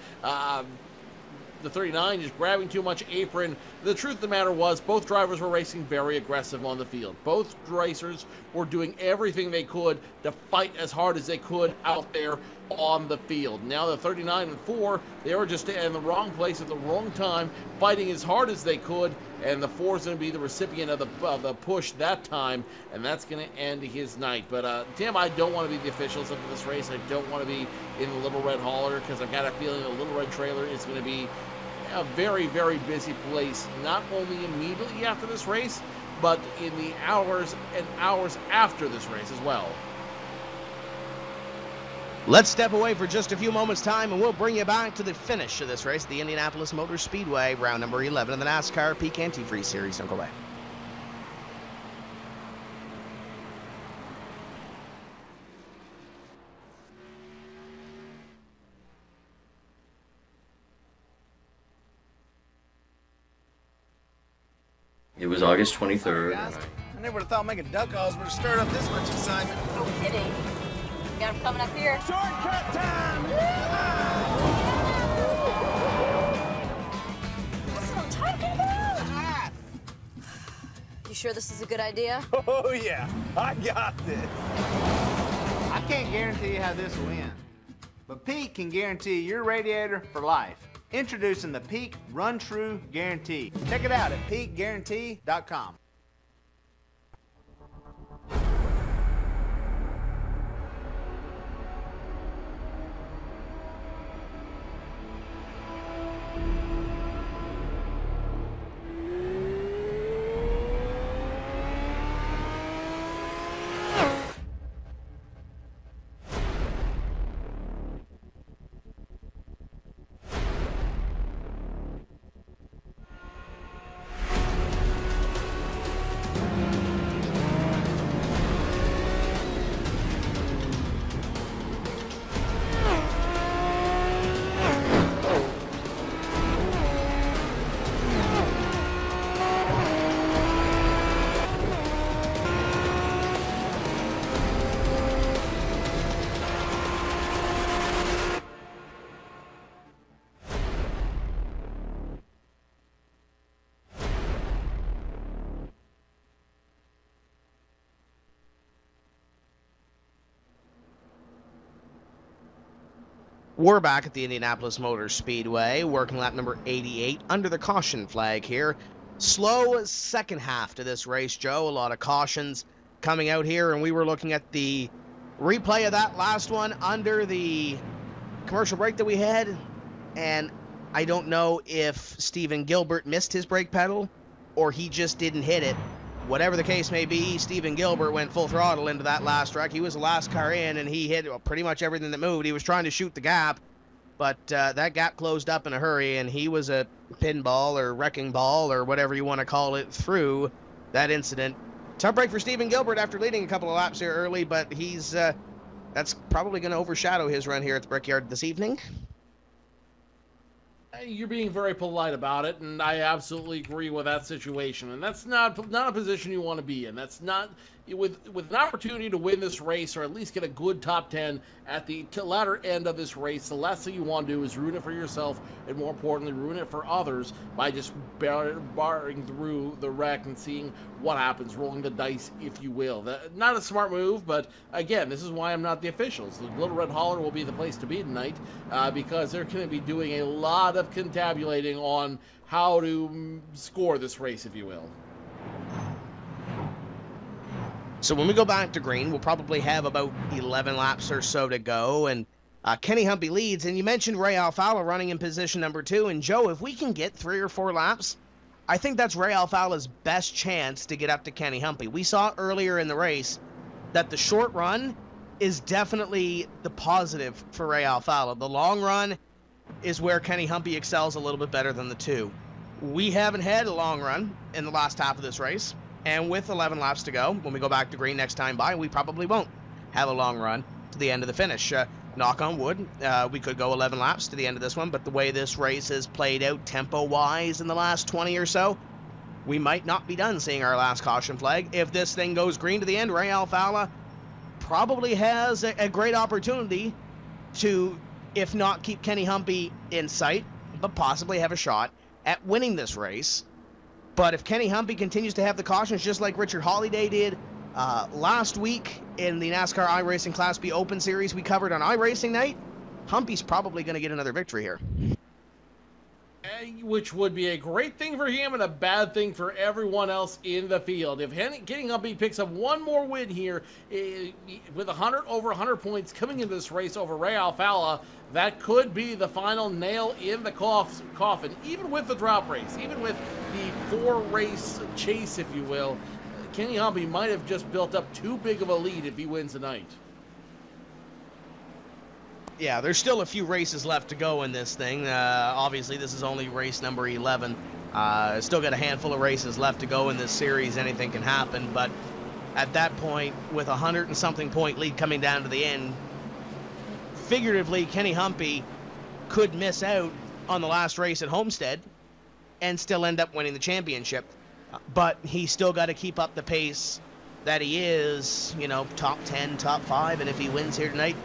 the 39 is grabbing too much apron. The truth of the matter was both drivers were racing very aggressive on the field. Both racers were doing everything they could to fight as hard as they could out there on the field. Now the 39 and 4, they were just in the wrong place at the wrong time, fighting as hard as they could, and the 4 is going to be the recipient of the push that time, and that's going to end his night. But Tim, I don't want to be the officials of this race. I don't want to be in the Little Red Hauler, because I've got a feeling the Little Red Trailer is going to be a very, very busy place, not only immediately after this race, but in the hours and hours after this race as well. Let's step away for just a few moments' time, and we'll bring you back to the finish of this race, the Indianapolis Motor Speedway, round number 11 of the NASCAR Peak Antifreeze Series. Don't go away. It was August 23rd. I never would have thought making duck calls would have stirred up this much excitement. No kidding. Got him coming up here. Shortcut time! That's what I'm talking about. You sure this is a good idea? Oh, yeah. I got this. I can't guarantee how this will end, but Pete can guarantee your radiator for life. Introducing the Peak Run True Guarantee. Check it out at peakguarantee.com. We're back at the Indianapolis Motor Speedway, working lap number 88 under the caution flag here. Slow second half to this race, Joe. A lot of cautions coming out here, and we were looking at the replay of that last one under the commercial break that we had, and I don't know if Steven Gilbert missed his brake pedal or he just didn't hit it. Whatever the case may be, Steven Gilbert went full throttle into that last wreck. He was the last car in, and he hit pretty much everything that moved. He was trying to shoot the gap, but that gap closed up in a hurry, and he was a pinball or wrecking ball or whatever you want to call it through that incident. Tough break for Steven Gilbert after leading a couple of laps here early, but he's that's probably going to overshadow his run here at the Brickyard this evening. You're being very polite about it, and I absolutely agree with that situation. And that's not a position you want to be in. That's not with an opportunity to win this race or at least get a good top 10 at the latter end of this race. The last thing you want to do is ruin it for yourself, and more importantly, ruin it for others by just barring through the wreck and seeing what happens, rolling the dice, if you will. Not a smart move, but again, this is why I'm not the officials. The Little Red Holler will be the place to be tonight because they're going to be doing a lot of contabulating on how to score this race, if you will. So when we go back to green, we'll probably have about 11 laps or so to go, and Kenny Humpy leads. And you mentioned Ray Alfala running in position number 2. And Joe, if we can get 3 or 4 laps, I think that's Ray Alfala's best chance to get up to Kenny Humpy. We saw earlier in the race that the short run is definitely the positive for Ray Alfala. The long run is where Kenny Humpy excels a little bit better than the 2. We haven't had a long run in the last half of this race. And with 11 laps to go, when we go back to green next time by, we probably won't have a long run to the end of the finish. Knock on wood, we could go 11 laps to the end of this one, but the way this race has played out tempo-wise in the last 20 or so, we might not be done seeing our last caution flag. If this thing goes green to the end, Ray Alfala probably has a great opportunity to, if not keep Kenny Humpy in sight, but possibly have a shot at winning this race. But if Kenny Humpy continues to have the cautions just like Richard Holiday did last week in the NASCAR iRacing Class B Open Series we covered on iRacing night, Humpy's probably going to get another victory here. Which would be a great thing for him and a bad thing for everyone else in the field. If Kenny Humpy picks up one more win here with over 100 points coming into this race over Ray Alfala, that could be the final nail in the coffin. Even with the drop race, even with the 4-race chase, if you will, Kenny Humpy might have just built up too big of a lead if he wins tonight. Yeah, there's still a few races left to go in this thing. Obviously, this is only race number 11. Still got a handful of races left to go in this series. Anything can happen, but at that point, with 100 and something point lead coming down to the end, figuratively, Kenny Humpy could miss out on the last race at Homestead and still end up winning the championship. But he's still got to keep up the pace that he is, you know, top 10, top 5, and if he wins here tonight,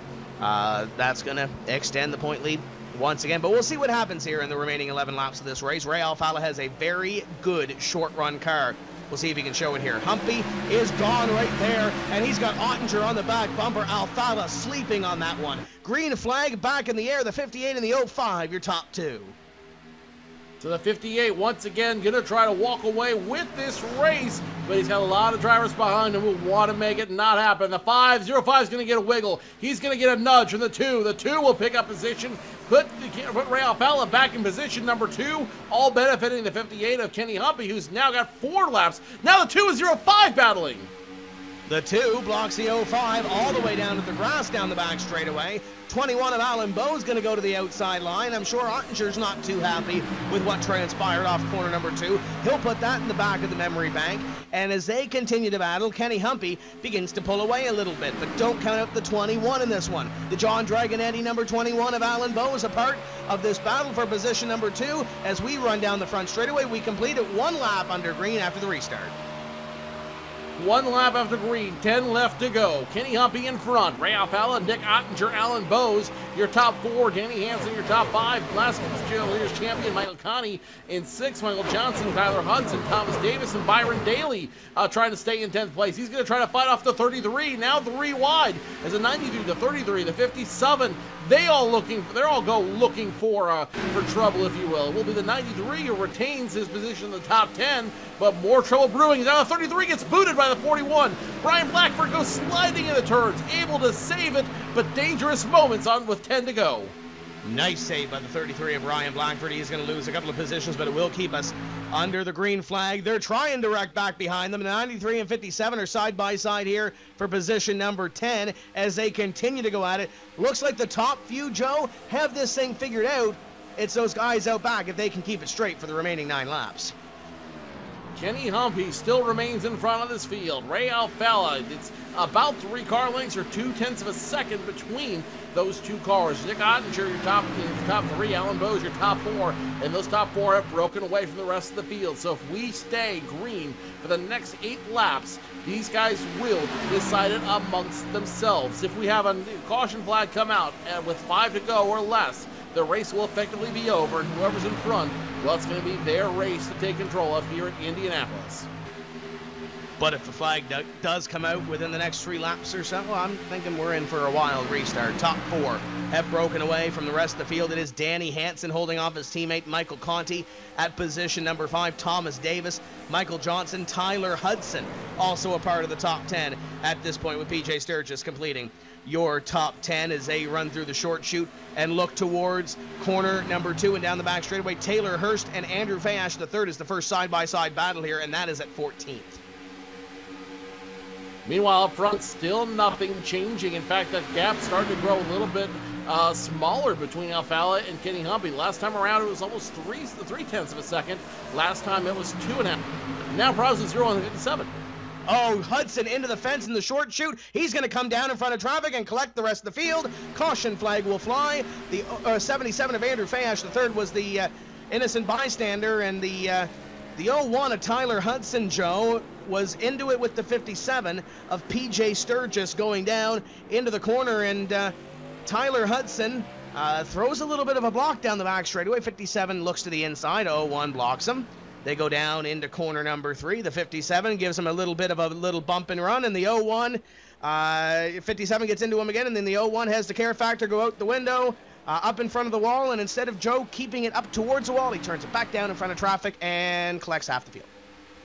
that's going to extend the point lead once again. But we'll see what happens here in the remaining 11 laps of this race. Ray Alfala has a very good short-run car. We'll see if he can show it here. Humpy is gone right there, and he's got Ottinger on the back bumper. Alfala sleeping on that one. Green flag back in the air, the 58 and the 05, your top 2. So the 58, once again, going to try to walk away with this race, but he's got a lot of drivers behind him who want to make it not happen. The 05 is going to get a wiggle. He's going to get a nudge from the 2. The 2 will pick up position, put Ray Alfala back in position number 2, all benefiting the 58 of Kenny Humpy, who's now got 4 laps. Now the 2 is 05 battling. The 2 blocks the 05 all the way down to the grass down the back straightaway. 21 of Alan Bowe's going to go to the outside line. I'm sure Ottinger's not too happy with what transpired off corner number 2. He'll put that in the back of the memory bank. And as they continue to battle, Kenny Humpy begins to pull away a little bit. But don't count out the 21 in this one. The John Dragonetti number 21 of Alan Bowe is a part of this battle for position number 2. As we run down the front straightaway, we complete it 1 lap under green after the restart. 1 lap after green, 10 left to go. Kenny Humpy in front. Ray Alfala, Nick Ottinger, Alan Bowes, your top 4. Danny Hansen, your top 5. Last year's champion, Michael Connie in 6th. Michael Johnson, Tyler Hudson, Thomas Davis, and Byron Daly trying to stay in 10th place. He's going to try to fight off the 33. Now 3 wide as a 93, the 33, the 57. They're all looking for trouble, if you will. It will be the 93 who retains his position in the top 10, but more trouble brewing. Now the 33 gets booted by the 41. Brian Blackford goes sliding in the turns, able to save it, but dangerous moments on with 10 to go. Nice save by the 33 of Brian Blackford. He's going to lose a couple of positions, but it will keep us under the green flag. They're trying to wreck back behind them. The 93 and 57 are side by side here for position number 10 as they continue to go at it. Looks like the top few, Joe, have this thing figured out. It's those guys out back if they can keep it straight for the remaining 9 laps. Kenny Humpy still remains in front of this field. Ray Alfalla, it's about 3 car lengths or 0.2 of a second between those 2 cars. Nick Ottinger, your top 3, Alan Bowes, your top 4, and those top 4 have broken away from the rest of the field. So if we stay green for the next 8 laps, these guys will decide it amongst themselves. If we have a caution flag come out with 5 to go or less, the race will effectively be over, and whoever's in front, well, it's going to be their race to take control of here at Indianapolis. But if the flag does come out within the next 3 laps or so, I'm thinking we're in for a wild restart. Top 4 have broken away from the rest of the field. It is Danny Hansen holding off his teammate Michael Conti at position number 5. Thomas Davis, Michael Johnson, Tyler Hudson, also a part of the top 10 at this point, with PJ Sturgis completing your top 10 as they run through the short chute and look towards corner number 2 and down the back straightaway. Taylor Hurst and Andrew Fayash III is the first side-by-side battle here, and that is at 14th. Meanwhile, up front, still nothing changing. In fact, that gap started to grow a little bit smaller between Alfalla and Kenny Humpy. Last time around, it was almost 3/10 of a second. Last time, it was 2.5. Now, Prowse is 0 on 57. Oh, Hudson into the fence in the short chute. He's going to come down in front of traffic and collect the rest of the field. Caution flag will fly. The 77 of Andrew Fayash III was the innocent bystander, and the 01 of Tyler Hudson, Joe, was into it with the 57 of PJ Sturgis going down into the corner, and Tyler Hudson throws a little bit of a block down the back straightaway. 57 looks to the inside. 01 blocks him. They go down into corner number 3. The 57 gives him a little bit of a little bump and run, and the 01, 57 gets into him again, and then the 01 has the care factor go out the window, up in front of the wall, and instead of Joe keeping it up towards the wall, he turns it back down in front of traffic and collects half the field.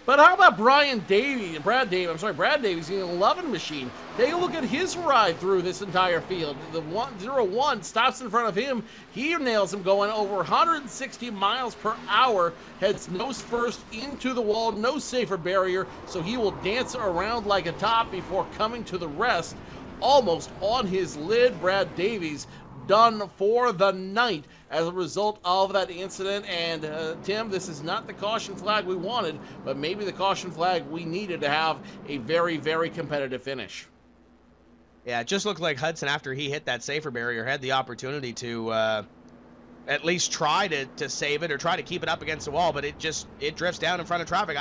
But how about Brad Davies, the 11 machine? Take a look at his ride through this entire field. The 01 stops in front of him. He nails him going over 160 miles per hour, heads nose first into the wall, no safer barrier, so he will dance around like a top before coming to the rest. Almost on his lid, Brad Davies done for the night as a result of that incident. And Tim, this is not the caution flag we wanted, but maybe the caution flag we needed to have a very, very competitive finish. Yeah, it just looked like Hudson, after he hit that safer barrier, had the opportunity to at least try to save it or try to keep it up against the wall, but it drifts down in front of traffic.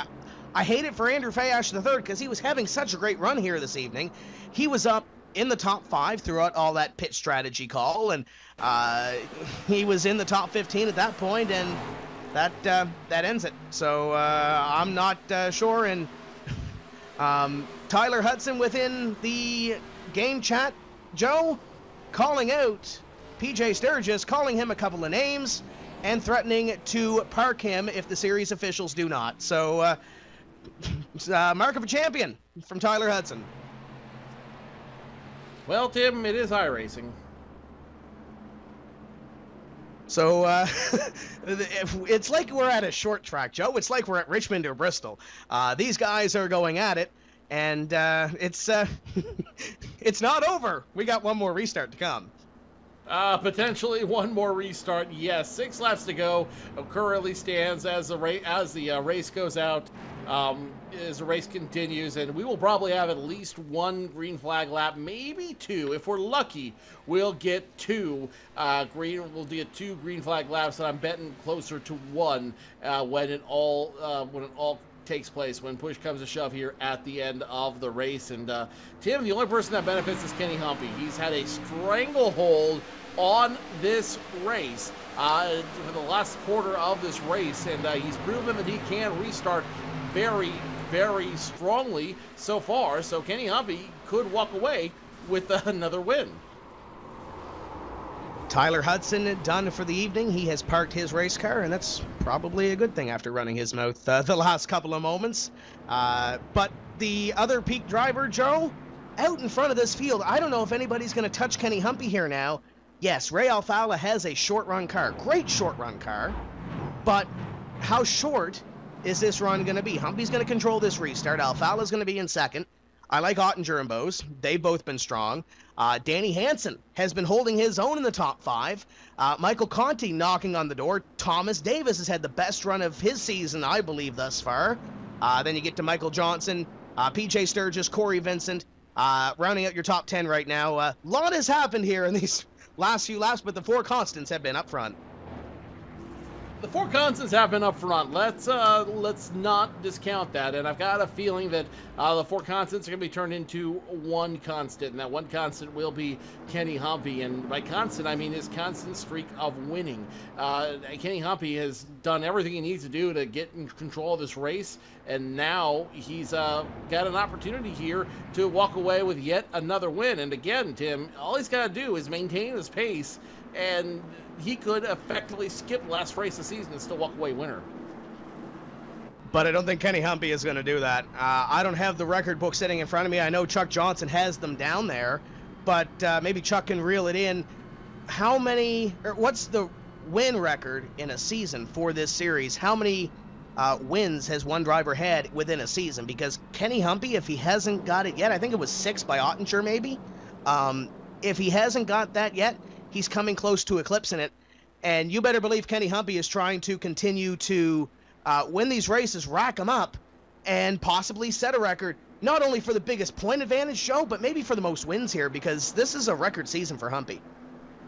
I hate it for Andrew Fayash III because he was having such a great run here this evening. He was up in the top 5 throughout all that pit strategy call, and he was in the top 15 at that point, and that ends it. So I'm not sure. And Tyler Hudson within the game chat, Joe, calling out PJ Sturgis, calling him a couple of names, and threatening to park him if the series officials do not. So mark of a champion from Tyler Hudson. Well, Tim, it is iRacing. So it's like we're at a short track, Joe. It's like we're at Richmond or Bristol. These guys are going at it, and it's not over. We got one more restart to come. Potentially one more restart. Yes, 6 laps to go. Currently stands as the race goes out. As the race continues, and we will probably have at least 1 green flag lap, maybe 2. If we're lucky, we'll get 2 We'll get 2 green flag laps, and I'm betting closer to 1 when it all takes place, when push comes to shove here at the end of the race. And Tim, the only person that benefits is Kenny Humpy. He's had a stranglehold on this race for the last quarter of this race, and he's proven that he can restart very, very strongly so far. So Kenny Humpy could walk away with another win. Tyler Hudson done for the evening. He has parked his race car, and that's probably a good thing after running his mouth the last couple of moments. But the other peak driver, Joe, out in front of this field. I don't know if anybody's going to touch Kenny Humpy here now. Yes, Ray Alfalla has a short-run car. Great short-run car. But how short is this run going to be? Humpy's going to control this restart. Alfalla's going to be in second. I like Ottinger and Bowes. They've both been strong. Danny Hansen has been holding his own in the top 5. Michael Conti knocking on the door. Thomas Davis has had the best run of his season, I believe, thus far. Then you get to Michael Johnson, PJ Sturgis, Corey Vincent, rounding out your top 10 right now. A lot has happened here in these last few laps, but the 4 constants have been up front. The 4 constants have been up front. Let's not discount that. And I've got a feeling that the 4 constants are going to be turned into 1 constant, and that 1 constant will be Kenny Humpy. And by constant, I mean his constant streak of winning. Kenny Humpy has done everything he needs to do to get in control of this race, and now he's got an opportunity here to walk away with yet another win. And again, Tim, all he's got to do is maintain his pace, and he could effectively skip last race of the season and still walk away winner. But I don't think Kenny Humpy is going to do that. I don't have the record book sitting in front of me. I know Chuck Johnson has them down there, but maybe Chuck can reel it in. What's the win record in a season for this series? How many wins has one driver had within a season? Because Kenny Humpy, if he hasn't got it yet, I think it was 6 by Ottinger maybe. If he hasn't got that yet, he's coming close to eclipsing it, and you better believe Kenny Humpy is trying to continue to win these races, rack them up, and possibly set a record, not only for the biggest point advantage show, but maybe for the most wins here, because this is a record season for Humpy.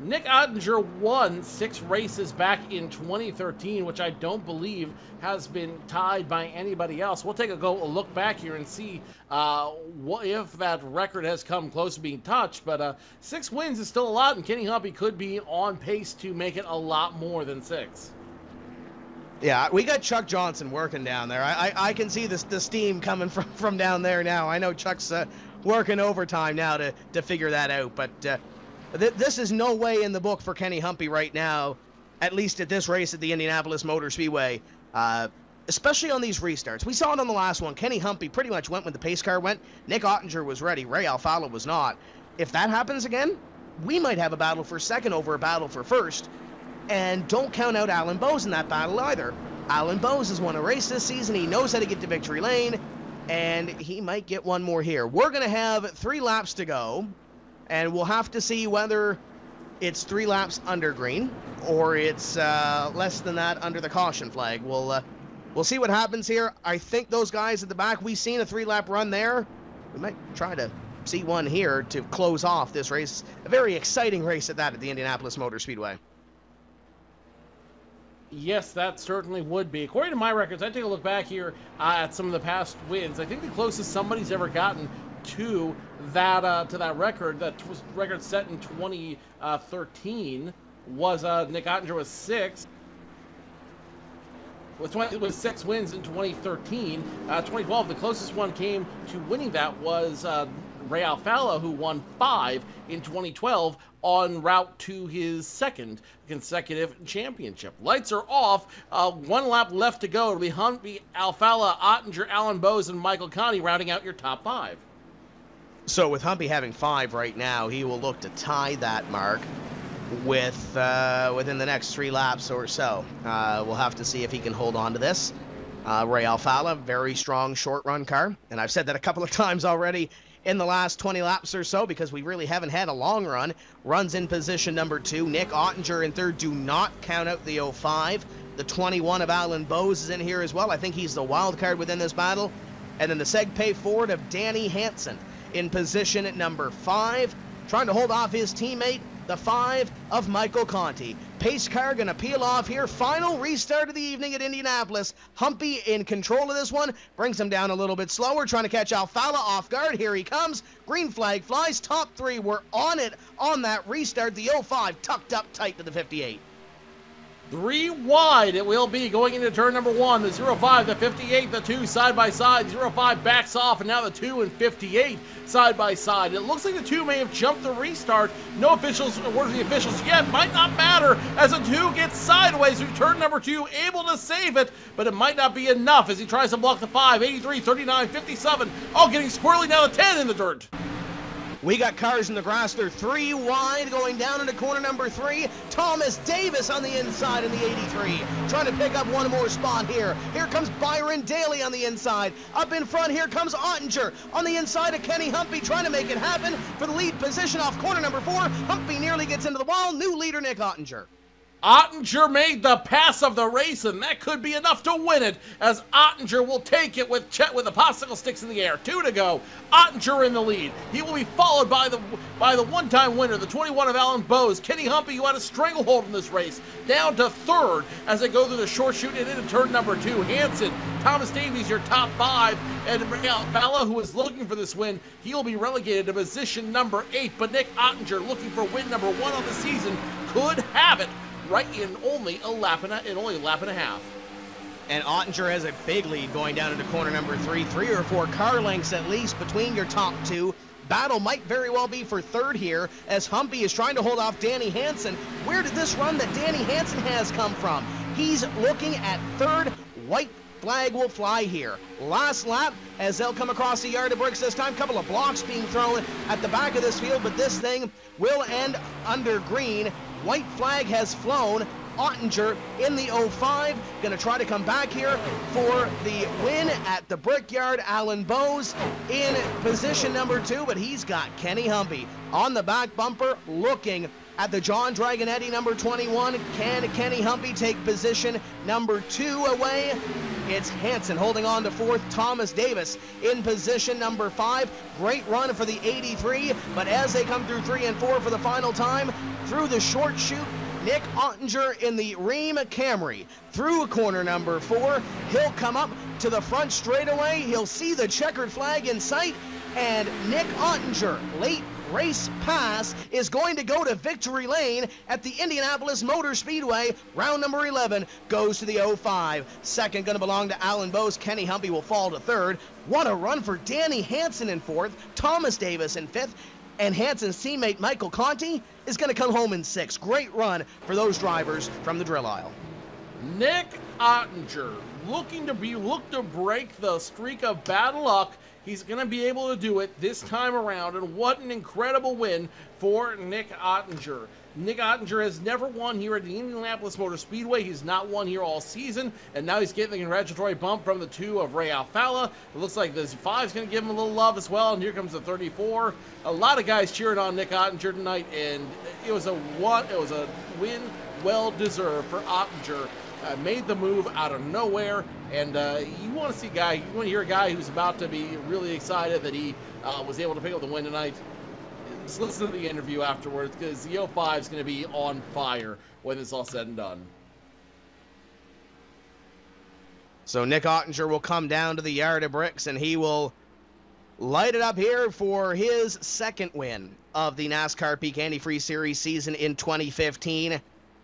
Nick Ottinger won 6 races back in 2013, which I don't believe has been tied by anybody else. We'll take a look back here and see if that record has come close to being touched. But 6 wins is still a lot, and Kenny Humpy could be on pace to make it a lot more than 6. Yeah, we got Chuck Johnson working down there. I can see the steam coming from down there now. I know Chuck's working overtime now to figure that out, but this is no way in the book for Kenny Humpy right now, at least at this race at the Indianapolis Motor Speedway, especially on these restarts. We saw it on the last one. Kenny Humpy pretty much went when the pace car went. Nick Ottinger was ready. Ray Alfala was not. If that happens again, we might have a battle for second over a battle for first. And don't count out Alan Bowes in that battle either. Alan Bowes has won a race this season. He knows how to get to victory lane, and he might get one more here. We're going to have 3 laps to go, and we'll have to see whether it's 3 laps under green or it's less than that under the caution flag. We'll see what happens here. I think those guys at the back, we've seen a 3-lap run there. We might try to see one here to close off this race. A very exciting race at that at the Indianapolis Motor Speedway. Yes, that certainly would be. According to my records, I take a look back here at some of the past wins. I think the closest somebody's ever gotten to that record, that was record set in 2013, was Nick Ottinger with 6. With 6 wins in 2013. 2012, the closest one came to winning that was Ray Alfala, who won 5 in 2012 en route to his 2nd consecutive championship. Lights are off. 1 lap left to go. It'll be Humpy, Alfala, Ottinger, Alan Bowes, and Michael Conti rounding out your top 5. So with Humpy having 5 right now, he will look to tie that mark with within the next 3 laps or so. We'll have to see if he can hold on to this. Ray Alfala, very strong short run car, and I've said that a couple of times already in the last 20 laps or so, because we really haven't had a long run. Runs in position number 2. Nick Ottinger in 3rd. Do not count out the 05. The 21 of Alan Bowes is in here as well. I think he's the wild card within this battle. And then the Segpay Ford of Danny Hansen in position at number 5. Trying to hold off his teammate, the 5 of Michael Conti. Pace car going to peel off here. Final restart of the evening at Indianapolis. Humpy in control of this one. Brings him down a little bit slower. Trying to catch Alfala off guard. Here he comes. Green flag flies. Top 3 were on it on that restart. The 05 tucked up tight to the 58. 3 wide it will be going into turn number 1. The 05, the 58, the 2 side by side. The 05 backs off, and now the 2 and 58 side by side. It looks like the 2 may have jumped the restart. No officials, word of the officials yet. Might not matter as the 2 gets sideways through turn number 2, able to save it, but it might not be enough as he tries to block the 5. 83, 39, 57. All getting squirrely now the 10 in the dirt. We got cars in the grass. They're 3 wide going down into corner number 3. Thomas Davis on the inside in the 83. Trying to pick up one more spot here. Here comes Byron Daly on the inside. Up in front, here comes Ottinger on the inside of Kenny Humpy, trying to make it happen for the lead position off corner number 4. Humpy nearly gets into the wall. New leader, Nick Ottinger. Ottinger made the pass of the race, and that could be enough to win it, as Ottinger will take it with Chet with the popsicle sticks in the air. 2 to go. Ottinger in the lead. He will be followed by the one-time winner, the 21 of Alan Bowes, Kenny Humpy, who had a stranglehold in this race, down to third as they go through the short chute and into turn number 2. Hansen, Thomas Davies, your top 5, and Balla, who is looking for this win, he'll be relegated to position number 8. But Nick Ottinger, looking for win number 1 on the season, could have it right in only a lap and a half. And Ottinger has a big lead going down into corner number 3. 3 or 4 car lengths at least between your top 2. Battle might very well be for third here as Humpy is trying to hold off Danny Hansen. Where did this run that Danny Hansen has come from? He's looking at third. White flag will fly here. Last lap as they'll come across the yard of bricks this time. Couple of blocks being thrown at the back of this field, but this thing will end under green. White flag has flown. Ottinger in the 05, gonna try to come back here for the win at the Brickyard. Alan Bowes in position number 2, but he's got Kenny Humpy on the back bumper looking at the John Dragonetti number 21. Can Kenny Humpy take position number 2 away? It's Hansen holding on to 4th. Thomas Davis in position number 5. Great run for the 83, but as they come through 3 and 4 for the final time, through the short chute, Nick Ottinger in the Ream Camry through corner number 4. He'll come up to the front straightaway. He'll see the checkered flag in sight, and Nick Ottinger, late race pass, is going to go to victory lane at the Indianapolis Motor Speedway. Round number 11 goes to the 05. Second going to belong to Alan Bowes. Kenny Humpy will fall to third. What a run for Danny Hansen in 4th. Thomas Davis in 5th. And Hansen's teammate Michael Conti is going to come home in 6th. Great run for those drivers from the drill aisle. Nick Ottinger looking to break the streak of bad luck. He's going to be able to do it this time around, and what an incredible win for Nick Ottinger. Nick Ottinger has never won here at the Indianapolis Motor Speedway. He's not won here all season, and now he's getting the congratulatory bump from the 2 of Ray Alfalla. It looks like this 5 is going to give him a little love as well, and here comes the 34. A lot of guys cheering on Nick Ottinger tonight, and it was a win well deserved for Ottinger. Made the move out of nowhere, and you want to hear a guy who's about to be really excited that he was able to pick up the win tonight. Just listen to the interview afterwards, because the 05 is going to be on fire when it's all said and done. So Nick Ottinger will come down to the yard of bricks, and he will light it up here for his 2nd win of the NASCAR Peak Antifreeze Series season in 2015,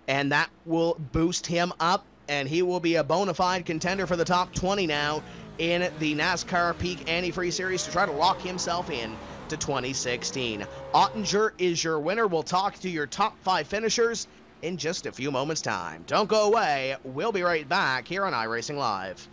and that will boost him up, and he will be a bona fide contender for the top 20 now in the NASCAR Peak Antifreeze Series to try to lock himself in to 2016. Ottinger is your winner. We'll talk to your top 5 finishers in just a few moments' time. Don't go away. We'll be right back here on iRacing Live.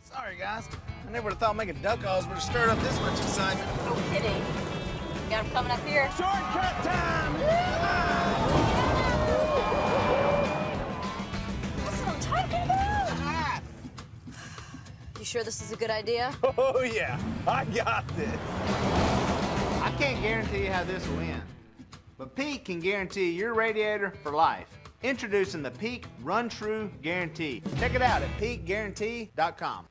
Sorry, guys. I never would have thought making duck calls would have stirred up this much excitement. No kidding. You got him coming up here. Shortcut time! That's what I'm talking about. You sure this is a good idea? Oh, yeah. I got this. I can't guarantee you how this will end, but Pete can guarantee your radiator for life. Introducing the Peak Run True Guarantee. Check it out at peakguarantee.com.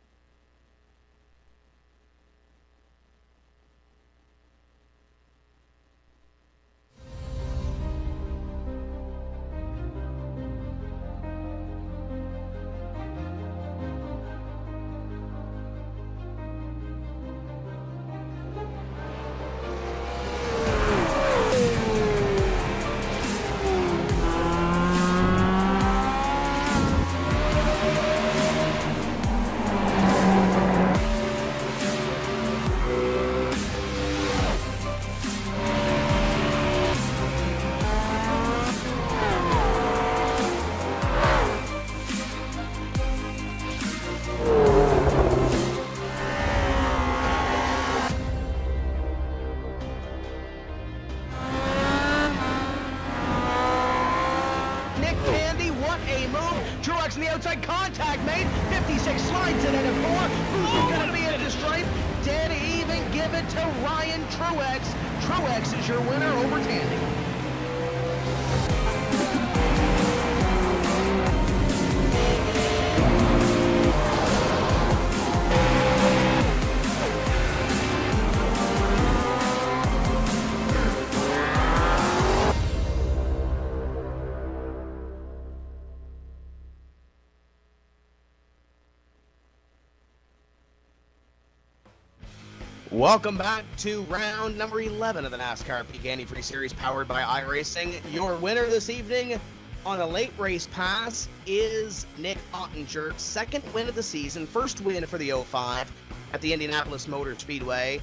what a move. Truex in the outside, contact made. 56 slides it in at 4. Who's going to be at the stripe? Dead even, give it to Ryan Truex. Truex is your winner over Tandy. Welcome back to round number 11 of the NASCAR Peak Antifreeze Series powered by iRacing. Your winner this evening on a late race pass is Nick Ottinger. Second win of the season, first win for the 05 at the Indianapolis Motor Speedway.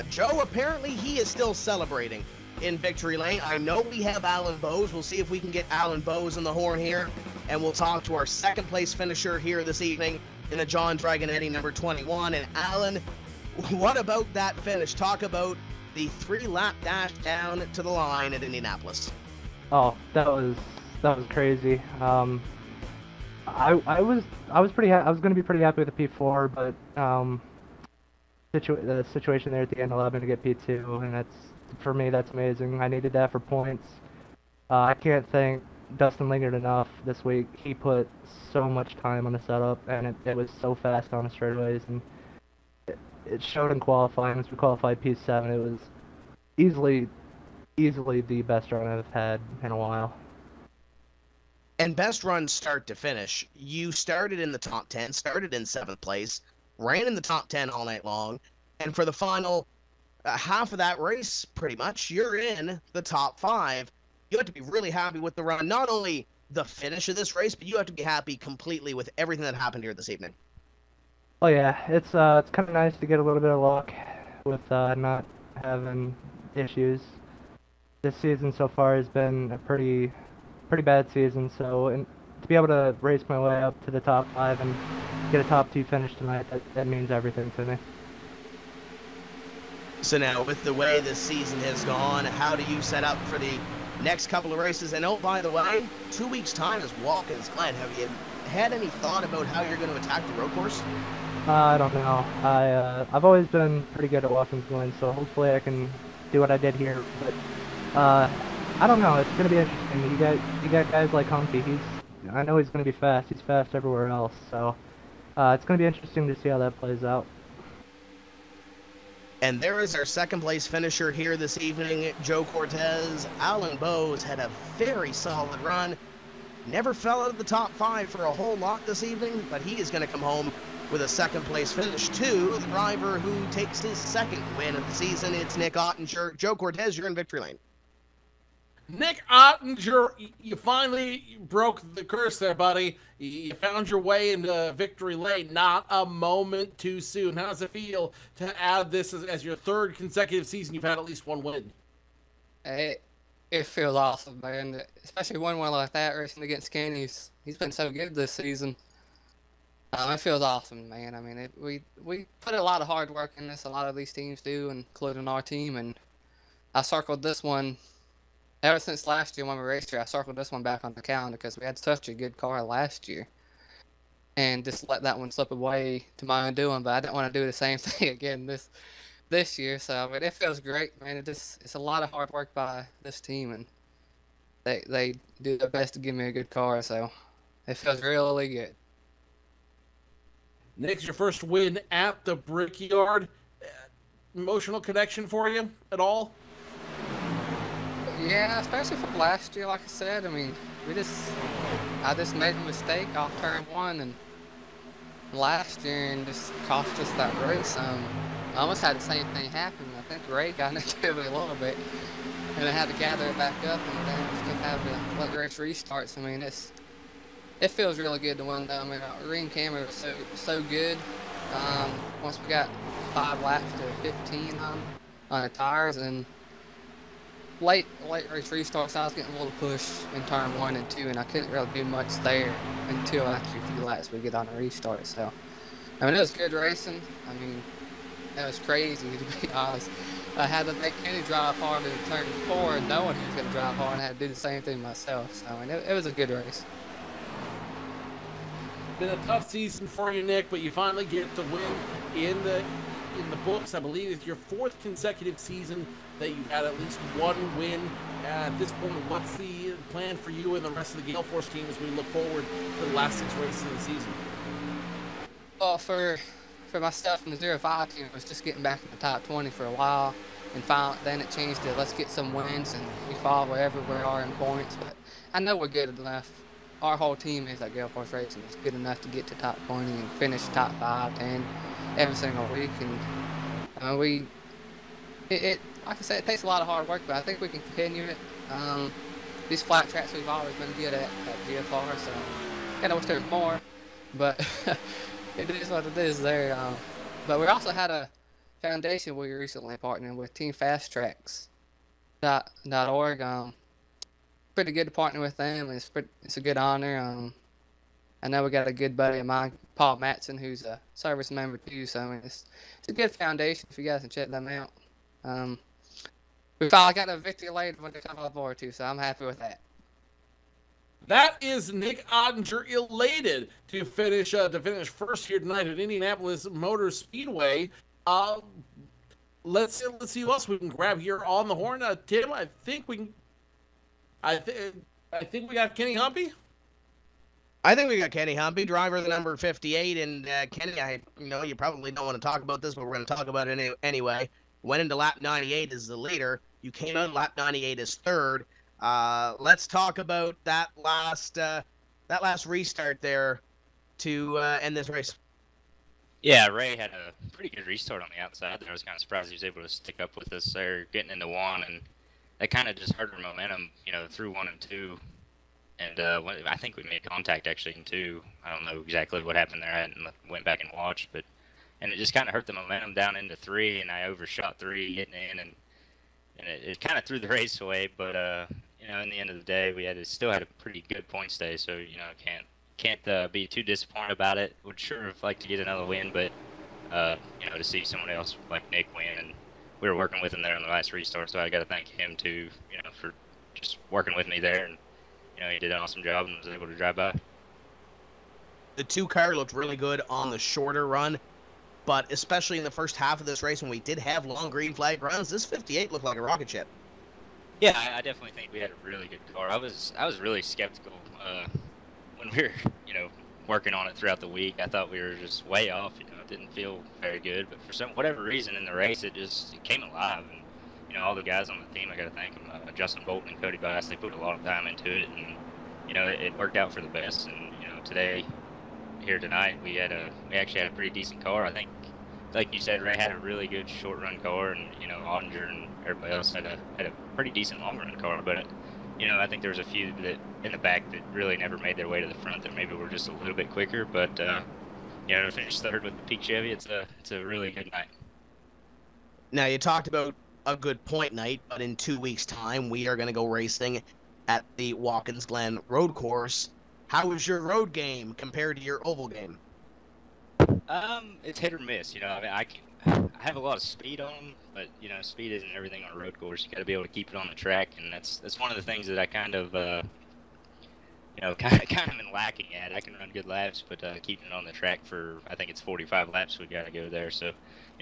Joe, apparently he is still celebrating in victory lane. I know we have Alan Bowes. We'll see if we can get Alan Bowes on the horn here, and we'll talk to our second place finisher here this evening in the John Dragonetti number 21. And Alan, what about that finish? Talk about the 3-lap dash down to the line at Indianapolis. Oh, that was crazy. I was pretty. I was going to be pretty happy with the P4, but the situation there at the end 11 to get P2, and for me that's amazing. I needed that for points. I can't thank Dustin Lingard enough this week. He put so much time on the setup, and it was so fast on the straightaways, and it showed in qualifying. Once we qualified P7, it was easily the best run I've had in a while. And best run start to finish. You started in the top 10, started in 7th place, ran in the top 10 all night long, and for the final half of that race, pretty much, you're in the top 5. You have to be really happy with the run. Not only the finish of this race, but you have to be happy completely with everything that happened here this evening. Oh yeah, it's kind of nice to get a little bit of luck with not having issues. This season so far has been a pretty bad season, and to be able to race my way up to the top 5 and get a top 2 finish tonight, that means everything to me. So now, with the way this season has gone, how do you set up for the next couple of races? And oh, by the way, 2 weeks' time is Watkins Glen. Have you had any thought about how you're going to attack the road course? I don't know. I've always been pretty good at Watkins Glen, so hopefully I can do what I did here. But I don't know. It's going to be interesting. You got guys like Humpy. I know he's going to be fast. He's fast everywhere else. So it's going to be interesting to see how that plays out. And there is our second place finisher here this evening, Joe Cortez. Alan Bowes had a very solid run. Never fell out of the top 5 for a whole lot this evening, but he is going to come home with a second place finish too. The driver who takes his second win of the season, it's Nick Ottinger. Joe Cortez, you're in victory lane. Nick Ottinger, you finally broke the curse there, buddy. You found your way into victory lane. Not a moment too soon. How does it feel to add this as your third consecutive season you've had at least one win? It feels awesome, man. Especially one win like that, racing against Kenny. He's been so good this season. It feels awesome, man. I mean, we put a lot of hard work in this. A lot of these teams do, including our team. And I circled this one ever since last year when we raced here. I circled this one back on the calendar because we had such a good car last year, and just let that one slip away to my undoing. But I didn't want to do the same thing again this year. So I mean, it feels great, man. It's a lot of hard work by this team, and they do their best to give me a good car. So it feels really good. Nick's your first win at the Brickyard. Emotional connection for you at all? Yeah, especially from last year, like I said. I mean, I just made a mistake off turn 1 and last year and just cost us that race. I almost had the same thing happen. I think Ray got into it a little bit, and I had to gather it back up, and then just didn't have to let the race restarts. I mean, it feels really good to win, though. I mean, our ring camera was so good. Once we got 5 laps to 15 on the tires, and late race restarts, I was getting a little push in turn 1 and 2, and I couldn't really do much there until after a few laps we get on a restart. So, I mean, it was good racing. I mean, it was crazy, to be honest. I had to make Kenny drive hard in turn 4, knowing he was going to drive hard, and I had to do the same thing myself. So, I mean, it was a good race. been a tough season for you, Nick, but you finally get to win in the books. I believe it's your 4th consecutive season that you've had at least one win. At this point, what's the plan for you and the rest of the Gale Force team as we look forward to the last 6 races of the season? Well, for myself and the 05 team, it was just getting back in the top 20 for a while, and finally, then it changed to let's get some wins and we fall wherever we are in points. But I know we're good enough. Our whole team is at Gale Force Racing. It's good enough to get to top 20 and finish top 5, 10 every single week. And like I said, it takes a lot of hard work, but I think we can continue it. These flat tracks we've always been good at GFR, so I wish there was more, but it is what it is there. But we also had a foundation we recently partnered with, TeamFastTracks.org. Pretty good to partner with them. It's a good honor. I know we got a good buddy of mine, Paul Matson, who's a service member too. So I mean, it's a good foundation if you guys can check them out. We finally got a victory late when they come on board too, so I'm happy with that. That is Nick Ottinger, elated to finish first here tonight at Indianapolis Motor Speedway. Let's see who else we can grab here on the horn. Tim, I think we got Kenny Humpy. I think we got Kenny Humpy, driver the number 58, and Kenny, you probably don't want to talk about this, but we're going to talk about it anyway. Went into lap 98 as the leader. You came out lap 98 as third. Let's talk about that last restart there to end this race. Yeah, Ray had a pretty good restart on the outside there. I was kind of surprised he was able to stick up with us there, getting into 1, and that kind of just hurt our momentum, through 1 and 2. And I think we made contact actually in 2. I don't know exactly what happened there. I went back and watched, and it just kind of hurt the momentum down into 3, and I overshot 3 getting in, and it kind of threw the race away. But in the end of the day, we still had a pretty good points day, so can't be too disappointed about it. Would sure have liked to get another win, but to see someone else like Nick win, and we were working with him there on the last restart, so I got to thank him too, for just working with me there, and he did an awesome job and was able to drive by. The 2 car looked really good on the shorter run, but especially in the first half of this race when we did have long green flag runs, this 58 looked like a rocket ship. Yeah, I definitely think we had a really good car. I was really skeptical when we were working on it throughout the week. I thought we were just way off. It didn't feel very good, but for whatever reason in the race, it came alive. And all the guys on the team, I got to thank them. Justin Bolton and Cody Bass, they put a lot of time into it, and it worked out for the best. And tonight, we actually had a pretty decent car. I think, like you said, Ray had a really good short run car, and Ottinger and everybody else had a pretty decent long run car. But I think there was a few that in the back that really never made their way to the front that maybe were just a little bit quicker. But to finish third with the Peak Chevy, it's a really good night. Now, you talked about a good point night, but in 2 weeks' time, we are going to go racing at the Watkins Glen Road Course. How is your road game compared to your oval game? It's hit or miss. I have a lot of speed on them, but speed isn't everything on a road course. You got to be able to keep it on the track, and that's one of the things that I kind of been lacking at. I can run good laps, but keeping it on the track for, I think it's 45 laps we got to go there. So,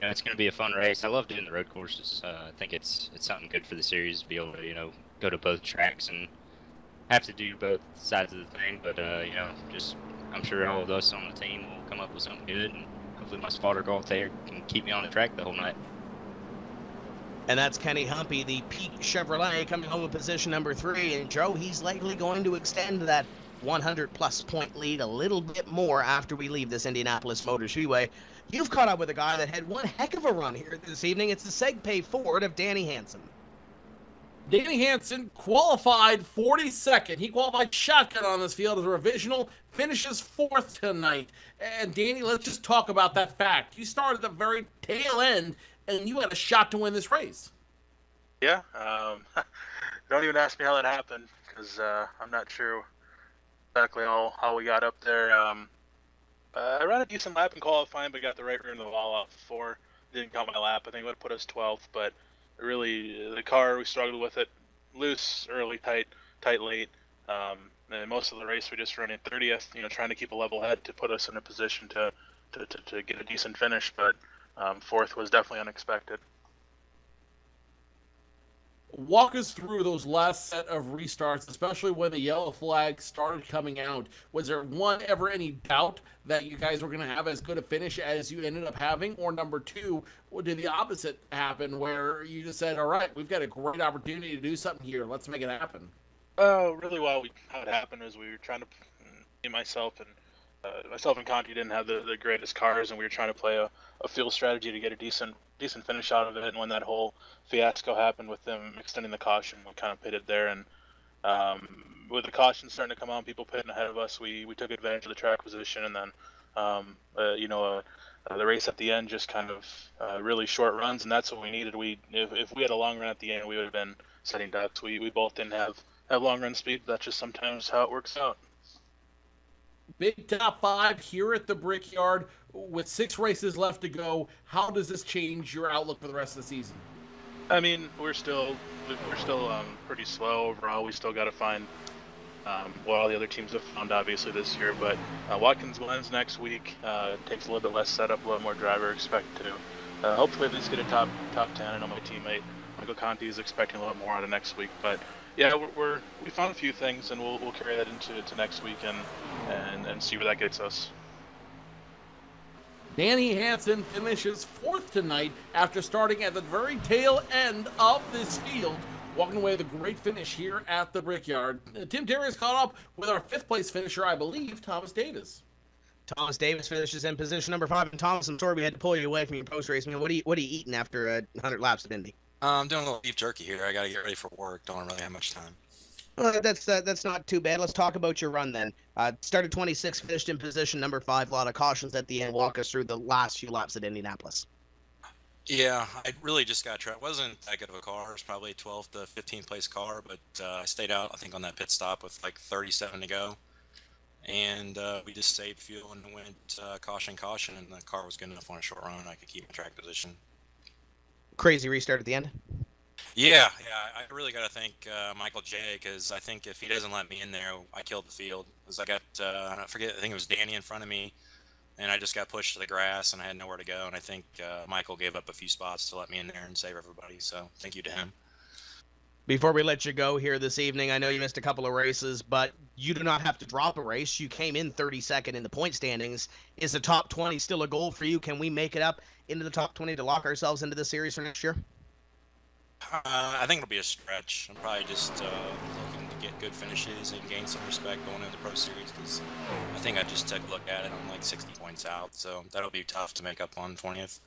it's going to be a fun race. I love doing the road courses. I think it's something good for the series to be able to, go to both tracks and have to do both sides of the thing. But, I'm sure all of us on the team will come up with something good, and hopefully my spotter golf there can keep me on the track the whole night. And that's Kenny Humpy, the Peak Chevrolet, coming home with position number 3. And Joe, he's likely going to extend that 100-plus point lead a little bit more after we leave this Indianapolis Motor Speedway. You've caught up with a guy that had one heck of a run here this evening. It's the Segpay Ford of Danny Hansen. Danny Hansen qualified 42nd. He qualified shotgun on this field as a revisional, finishes 4th tonight. And Danny, let's just talk about that fact. You started at the very tail end, and you had a shot to win this race. Yeah, don't even ask me how that happened, because I'm not sure exactly how we got up there. I ran a decent lap in qualifying, but got the right rear in the wall off 4. Didn't count my lap. I think it would have put us 12th, but really, the car, we struggled with it. Loose early, tight late. And most of the race we just run in 30th, trying to keep a level head to put us in a position to get a decent finish. But fourth was definitely unexpected. Walk us through those last set of restarts, especially when the yellow flag started coming out. Was there ever any doubt that you guys were going to have as good a finish as you ended up having? Or number two, did the opposite happen where you just said, all right, we've got a great opportunity to do something here. Let's make it happen? Really how it happened is we were trying to, myself and Conti didn't have the greatest cars, and we were trying to play a field strategy to get a decent finish out of it. And when that whole fiasco happened with them extending the caution, we kind of pitted there. And with the caution starting to come on, people pitting ahead of us, we took advantage of the track position. And then, the race at the end just kind of really short runs, and that's what we needed. If we had a long run at the end, we would have been setting ducks. We both didn't have long run speed. That's just sometimes how it works out. Big top five here at the Brickyard with 6 races left to go. How does this change your outlook for the rest of the season? I mean, we're still pretty slow overall. We still got to find what all the other teams have found, obviously, this year. But Watkins Glen's next week takes a little bit less setup, a little more driver expect to. Hopefully, at least get a top 10. I know my teammate Michael Conti is expecting a little more out of next week, but yeah, we found a few things, and we'll carry that into next week and see where that gets us. Danny Hansen finishes 4th tonight after starting at the very tail end of this field, walking away with a great finish here at the Brickyard. Tim Terry is caught up with our 5th place finisher, I believe, Thomas Davis. Thomas Davis finishes in position number 5. And Thomas, I'm sorry we had to pull you away from your post-race meal. What are you eating after 100 laps at Indy? I'm doing a little beef jerky here. I got to get ready for work. Don't really have much time. Well, that's not too bad. Let's talk about your run then. Started 26, finished in position number 5. A lot of cautions at the end. Walk us through the last few laps at Indianapolis. Yeah, I really just got tried. It wasn't that good of a car. It was probably a 12th to 15th place car, but I stayed out, I think, on that pit stop with like 37 to go. And we just saved fuel and went caution, and the car was good enough on a short run. I could keep my track position. Crazy restart at the end. Yeah, I really got to thank Michael J, because I think if he doesn't let me in there, I killed the field. Because I got, I think it was Danny in front of me, and I just got pushed to the grass, and I had nowhere to go. And I think Michael gave up a few spots to let me in there and save everybody. So thank you to him. Before we let you go here this evening, I know you missed a couple of races, but you do not have to drop a race. You came in 32nd in the point standings. Is the top 20 still a goal for you? Can we make it up into the top 20 to lock ourselves into the series for next year? I think it'll be a stretch. I'm probably just looking to get good finishes and gain some respect going into the Pro Series, because I think I just took a look at it. I'm like 60 points out, so that'll be tough to make up on 20th.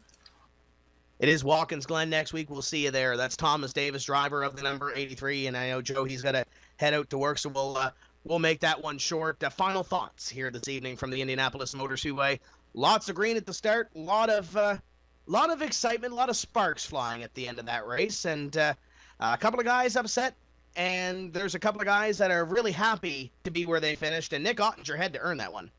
It is Watkins Glen next week. We'll see you there. That's Thomas Davis, driver of the number 83, and I know Joe, he's got to head out to work, so we'll make that one short. Final thoughts here this evening from the Indianapolis Motor Speedway. Lots of green at the start, a lot of excitement, a lot of sparks flying at the end of that race, and a couple of guys upset, and there's a couple of guys that are really happy to be where they finished, and Nick Ottinger had to earn that one.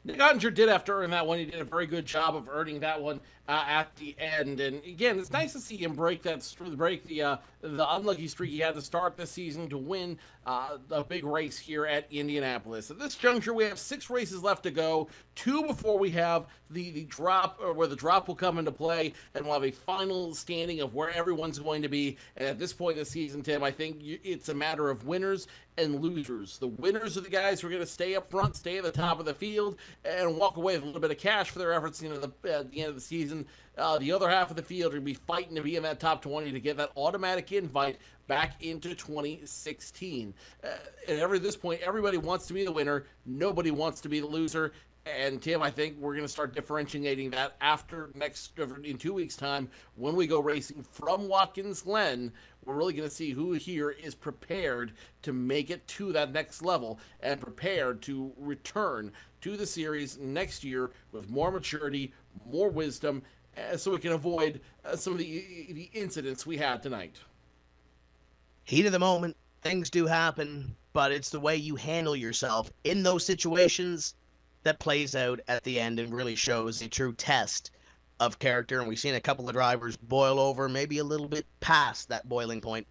Nick Ottinger did have to earn that one. He did a very good job of earning that one at the end. And again, it's nice to see him break the unlucky streak he had to start this season to win a big race here at Indianapolis. At this juncture, we have 6 races left to go, 2 before we have the drop, or where the drop will come into play, and we'll have a final standing of where everyone's going to be. And at this point in the season, Tim, I think it's a matter of winners and losers. The winners are the guys who are going to stay up front, stay at the top of the field, and walk away with a little bit of cash for their efforts at the end of the season. The other half of the field are going to be fighting to be in that top 20 to get that automatic invite back into 2016. At this point, everybody wants to be the winner. Nobody wants to be the loser. And Tim, I think we're going to start differentiating that in 2 weeks' time, when we go racing from Watkins Glen. We're really going to see who here is prepared to make it to that next level and prepared to return to the series next year with more maturity, more wisdom, so we can avoid some of the incidents we had tonight. Heat of the moment, things do happen, but it's the way you handle yourself in those situations that plays out at the end and really shows a true test of character. And we've seen a couple of drivers boil over, maybe a little bit past that boiling point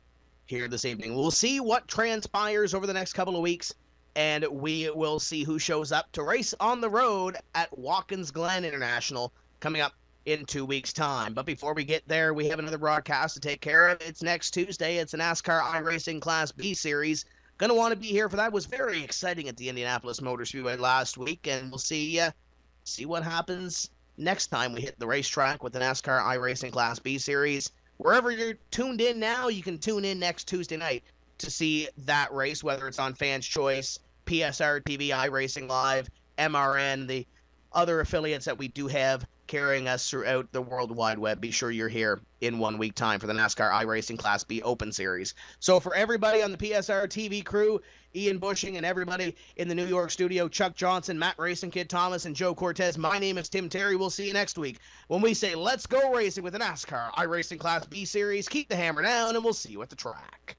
here this evening. We'll see what transpires over the next couple of weeks and we will see who shows up to race on the road at Watkins Glen International coming up in 2 weeks' time. But before we get there, we have another broadcast to take care of. It's next Tuesday. It's a NASCAR iRacing Class B Series. Going to want to be here for that. It was very exciting at the Indianapolis Motor Speedway last week, and we'll see what happens next time we hit the racetrack with the NASCAR iRacing Class B Series. Wherever you're tuned in now, you can tune in next Tuesday night to see that race, whether it's on Fans Choice, PSR TV, iRacing Live, MRN, the other affiliates that we do have carrying us throughout the World Wide Web. Be sure you're here in 1 week time for the NASCAR iRacing Class B Open Series. So for everybody on the PSR TV crew, Ian Bushing, and everybody in the New York studio, Chuck Johnson, Matt Racing Kid Thomas, and Joe Cortez, my name is Tim Terry. We'll see you next week when we say let's go racing with the NASCAR iRacing Class B Series. Keep the hammer down, and we'll see you at the track.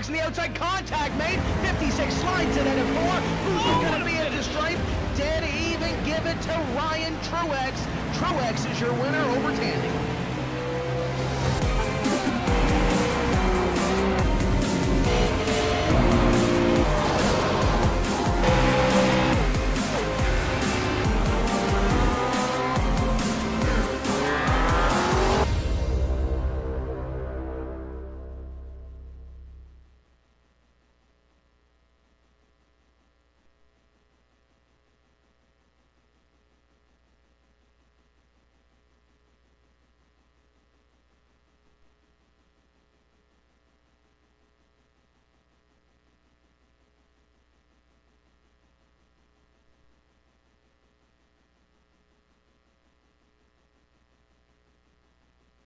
On the outside, contact made. 56 slides it at a 4. Who's going to be at the stripe? Did even give it to Ryan Truex. Truex is your winner over Tandy.